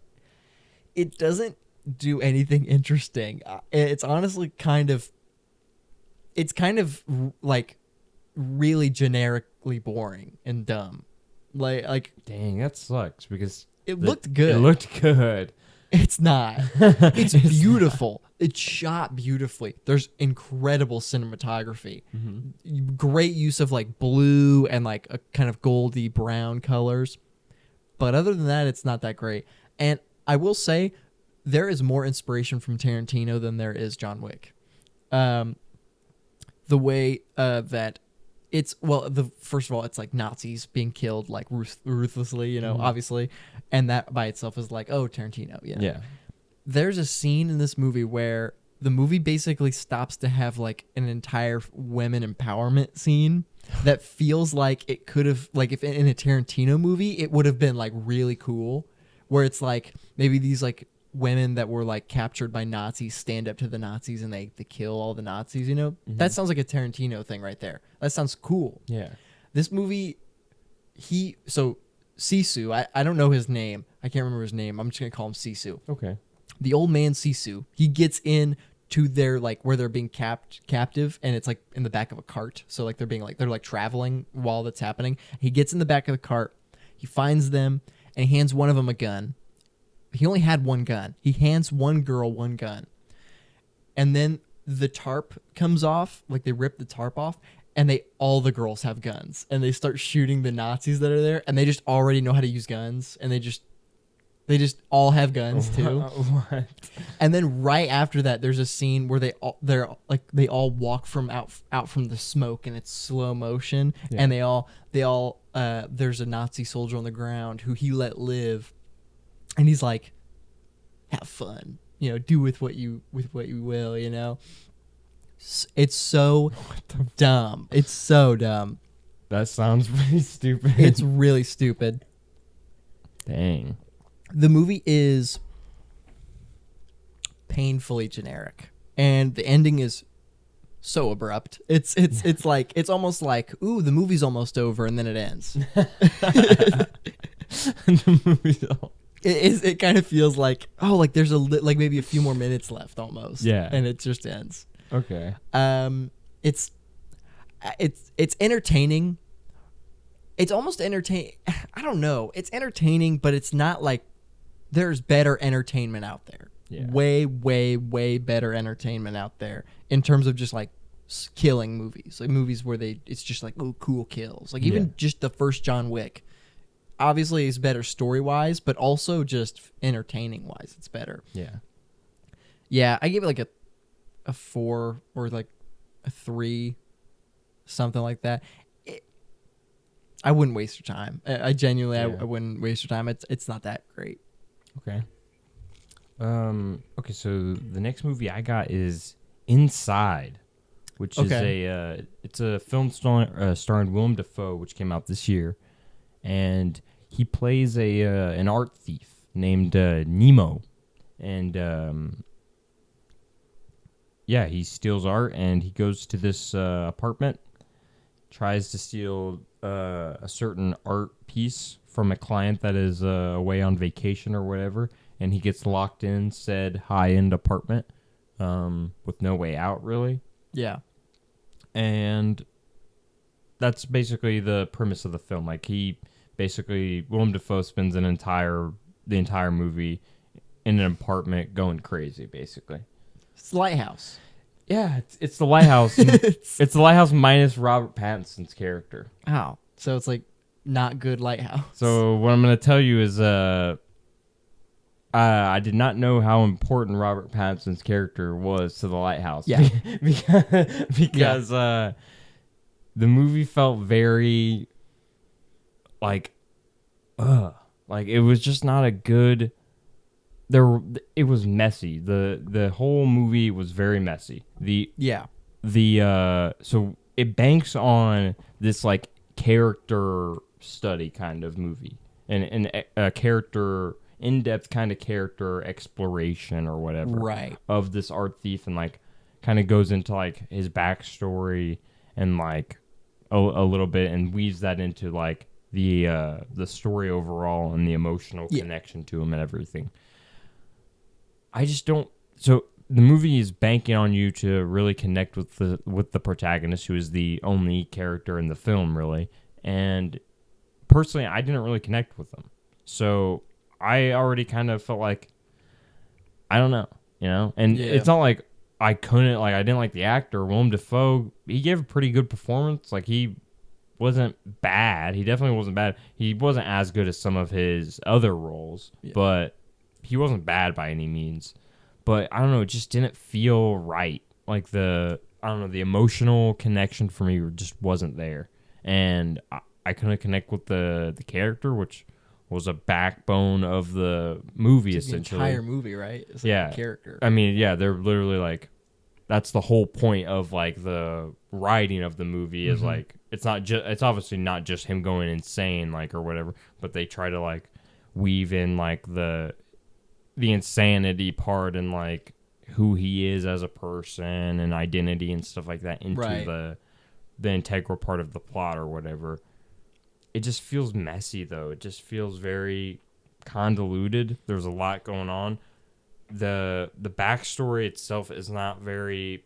B: it doesn't do anything interesting. It's honestly kind of like really generically boring and dumb. Like
C: dang, that sucks because
B: it looked good.
C: It looked good.
B: It's not. It's beautiful. It's shot beautifully. There's incredible cinematography. Mm-hmm. Great use of like blue and like a kind of goldy brown colors. But other than that, it's not that great. And I will say there is more inspiration from Tarantino than there is John Wick. The way that first of all, it's like Nazis being killed like ruthlessly, you know, obviously. And that by itself is like, oh, Tarantino, you know? Yeah. There's a scene in this movie where the movie basically stops to have like an entire women empowerment scene that feels like it could have, like if in a Tarantino movie, it would have been like really cool, where it's like maybe these like women that were like captured by Nazis stand up to the Nazis and they kill all the Nazis, you know? Mm-hmm. That sounds like a Tarantino thing right there. That sounds cool. Yeah. This movie, Sisu, I don't know his name. I can't remember his name. I'm just going to call him Sisu. Okay. The old man Sisu, he gets in to their like where they're being captive, and it's like in the back of a cart. So like they're traveling while that's happening. He gets in the back of the cart. He finds them and he hands one of them a gun. He only had one gun. He hands one girl one gun. And then the tarp comes off, like they rip the tarp off, and all the girls have guns. And they start shooting the Nazis that are there, and they just already know how to use guns, and they just all have guns too. What? And then right after that, there's a scene where they all walk from out from the smoke, and it's slow motion, and they all there's a Nazi soldier on the ground who he let live. And he's like, have fun, you know, do with what you will, you know. It's so dumb. It's so dumb.
C: That sounds pretty stupid.
B: It's really stupid.
C: Dang.
B: The movie is painfully generic, and the ending is so abrupt. It's like it's almost like, ooh, the movie's almost over, and then it ends.
C: The movie's all.
B: It kind of feels like, oh, like there's like maybe a few more minutes left almost. Yeah. And it just ends. Okay. It's entertaining. It's almost entertaining. I don't know. It's entertaining, but it's not like there's better entertainment out there.
C: Yeah.
B: way better entertainment out there in terms of just like killing movies, like movies where it's just like, oh, cool kills. Like even just the first John Wick, obviously is better story wise, but also just entertaining wise, it's better. Yeah, I give it like a 4 or like a 3, something like that. I wouldn't waste your time. I genuinely, I wouldn't waste your time. It's not that great.
C: Okay. Okay, so the next movie I got is Inside, which is it's a film starring Willem Dafoe, which came out this year, and he plays an art thief named Nemo, and he steals art, and he goes to this apartment, tries to steal a certain art piece from a client that is away on vacation or whatever, and he gets locked in said high-end apartment with no way out, really.
B: Yeah.
C: And that's basically the premise of the film. Like, Willem Dafoe spends the entire movie in an apartment going crazy, basically.
B: It's Lighthouse.
C: Yeah, it's the Lighthouse. It's the Lighthouse minus Robert Pattinson's character.
B: Oh, so it's like not good Lighthouse.
C: So what I'm going to tell you is I did not know how important Robert Pattinson's character was to the Lighthouse.
B: Yeah.
C: because the movie felt very like it was just not a good. It was messy. The whole movie was very messy. So it banks on this like character study kind of movie and a character in-depth kind of character exploration or whatever of this art thief, and like kind of goes into like his backstory and like a little bit and weaves that into like the story overall and the emotional connection to him and everything. I just don't. So the movie is banking on you to really connect with the protagonist, who is the only character in the film, really. And personally, I didn't really connect with them. So I already kind of felt like, I don't know, And it's not like I couldn't, like, I didn't like the actor. Willem Dafoe, he gave a pretty good performance. Like, he wasn't bad. He definitely wasn't bad. He wasn't as good as some of his other roles, but he wasn't bad by any means. But I don't know, it just didn't feel right. Like the emotional connection for me just wasn't there. And I couldn't connect with the character, which was a backbone of the movie, essentially.
B: The entire movie, right? It's like a character.
C: I mean, they're literally like, that's the whole point of like the writing of the movie is like, it's obviously not just him going insane, like, or whatever, but they try to like weave in like the insanity part and like who he is as a person and identity and stuff like that into the integral part of the plot or whatever. It just feels messy, though. It just feels very convoluted. There's a lot going on. The backstory itself is not very,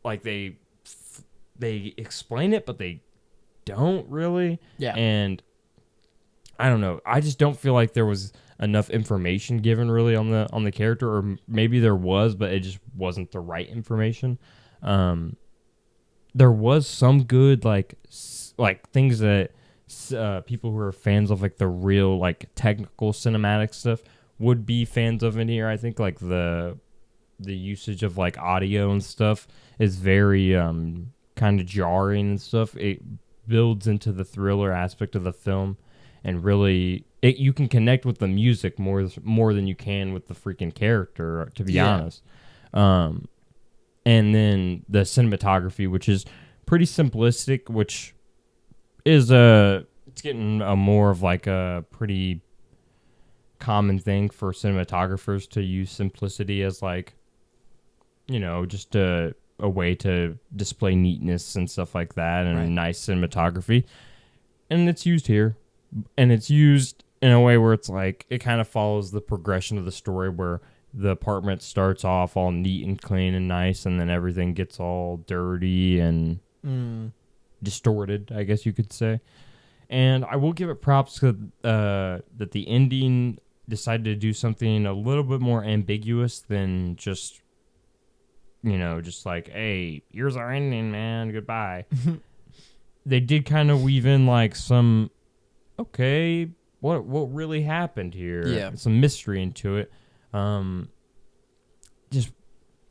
C: like, they explain it, but they don't really.
B: Yeah.
C: And I don't know. I just don't feel like there was enough information given really on the character, or maybe there was, but it just wasn't the right information. There was some good like things that people who are fans of like the real like technical cinematic stuff would be fans of in here. I think like the usage of like audio and stuff is very kind of jarring and stuff. It builds into the thriller aspect of the film, and really you can connect with the music more than you can with the freaking character, to be honest. And then the cinematography, which is pretty simplistic, which is it's getting a more of like a pretty common thing for cinematographers to use simplicity as like, just a way to display neatness and stuff like that, and nice cinematography. And it's used here, and it's used in a way where it's like it kind of follows the progression of the story, where the apartment starts off all neat and clean and nice, and then everything gets all dirty and distorted, I guess you could say. And I will give it props to that the ending decided to do something a little bit more ambiguous than just, just like, hey, here's our ending, man, goodbye. They did kind of weave in like some, okay, what really happened here?
B: Yeah.
C: Some mystery into it.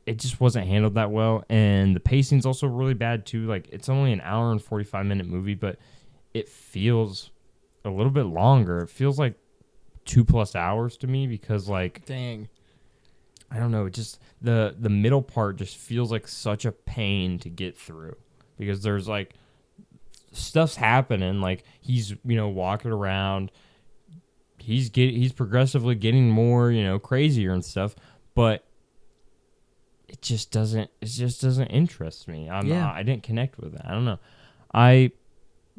C: It just wasn't handled that well, and the pacing's also really bad too. Like, it's only an hour and 45-minute movie, but it feels a little bit longer. It feels like 2+ hours to me because, like,
B: Dang.
C: I don't know, it just the middle part just feels like such a pain to get through because there's like stuff's happening, like he's walking around, he's progressively getting more crazier and stuff, but it just doesn't interest me. I didn't connect with it. I don't know. I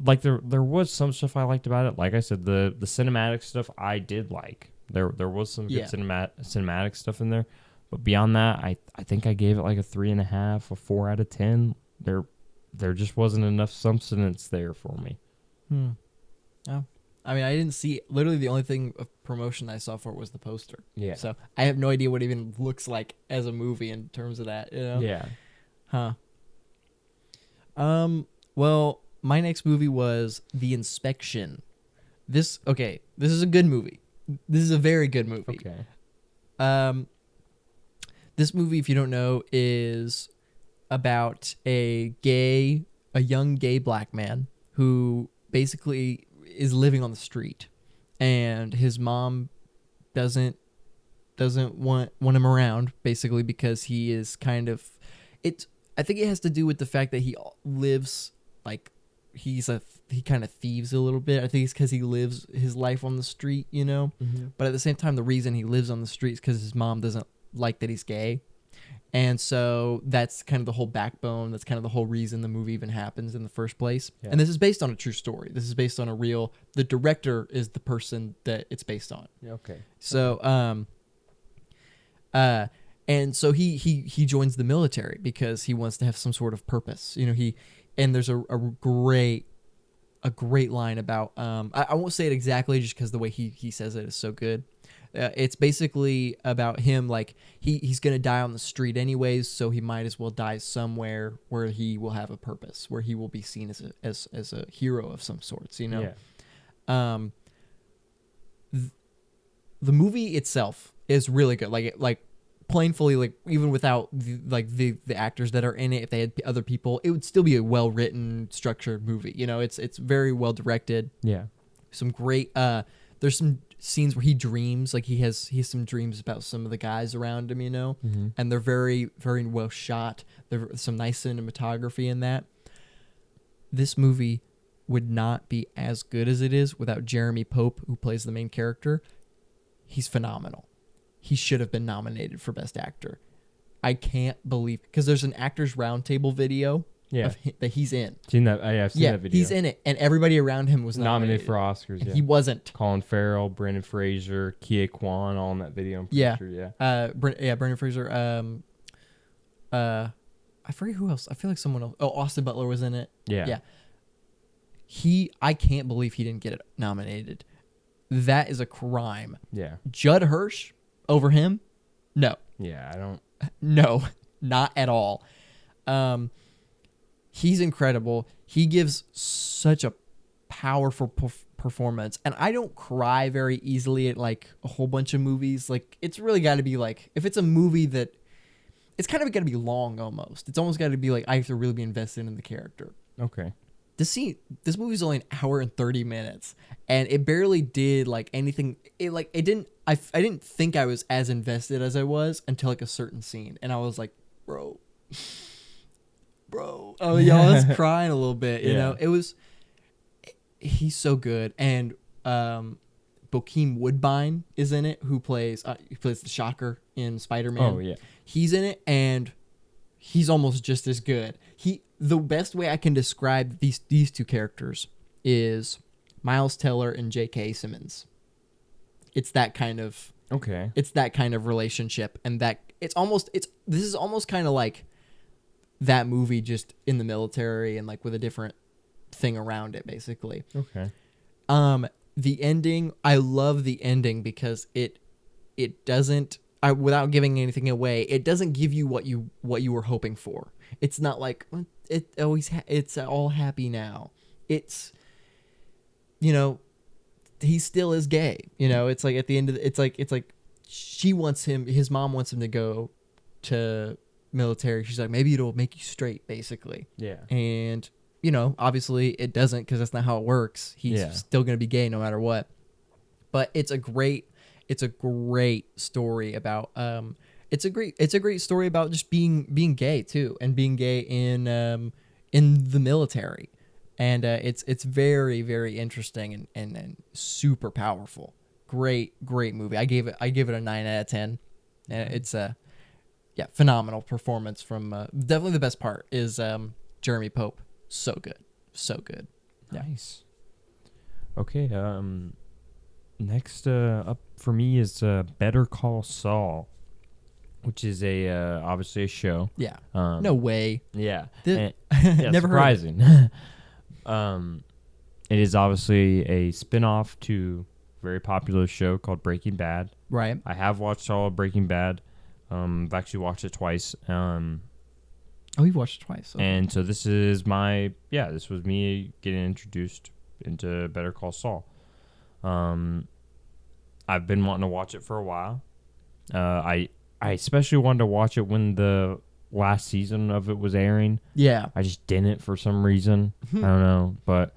C: like there was some stuff I liked about it. Like I said, the cinematic stuff I did like. There was some good cinematic stuff in there, but beyond that, I think I gave it like a 3.5, a 4 out of 10. There just wasn't enough substance there for me.
B: Oh. I mean, I didn't see, literally the only thing of promotion I saw for it was the poster.
C: Yeah.
B: So I have no idea what it even looks like as a movie in terms of that,
C: Yeah.
B: Huh. Well, my next movie was The Inspection. This is a good movie. This is a very good movie.
C: Okay.
B: This movie, if you don't know, is about a young gay black man who basically is living on the street, and his mom doesn't want him around, basically because he is kind of I think it has to do with the fact that he lives like he kind of thieves a little bit. I think it's because he lives his life on the street,
C: Mm-hmm.
B: But at the same time, the reason he lives on the street is because his mom doesn't like that he's gay. And so that's kind of the whole backbone. That's kind of the whole reason the movie even happens in the first place. Yeah. And this is based on a true story. This is based on the director is the person that it's based on.
C: Okay.
B: So, and so he joins the military because he wants to have some sort of purpose. And there's a great line about, I won't say it exactly just because the way he says it is so good. It's basically about him, like he's going to die on the street anyways, so he might as well die somewhere where he will have a purpose, where he will be seen as a hero of some sorts,
C: Yeah.
B: The movie itself is really good. Like plainly, like even without the actors that are in it, if they had other people, it would still be a well-written, structured movie. It's very well directed.
C: Yeah.
B: Some great there's some scenes where he dreams, like he has some dreams about some of the guys around him,
C: Mm-hmm.
B: and they're very, very well shot. There's some nice cinematography in that. This movie would not be as good as it is without Jeremy Pope, who plays the main character. He's phenomenal. He should have been nominated for Best Actor. I can't believe, because there's an Actors Roundtable video that he's in.
C: Seen that? I've seen that video.
B: He's in it, and everybody around him was
C: nominated for Oscars. Yeah.
B: He wasn't.
C: Colin Farrell, Brendan Fraser, Kia Kwan, all in that video. I'm pretty sure, yeah.
B: Brendan Fraser. I forget who else. I feel like someone else. Oh, Austin Butler was in it.
C: Yeah.
B: I can't believe he didn't get it nominated. That is a crime.
C: Yeah.
B: Judd Hirsch over him? No.
C: Yeah, I don't.
B: No, not at all. He's incredible. He gives such a powerful performance, and I don't cry very easily at like a whole bunch of movies. Like, it's really got to be like, if it's a movie that, it's kind of got to be long almost. It's almost got to be like I have to really be invested in the character.
C: Okay.
B: This movie's only an hour and 30 minutes, and it barely did like anything. I didn't think I was as invested as I was until like a certain scene, and I was like, bro. Oh yeah, I was crying a little bit. You know, he's so good, and Bokeem Woodbine is in it, who plays the Shocker in Spider-Man.
C: Oh yeah,
B: he's in it, and he's almost just as good. The best way I can describe these two characters is Miles Teller and J.K. Simmons. It's that kind of relationship, and this is almost kind of like that movie, just in the military and like with a different thing around it, basically.
C: Okay.
B: the ending, I love the ending because it doesn't, without giving anything away, it doesn't give you what you were hoping for. It's not like it's all happy now. It's, you know, he still is gay. You know, it's like at the end of it's like his mom wants him to go to military. She's like, maybe it'll make you straight, basically.
C: Yeah.
B: And, you know, obviously it doesn't, because that's not how it works. He's still going to be gay no matter what. But it's a great story about it's a great story about just being gay too, and being gay in the military. And it's very, very interesting and super powerful. Great movie. I gave it a 9 out of 10. And it's phenomenal performance from definitely the best part is Jeremy Pope. So good. Yeah.
C: Nice. Okay. Next up for me is Better Call Saul, which is obviously a show.
B: Yeah. No way.
C: Yeah.
B: Yeah,
C: Never surprising. It is obviously a spin-off to a very popular show called Breaking Bad.
B: Right.
C: I have watched all of Breaking Bad. I've actually watched it twice.
B: You've watched it twice. Okay.
C: And so this was me getting introduced into Better Call Saul. I've been wanting to watch it for a while. I especially wanted to watch it when the last season of it was airing.
B: Yeah.
C: I just didn't for some reason. I don't know. But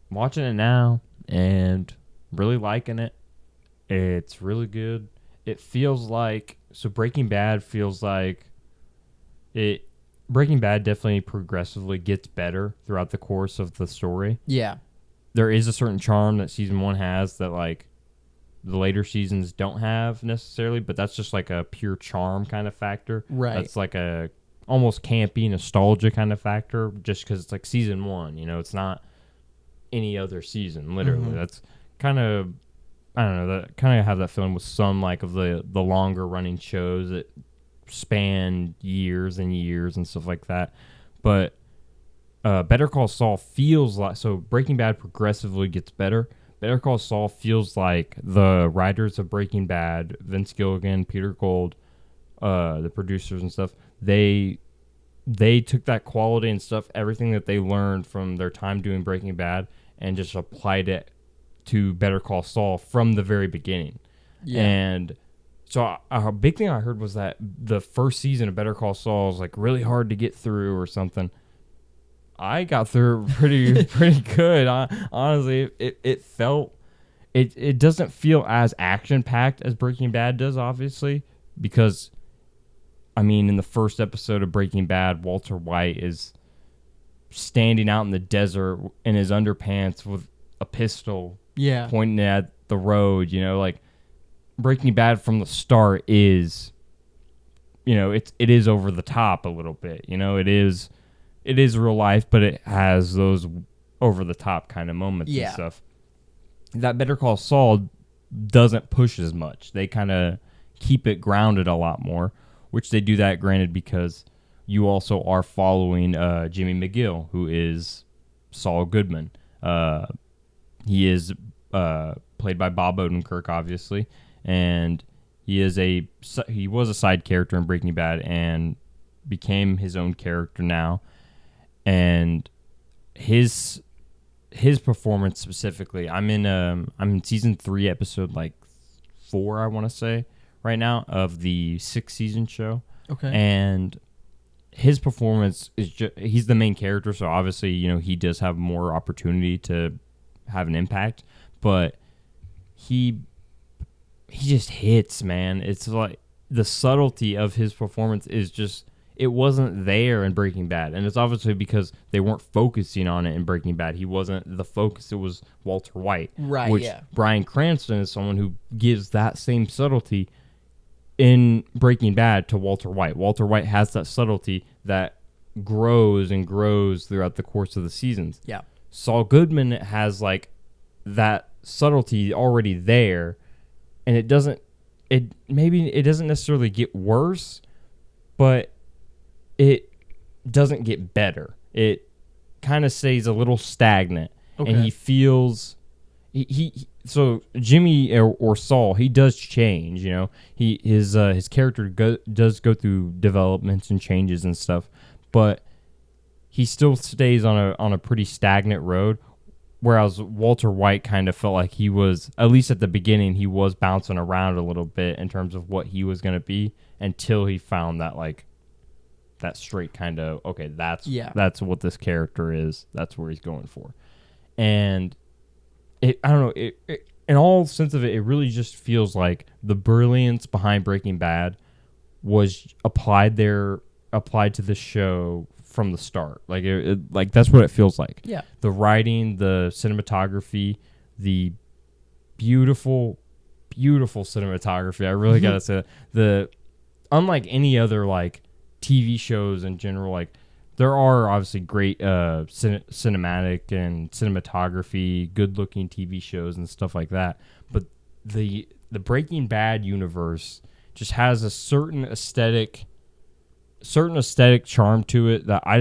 C: I'm watching it now and really liking it. It's really good. It feels like... So Breaking Bad feels like... Breaking Bad definitely progressively gets better throughout the course of the story.
B: Yeah.
C: There is a certain charm that season 1 has that, like, the later seasons don't have necessarily, but that's just like a pure charm kind of factor.
B: Right.
C: That's like a almost campy nostalgia kind of factor, just because it's like season 1, you know, it's not any other season, literally.
B: Mm-hmm.
C: That's kind of, I don't know, that kind of have that feeling with some like of the longer running shows that span years and years and stuff like that. But Better Call Saul feels like, so Breaking Bad progressively gets better. Better Call Saul feels like the writers of Breaking Bad, Vince Gilligan, Peter Gould, the producers and stuff, they took that quality and stuff, everything that they learned from their time doing Breaking Bad, and just applied it to Better Call Saul from the very beginning. Yeah. And so a big thing I heard was that the first season of Better Call Saul is like really hard to get through or something. I got through pretty good. Honestly, it felt it doesn't feel as action packed as Breaking Bad does, obviously, because I mean, in the first episode of Breaking Bad, Walter White is standing out in the desert in his underpants with a pistol, pointing at the road. You know, like Breaking Bad from the start is, you know, it is over the top a little bit. You know, it is real life, but it has those over the top kind of moments and stuff. That Better Call Saul doesn't push as much. They kind of keep it grounded a lot more, which they do that, granted, because you also are following Jimmy McGill, who is Saul Goodman. He is played by Bob Odenkirk, obviously, and he was a side character in Breaking Bad and became his own character now. And his performance specifically, I'm in season 3, episode like 4, I want to say, right now, of the 6th season show.
B: Okay.
C: And his performance is he's the main character, so obviously, you know, he does have more opportunity to have an impact, but he just hits, man. It's like the subtlety of his performance is just, it wasn't there in Breaking Bad. And it's obviously because they weren't focusing on it in Breaking Bad. He wasn't the focus. It was Walter White.
B: Right,
C: which Bryan Cranston is someone who gives that same subtlety in Breaking Bad to Walter White. Walter White has that subtlety that grows and grows throughout the course of the seasons.
B: Yeah.
C: Saul Goodman has like that subtlety already there, and it doesn't necessarily get worse, but it doesn't get better. It kind of stays a little stagnant, and he feels so Jimmy or Saul, he does change, you know. His character does go through developments and changes and stuff, but he still stays on a pretty stagnant road. Whereas Walter White kind of felt like he was, at least at the beginning, he was bouncing around a little bit in terms of what he was going to be until he found that like that straight kind of, okay, that's what this character is. That's where he's going for. And I don't know, it in all sense of it, it really just feels like the brilliance behind Breaking Bad was applied to the show from the start. Like like that's what it feels like.
B: Yeah.
C: The writing, the cinematography, the beautiful cinematography. I really gotta say that. Unlike any other like TV shows in general, like there are obviously great cinematic and cinematography, good looking TV shows and stuff like that. But the Breaking Bad universe just has a certain aesthetic charm to it that I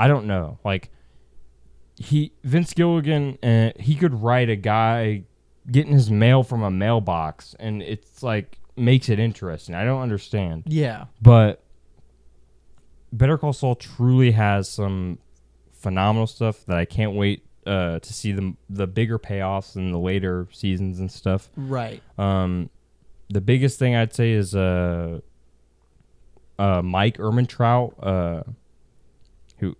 C: don't know. Like Vince Gilligan, he could write a guy getting his mail from a mailbox, and it's like makes it interesting. I don't understand.
B: Yeah.
C: But Better Call Saul truly has some phenomenal stuff that I can't wait to see the bigger payoffs in the later seasons and stuff.
B: Right.
C: The biggest thing I'd say is Mike Ehrmantraut,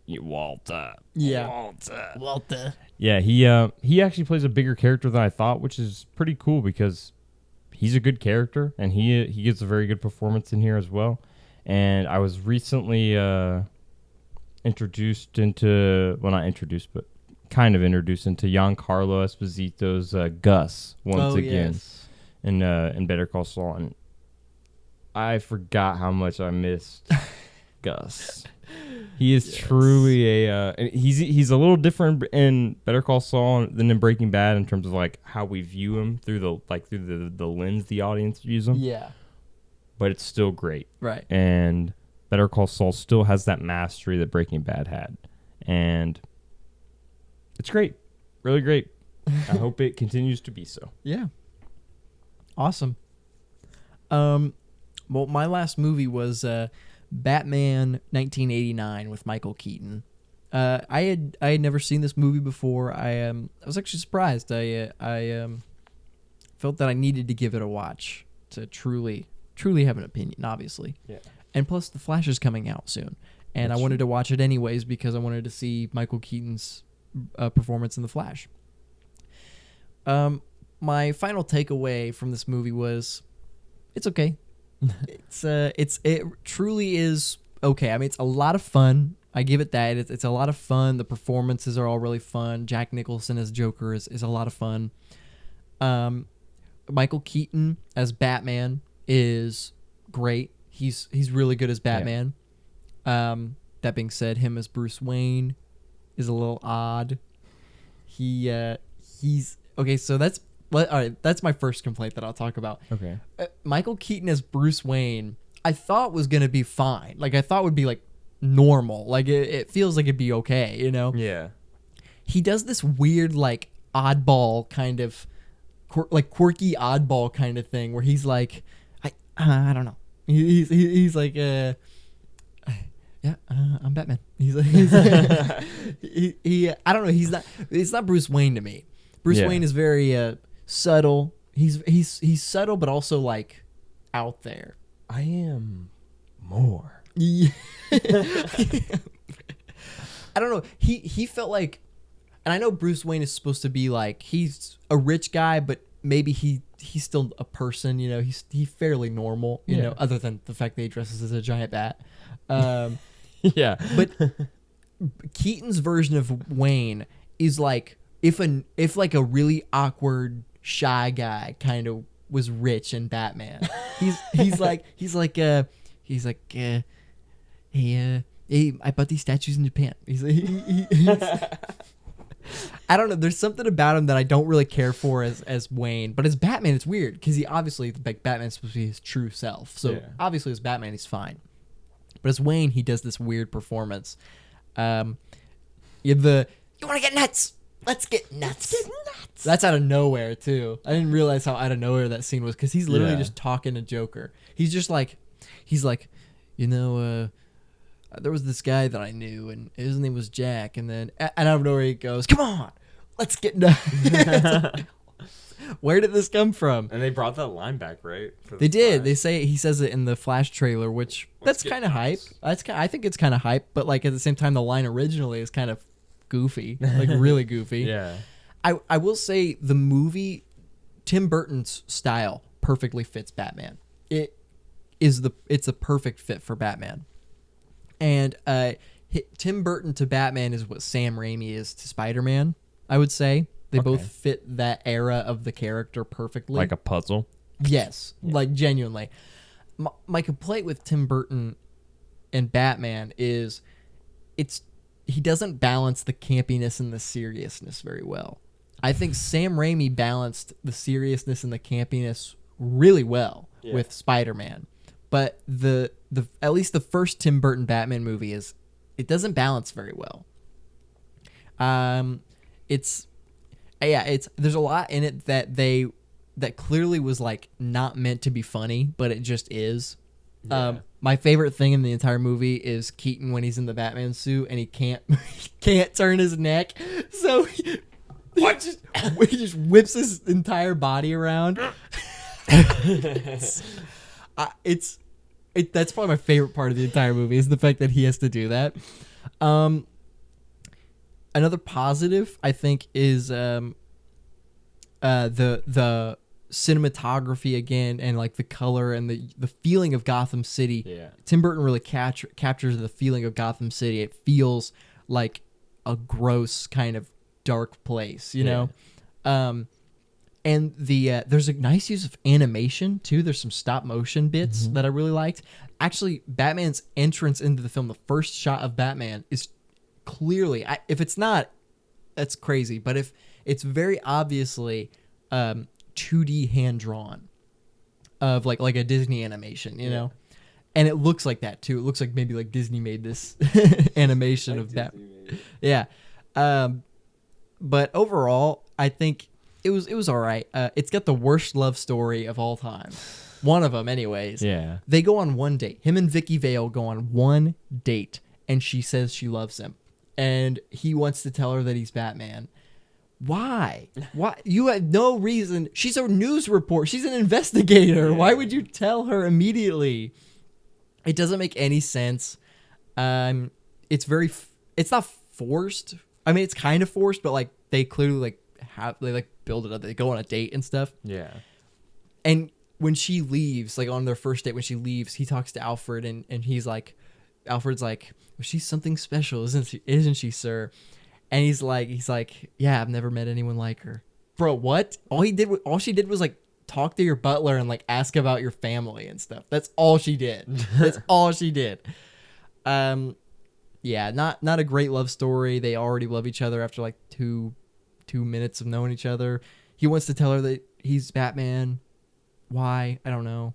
C: Walter.
B: Yeah.
C: Walter. Yeah, he actually plays a bigger character than I thought, which is pretty cool because he's a good character and he gives a very good performance in here as well. And I was recently introduced into Giancarlo Esposito's Gus once again.
B: Yes.
C: In Better Call Saul, and I forgot how much I missed Gus. He is truly he's a little different in Better Call Saul than in Breaking Bad in terms of like how we view him through the lens the audience views him.
B: Yeah.
C: But it's still great.
B: Right.
C: And Better Call Saul still has that mastery that Breaking Bad had. And it's great. Really great. I hope it continues to be so.
B: Yeah. Awesome. Well, my last movie was Batman 1989 with Michael Keaton. I had never seen this movie before. I was actually surprised. I felt that I needed to give it a watch to truly have an opinion, obviously. Yeah. And plus, The Flash is coming out soon, and I wanted to watch it anyways because I wanted to see Michael Keaton's performance in The Flash. My final takeaway from this movie was, it's okay. It truly is okay. I mean, it's a lot of fun. I give it that. It's a lot of fun. The performances are all really fun. Jack Nicholson as Joker is a lot of fun. Michael Keaton as Batman is great. He's really good as Batman. Yeah. That being said, him as Bruce Wayne is a little odd. He's okay. So that's all right. That's my first complaint that I'll talk about.
C: Okay.
B: Michael Keaton as Bruce Wayne, I thought was gonna be fine. Like I thought would be like normal. Like it feels like it'd be okay. You know.
C: Yeah.
B: He does this weird like oddball kind of, quirky oddball kind of thing where he's like, I don't know. He's like I'm Batman. He's like he I don't know. It's not Bruce Wayne to me. Bruce Wayne is very subtle. He's subtle, but also like out there.
C: I am more.
B: Yeah. I don't know. He felt like, and I know Bruce Wayne is supposed to be like he's a rich guy, but maybe he's still a person. You know, he's fairly normal. You know, other than the fact that he dresses as a giant bat.
C: Yeah,
B: but Keaton's version of Wayne is like if like a really awkward shy guy kind of was rich in Batman. He's like hey, I bought these statues in Japan. He's I don't know. There's something about him that I don't really care for as Wayne, but as Batman, it's weird because he obviously like Batman's supposed to be his true self. So obviously as Batman, he's fine. But as Wayne, he does this weird performance. You want to get nuts? Let's get nuts. That's out of nowhere too. I didn't realize how out of nowhere that scene was because he's literally just talking to Joker. He's just like, there was this guy that I knew and his name was Jack, and then out of nowhere he goes, "Come on, let's get nuts." Where did this come from?
C: And they brought that line back, right?
B: They did. They say he says it in the Flash trailer, which that's kind of hype. I think it's kind of hype, but like at the same time, the line originally is kind of goofy, like really goofy.
C: Yeah.
B: I will say the movie, Tim Burton's style perfectly fits Batman. It's a perfect fit for Batman, and Tim Burton to Batman is what Sam Raimi is to Spider-Man. I would say. They both fit that era of the character perfectly.
C: Like a puzzle?
B: Yes. Yeah. Like, genuinely. My complaint with Tim Burton and Batman is he doesn't balance the campiness and the seriousness very well. I think Sam Raimi balanced the seriousness and the campiness really well with Spider-Man. But the at least the first Tim Burton Batman movie it doesn't balance very well. There's a lot in it that clearly was like not meant to be funny, but it just is. Yeah. My favorite thing in the entire movie is Keaton when he's in the Batman suit and he can't turn his neck, so he just whips his entire body around. That's probably my favorite part of the entire movie is the fact that he has to do that. Another positive, I think, is the cinematography again, and like the color and the feeling of Gotham City. Yeah. Tim Burton really captures the feeling of Gotham City. It feels like a gross kind of dark place, you know. And there's a nice use of animation too. There's some stop motion bits that I really liked. Actually, Batman's entrance into the film, the first shot of Batman is clearly, if it's not, that's crazy, but if it's very obviously 2D hand drawn of like a Disney animation, you know, and it looks like that too. It looks like maybe like Disney made this animation of that. Yeah. But overall, I think it was all right. It's got the worst love story of all time. One of them, anyways. Yeah. They go on one date. Him and Vicky Vale go on one date, and she says she loves him. And he wants to tell her that he's Batman. Why? Why? You have no reason. She's a news reporter. She's an investigator. Yeah. Why would you tell her immediately? It doesn't make any sense. It's not forced. I mean, it's kind of forced, but like they clearly build it up. They go on a date and stuff. Yeah. And when she leaves, like on their first date, when she leaves, he talks to Alfred and he's like, Alfred's like, well, she's something special, isn't she, sir? And he's like, yeah, I've never met anyone like her. Bro, what? All she did was like talk to your butler and like ask about your family and stuff. That's all she did. That's all she did. Yeah, not a great love story. They already love each other after like two minutes of knowing each other. He wants to tell her that he's Batman. Why? I don't know.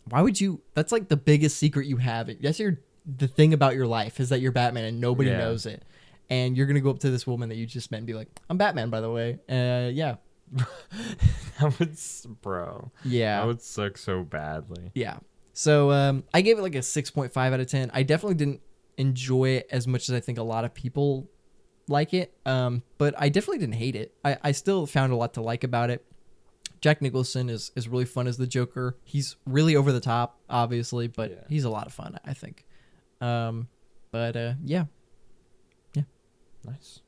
B: Why would you? That's like the biggest secret you have. That's the thing about your life is that you're Batman and nobody knows it. And you're going to go up to this woman that you just met and be like, I'm Batman, by the way. Yeah.
C: That would, bro.
B: Yeah.
C: That would suck so badly.
B: Yeah. So I gave it like a 6.5 out of 10. I definitely didn't enjoy it as much as I think a lot of people like it. But I definitely didn't hate it. I still found a lot to like about it. Jack Nicholson is really fun as the Joker. He's really over the top, obviously, but he's a lot of fun, I think. Yeah.
C: Nice.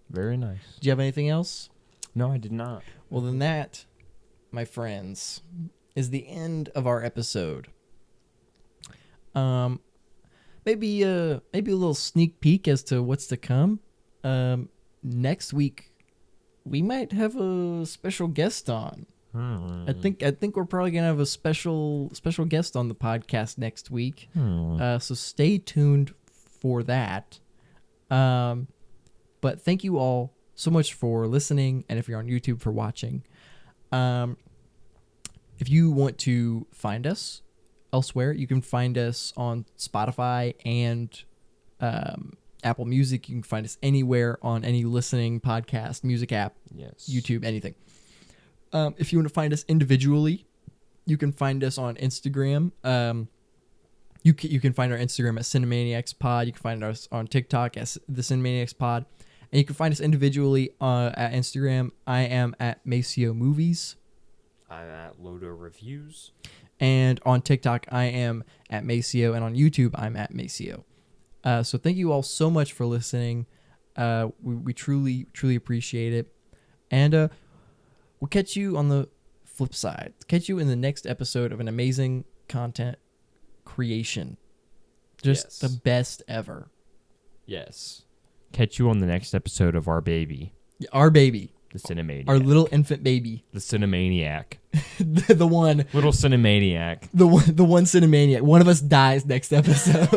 C: Very nice.
B: Do you have anything else?
C: No, I did not.
B: Well, then that, my friends, is the end of our episode. Maybe a little sneak peek as to what's to come. Next week, we might have a special guest on. I think we're probably gonna have a special guest on the podcast next week. So stay tuned for that. But thank you all so much for listening, and if you're on YouTube, for watching. If you want to find us elsewhere, you can find us on Spotify and Apple Music. You can find us anywhere on any listening podcast, music app,
C: Yes.
B: YouTube, anything. If you want to find us individually, you can find us on Instagram. You can find our Instagram at Cinemaniacs Pod. You can find us on TikTok as the Cinemaniacs Pod. And you can find us individually at Instagram. I am at Maceo Movies.
C: I'm at Lodo Reviews.
B: And on TikTok, I am at Maceo. And on YouTube, I'm at Maceo. So thank you all so much for listening. We truly, truly appreciate it. And we'll catch you on the flip side. Catch you in the next episode of an amazing content creation. Just the best ever.
C: Yes. Catch you on the next episode of Our Baby.
B: Our baby.
C: The Cinemaniac.
B: Our little infant baby.
C: The Cinemaniac.
B: the one.
C: Little Cinemaniac.
B: The one Cinemaniac. One of us dies next episode.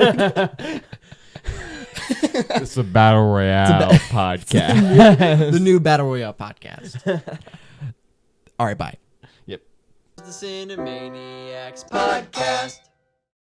C: It's a Battle Royale podcast.
B: The new Battle Royale podcast. All right, bye.
A: The Cinemaniacs podcast.